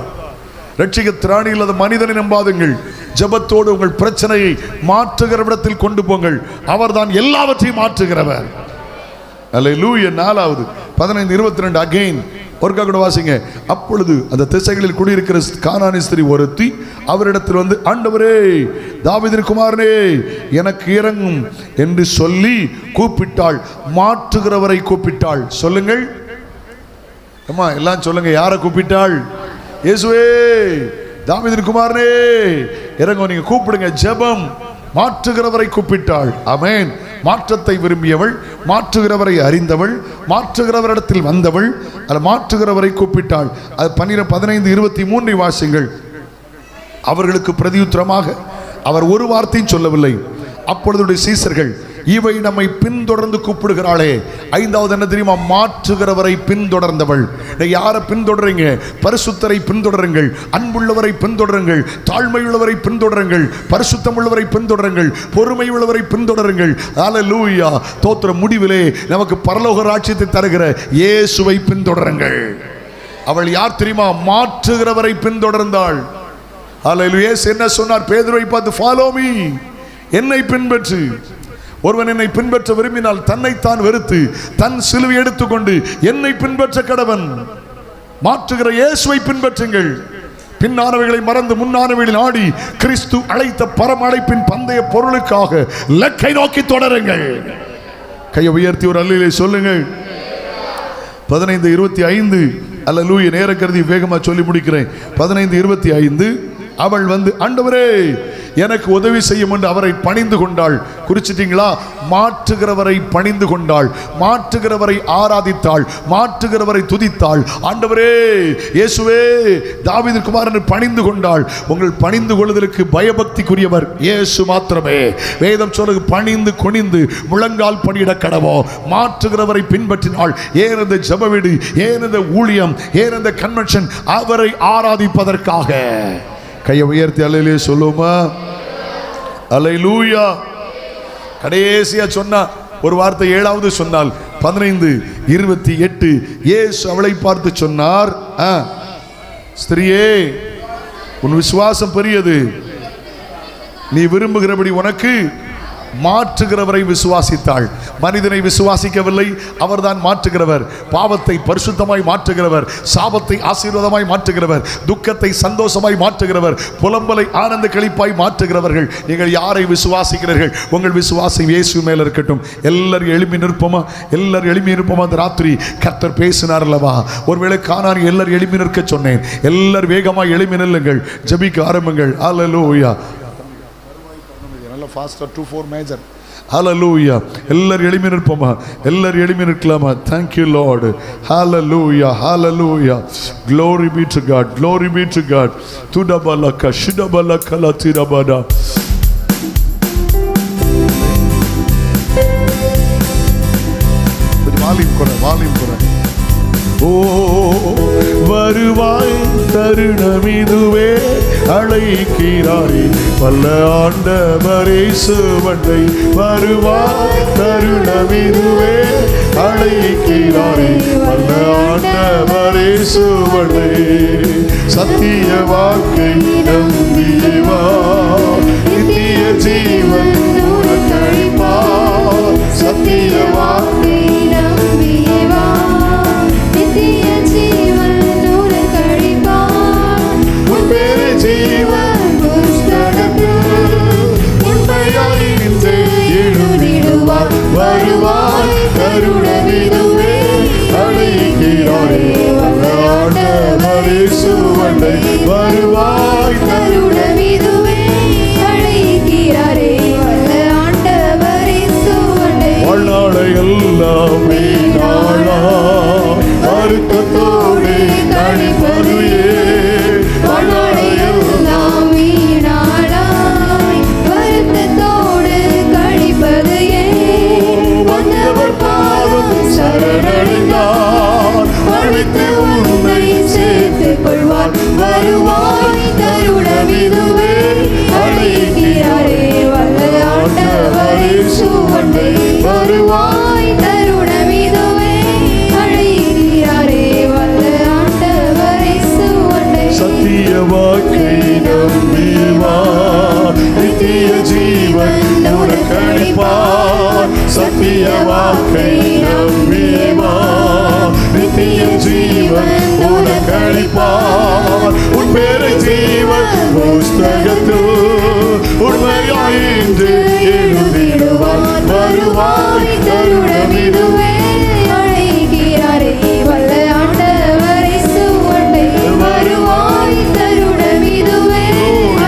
ரட்சிக்க திராணி இல்லாத மனிதனை நம்பாதுங்கள். ஜெபத்தோடு உங்கள் பிரச்சனையை மாற்றுகிறவரிடத்தில் கொண்டு போங்கள். அவர்தான் எல்லாவற்றையும் மாற்றுகிறவர். அல்லேலூயா. 4வது 15:22 அகைன் ஒருக்கா கூட வாசிங்க. அப்பொழுது அந்த திசைகளில் குடியிருக்கிற கானானி ஸ்திரீ ஒருத்தி அவரிடத்தில் வந்து, ஆண்டவரே, தாவீதின் குமாரனே, எனக்கு இறங்கும் என்று சொல்லி கூப்பிட்டாள். மாற்றுகிறவரை கூப்பிட்டாள். சொல்லுங்கள் அம்மா, எல்லாம் சொல்லுங்க. யாரை கூப்பிட்டாள்? இயேசுவே, தாவீதின் குமாரனே இறங்கும். நீங்க கூப்பிடுங்க. ஜெபம். மாற்றுகிறவரை கூப்பிட்டாள். ஆமென். மாற்றத்தை விரும்பியவள், மாற்றுகிறவரை அறிந்தவள், மாற்றுகிறவரிடத்தில் வந்தவள், அல்ல மாற்றுகிறவரை கூப்பிட்டாள். அது 15:23 வாசிங்கள். அவர்களுக்கு பிரதியுத்தரமாக அவர் ஒரு வார்த்தையும் சொல்லவில்லை. அப்பொழுது சீசர்கள், இவை நம்மை பின்தொடர்ந்து கூப்பிடுகிறாளே. 5வது என்ன தெரியுமா? மாற்றுகிறவரை பின்தொடர்ந்தவள். யாரை பின்தொடருங்க? பரிசுத்தரை பின்தொடருங்கள், அன்புள்ளவரை பின்தொடருங்கள், தாழ்மை உள்ளவரை பின்தொடருங்கள், பரிசுத்தம் உள்ளவரை பின்தொடருங்கள், பொறுமை உள்ளவரை பின்தொடருங்கள். அல்லேலூயா. தோத்திர முடிவிலே நமக்கு பரலோக ராஜ்யத்தை தருகிற இயேசுவை பின்தொடருங்கள். அவள் யார் தெரியுமா? மாற்றுகிறவரை பின்தொடர்ந்தாள். அல்லேலூயா. என்ன சொன்னார்? பேதுருவை பார்த்து, ஃபாலோ மீ, என்னை பின்பற்று. ஒருவன் என்னை பின்பற்ற விரும்பினால் தன்னைத்தான் வெறுத்து தன் சிலுவை எடுத்துக்கொண்டு என்னை பின்பற்ற கடவன். மாற்றுகிற இயேசுவை பின்பற்றுங்கள். பின்னானவைகளை மறந்து முன்னானவைகளில் ஆடி கிறிஸ்து அழைத்த பரம அழைப்பின் பந்தய பொருளுக்காக லக்கை நோக்கி தொடருங்கள். கையை உயர்த்தி ஒரு அல்லேலூயா சொல்லுங்கள். 15:25 அல்லேலூயா. நேர கருதி வேகமா சொல்லி முடிக்கிறேன். 15:25 அவள் வந்து, ஆண்டவரே, எனக்கு உதவி செய்யும் என்று அவரை பணிந்து கொண்டாள். குறிச்சிட்டீங்களா? மாற்றுகிறவரை பணிந்து கொண்டாள், மாற்றுகிறவரை ஆராதித்தாள், மாற்றுகிறவரை துதித்தாள். ஆண்டவரே, இயேசுவே, தாவீதின் குமாரனை பணிந்து கொண்டாள். உங்கள் பணிந்து கொள்வதற்கு பயபக்திக்குரியவர் இயேசு மாத்திரமே. வேதம் சொல்லுது, பணிந்து குனிந்து முழங்கால் பணியிட கடவோ. மாற்றுகிறவரை பின்பற்றினாள். ஏன் இந்த ஜெப வீடு, ஏன் இந்த ஊழியம், ஏன் இந்த கன்வென்ஷன்? அவரை ஆராதிப்பதற்காக. கையை உயர்த்தி அல்லேலூயா சொல்லுமா? அல்லேலூயா. கடைசியா சொன்னா ஒரு வார்த்தை 7வது சொன்னால் 15:28 இயேசு அவளை பார்த்து சொன்னார், ஸ்திரியே, உன் விசுவாசம் பெரியது. நீ விரும்புகிறபடி உனக்கு. மாற்றுகிறவரை விசுவாசித்தாள். மனிதனை விசுவாசிக்கவில்லை, அவர்தான் மாற்றுகிறவர். பாவத்தை பரிசுத்தமாய் மாற்றுகிறவர், சாபத்தை ஆசீர்வாதமாய் மாற்றுகிறவர், துக்கத்தை சந்தோஷமாய் மாற்றுகிறவர், புலம்பலை ஆனந்த களிப்பாய் மாற்றுகிறவர்கள். நீங்கள் யாரை விசுவாசிக்கிறீர்கள்? உங்கள் விசுவாசம் இயேசு மேல் இருக்கட்டும். எல்லாரும் எழுப்பி நிற்போமா? எல்லாரும் எழுப்பி நிற்போமா? அந்த ராத்திரி கர்த்தர் பேசினார் அல்லவா? ஒருவேளை காணான் எல்லாரும் எழுப்பி நிற்க சொன்னேன். எல்லாரும் வேகமாக எழுப்பி நில்லுங்கள், ஜெபிக்க ஆரம்புங்கள். அல்லேலூயா. Faster 2-4 major. Hallelujah. எல்லாரும் எழுப்பி நிற்போமா? எல்லாரும் எழுப்பி நிற்கலாமா? Thank you Lord. Hallelujah. Hallelujah. Glory be to God. Glory be to God. Tudabalaka shidabalaka latirabada. Volume குறை. ஓ வருவாய், தருணம் இதுவே, அழைக்கிறாரே வல்ல ஆண்டவரே சுவண்டை. வருவாய், தருணம் இதுவே, அழைக்கிறாரே வல்ல ஆண்டவரே சுவண்டை. சத்திய வாக்கை நம்பியே வா, நித்திய ஜீவன் உனக்களிப்பா. சத்திய வாக்கை நம்பியே வா, நித்திய ஜீவன் உனக்களிப்பா. உன் பேரை ஜீவன் புஸ்தகத்தில் உண்மையாய் நின்று எழுதிடுவார். வருவாய், தருணம் இதுவே, அழைக்கிறாரே வல்ல ஆண்டவரே சுவண்டை. வருவாய், தருணம் இதுவே, அழைக்கிறாரே வல்ல ஆண்டவரே சுவண்டை. இயேசுவண்டை வருவாய் தருணமிதுவே அழைக்கிறாரே வல்ல ஆண்டவர் இயேசுவண்டை சத்திய வாக்கை நம்பிவா நித்திய ஜீவன் உனக்களிப்பார் சத்திய வாக்கை நம்பிவா நித்திய ஜீவன் உனக்களிப்பார் உன் பேரை ஜீவன் புஸ்தகத்தில் உண்மையாயின்று எழுதிடுவார் வருவாய் தருணமிதுவே அழைக்கிறாரே வல்ல ஆண்டவர் இயேசுவண்டை வருவாய் தருணமிதுவே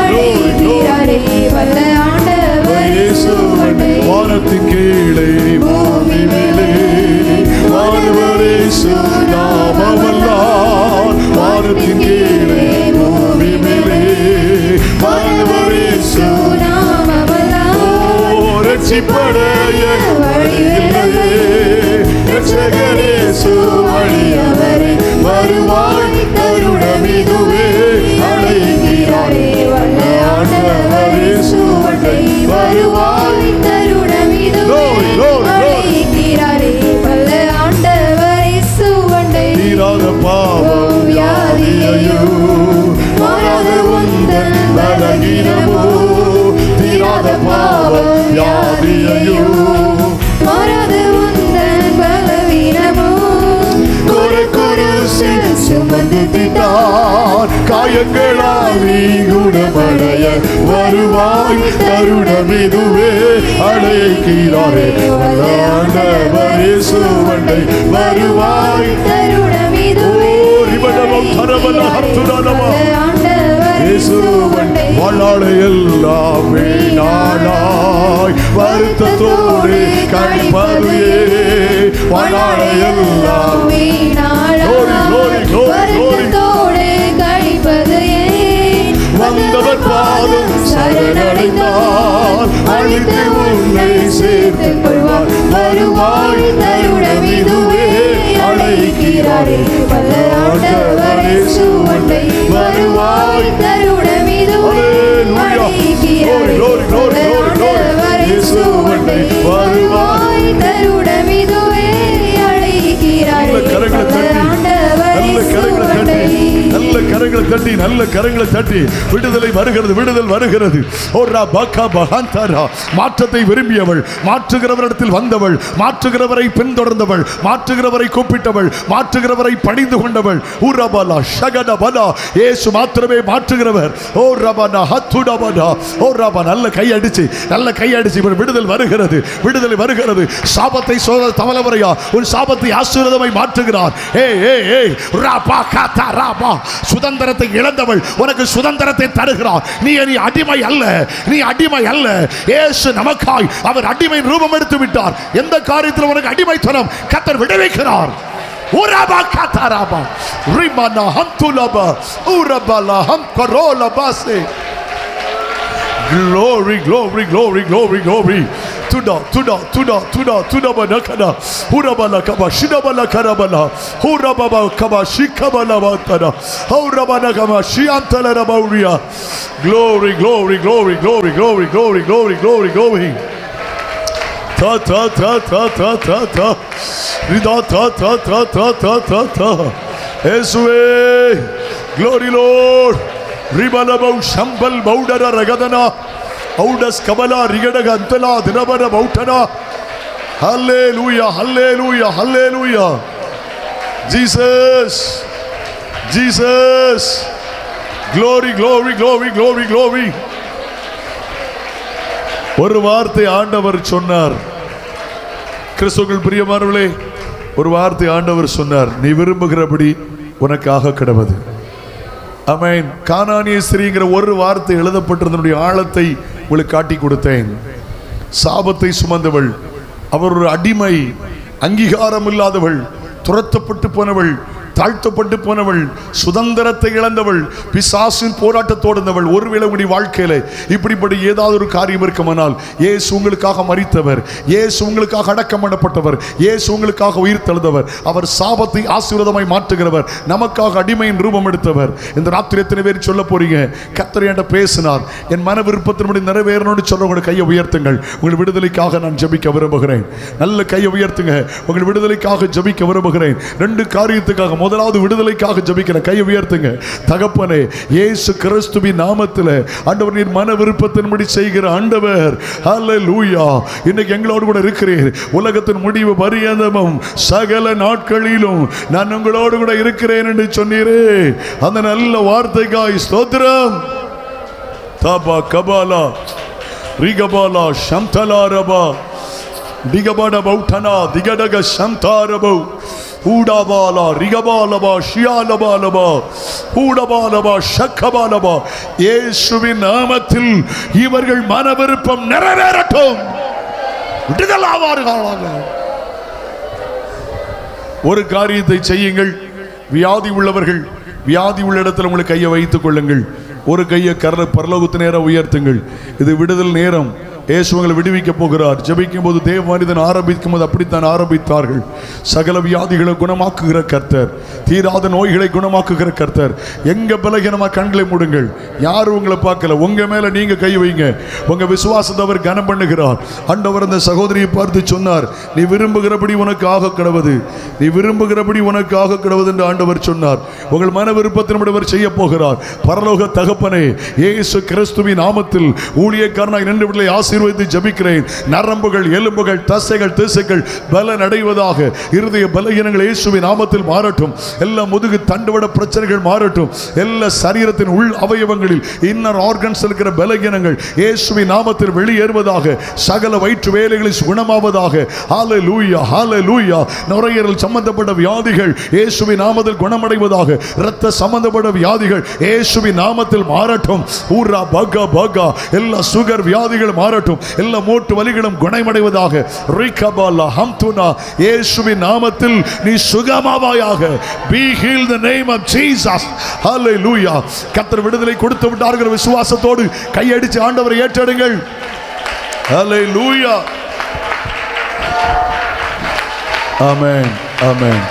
அழைக்கிறாரே வல்ல ஆண்டவர் இயேசுவண்டை வானத்தின் கீழே பூமி மேலே வானவரேசு நாமமல்லார் வானத்தின் கீழே பூமி மேலே வானவரேசு ரட்சிப்படைய வழியில்லையே ரட்சகரேசு வழியவரே வருவாய் தருணமிதுவே அழைக்கிறாரே வல்ல ஆண்டவர் இயேசுவண்டை வருவாய் தருணமிதுவே அழைக்கிறாரே வல்ல ஆண்டவர் இயேசுவண்டை தீராத பாவம் வியாதியையோ மாறாத உந்தன் பலகீனமோ தீராத பாவம் வியாதியையோ மாறாத உந்தன் பலவீனமோ குருசில் சுமந்து திட்டார் காயங்களால் நீ குணமடைய வருவாய் தருணமிதுவே அழைக்கிறாரே வல்ல ஆண்டவர் இயேசுவண்டை வருவாய் தருணமிதுவே இயேசுவண்டை வாழாளை எல்லாம் வீணாளாய் வருத்தத்தோடு கழிப்பதே வாழாளை எல்லாம் வந்தவர் பாதம் சரணடைந்தால் அழித்து உன்னை சேர்த்துக் கொள்வார் வருவாய் தருணமிதுவே அழைக்கிறாரே வல்ல ஆண்டவர் இயேசுவண்டை வருவாய் தருணமிதுவே அழைக்கிறாரே வல்ல ஆண்டவர் இயேசுவண்டை வருவாய் தருணமிதுவே அழைக்கிறாரே நல்ல கரங்களை தட்டி நல்ல கரங்களை தட்டி விடுதலை வருகிறது விடுதல் வருகிறது மாற்றத்தை விரும்பியவள் மாற்றுகிறவரிடத்தில் வந்தவள் மாற்றுகிறவரை பின்தொடர்ந்தவள் மாற்றுகிறவரை கூப்பிட்டவள் மாற்றுகிறவரை பணிந்து கொண்டவள் உரபலா ஷகடபலா இயேசு மாத்திரமே மாற்றுகிறவர் ஓ ரபனா ஹத்துடபனா ஓ ரபா நல்ல கையடிச்சு விடுதல் வருகிறது விடுதலை வருகிறது சாபத்தை தவளவரையா உன் சாபத்தை ஆசீர்வாதமாய் மாற்றுகிறார் சுதந்திரத்தை இழந்தவள் உனக்கு சுதந்திரத்தை தருகிறார் நீ அடிமை அல்ல இயேசு நமக்காய் அவர் அடிமை ரூபம் எடுத்து விட்டார் எந்த காரியத்தில் உனக்கு அடிமைத்தனம் கர்த்தர் விடுவிக்கிறார் உரபா கதரபா ரிமனா ஹந்துலபா உரபலா ஹம்கரோலபாசே glory glory glory glory glory tuda banakana urabala kaba shidabala karabala urababa kaba shikabala batana urabana kaba shiantala rabauria glory glory glory glory glory glory glory glory glory ta ta ta ta ta ta ta rida ta ta ta ta ta ta ta Yesue glory Lord ribalabau shambal baudara ragadana audas kabala rigadaga antala dinabara bautana hallelujah hallelujah hallelujah Jesus Jesus glory glory glory glory glory ஒரு வார்த்தை ஆண்டவர் சொன்னார் கிறிஸ்துவுக்குள் பிரியமானவர்களே ஒரு வார்த்தை ஆண்டவர் சொன்னார் நீ விரும்புகிறபடி உனக்காக கிடவது ஆமென் கானானிய ஸ்திரீங்கிற ஒரு வார்த்தை எழுதப்பட்டிருந்தனுடைய ஆழத்தை உங்களுக்கு காட்டி கொடுத்தேன் சாபத்தை சுமந்தவள் அவர் ஒரு அடிமை அங்கீகாரம் இல்லாதவள் துரத்தப்பட்டு போனவள் தாழ்த்தப்பட்டு போனவள், சுதந்திரத்தை இழந்தவள், பிசாசின் போராட்டத்தோடு இருந்தவள். ஒருவேளை உங்களுடைய வாழ்க்கையில இப்படிப்பட்ட ஏதாவது ஒரு காரியம் இருக்குமானால், இயேசு உங்களுக்காக மரித்தவர், இயேசு உங்களுக்காக அடக்கம் பண்ணப்பட்டவர், இயேசு உங்களுக்காக உயிர் தெழுந்தவர், அவர் சாபத்தை ஆசீர்வாதமாய் மாற்றுகிறவர், நமக்காக அடிமையின் ரூபம் எடுத்தவர். இந்த ராத்திரி எத்தனை பேர் சொல்ல போறீங்க, கர்த்தர் என்கிட்ட பேசினார், என் மன விருப்பத்தின்படி நிறைவேறணும்னு சொல்ல உங்களுடைய கையை உயர்த்துங்கள். உங்கள் விடுதலைக்காக நான் ஜெபிக்க விரும்புகிறேன். நல்ல கையை உயர்த்துங்க. உங்கள் விடுதலைக்காக ஜெபிக்க விரும்புகிறேன். 2 காரியத்துக்காக. முதலாவது விடுதலைக்காக ஜெபிக்கிற கையை உயர்த்துங்க. தகப்பனே, இயேசு கிறிஸ்துவின் நாமத்தில் ஆண்டவர், நீர் மன விருப்பத்தின்படி செய்கிற ஆண்டவர், ஹல்லேலூயா, இன்னைக்கு எங்களோடு கூட இருக்கிறீர். உலகத்தின் முடிவு பரியந்தமும் சகல நாட்களிலும் நான் உங்களோடு கூட இருக்கிறேன் என்று சொன்னீரே, அந்த நல்ல வார்த்தைக்காய் ஸ்தோத்திரம். தபா கபாலா ரிகபாலா ஷம்தலாரபா டிகபட பௌட்டனா திகடக ஷம்தாரபௌ ஊடபாலா ரிகபாலபா ஷியாலபாலபா ஊடபாலபா ஷக்கபாலபா. இயேசுவின் நாமத்தில் இவர்கள் மன விருப்பம் நிறைவேறட்டும், விடுதலாவார்களாக. ஒரு காரியத்தை செய்யுங்கள். வியாதி உள்ளவர்கள், வியாதி உள்ள இடத்துல உங்களை கையை வைத்துக் கொள்ளுங்கள். ஒரு கையை பரலோகத்து நேரம் உயர்த்துங்கள். இது விடுதல் நேரம். இயேசு உங்களை விடுவிக்க போகிறார். ஜெபிக்கும் போது தேவ மனிதன் ஆரம்பிக்கும் போது அப்படித்தான் ஆரம்பித்தார்கள். சகல வியாதிகளை குணமாக்குகிற கர்த்தர், தீராத நோய்களை குணமாக்குகிற கர்த்தர். எங்க பலகீனமா கண்களை மூடுங்கள். யாரும் உங்களை பார்க்கல, உங்க மேல நீங்க கை வைங்க. உங்க விசுவாசத்தை அவர் கனம் பண்ணுகிறார். ஆண்டவர் அந்த சகோதரியை பார்த்து சொன்னார், நீ விரும்புகிறபடி உனக்கு ஆக கடவுது, நீ விரும்புகிறபடி உனக்கு ஆக கடவுது என்று ஆண்டவர் சொன்னார். உங்கள் மன விருப்பத்தின்படி அவர் செய்ய போகிறார். பரலோக தகப்பனே, இயேசு கிறிஸ்துவின் நாமத்தில் ஊழியக்காரனாய் நின்று விடலை ஆசீர்வதித்து ஜெபிக்கிறேன். நரம்புகள், எலும்புகள், தசைகள், திசுக்கள் பலன் அடைவதாக. இருதய பலகீனங்கள் இயேசுவின் நாமத்தில் மாறட்டும். எல்லா முதுகு தண்டுவட பிரச்சனைகள் மாறட்டும். எல்லா சரீரத்தின் உள் அவயவங்களில் இன்னர் ஆர்கன்ஸ் இருக்கிற பலகீனங்கள் இயேசுவின் நாமத்தில் வெளியேறுவதாக. சகல வயிற்று வேலைகளில் குணமாவதாக. ஹல்லேலூயா, ஹல்லேலூயா. நுரையீரல் சம்பந்தப்பட்ட வியாதிகள் இயேசுவின் நாமத்தில் குணமடைவதாக. இரத்த சம்பந்தப்பட்ட வியாதிகள் இயேசுவின் நாமத்தில் மாறட்டும். ஊரா பகா பகா. எல்லா சுகர் வியாதிகள் மாறட்டும். எல்லா மூட்டு வலிகளும் குணமடைவதாக. ரிகபாலா ஹம்துனா. இயேசுவின் நாமத்தில் நீ சுகமாவாயாக. Be healed in the name of Jesus. Hallelujah. கர்த்தர் விடுதலை கொடுத்து விட்டார்கள். விசுவாசத்தோடு கையடிச்சு ஆண்டவரை ஏற்றெடுங்கள். Hallelujah. Amen. Amen.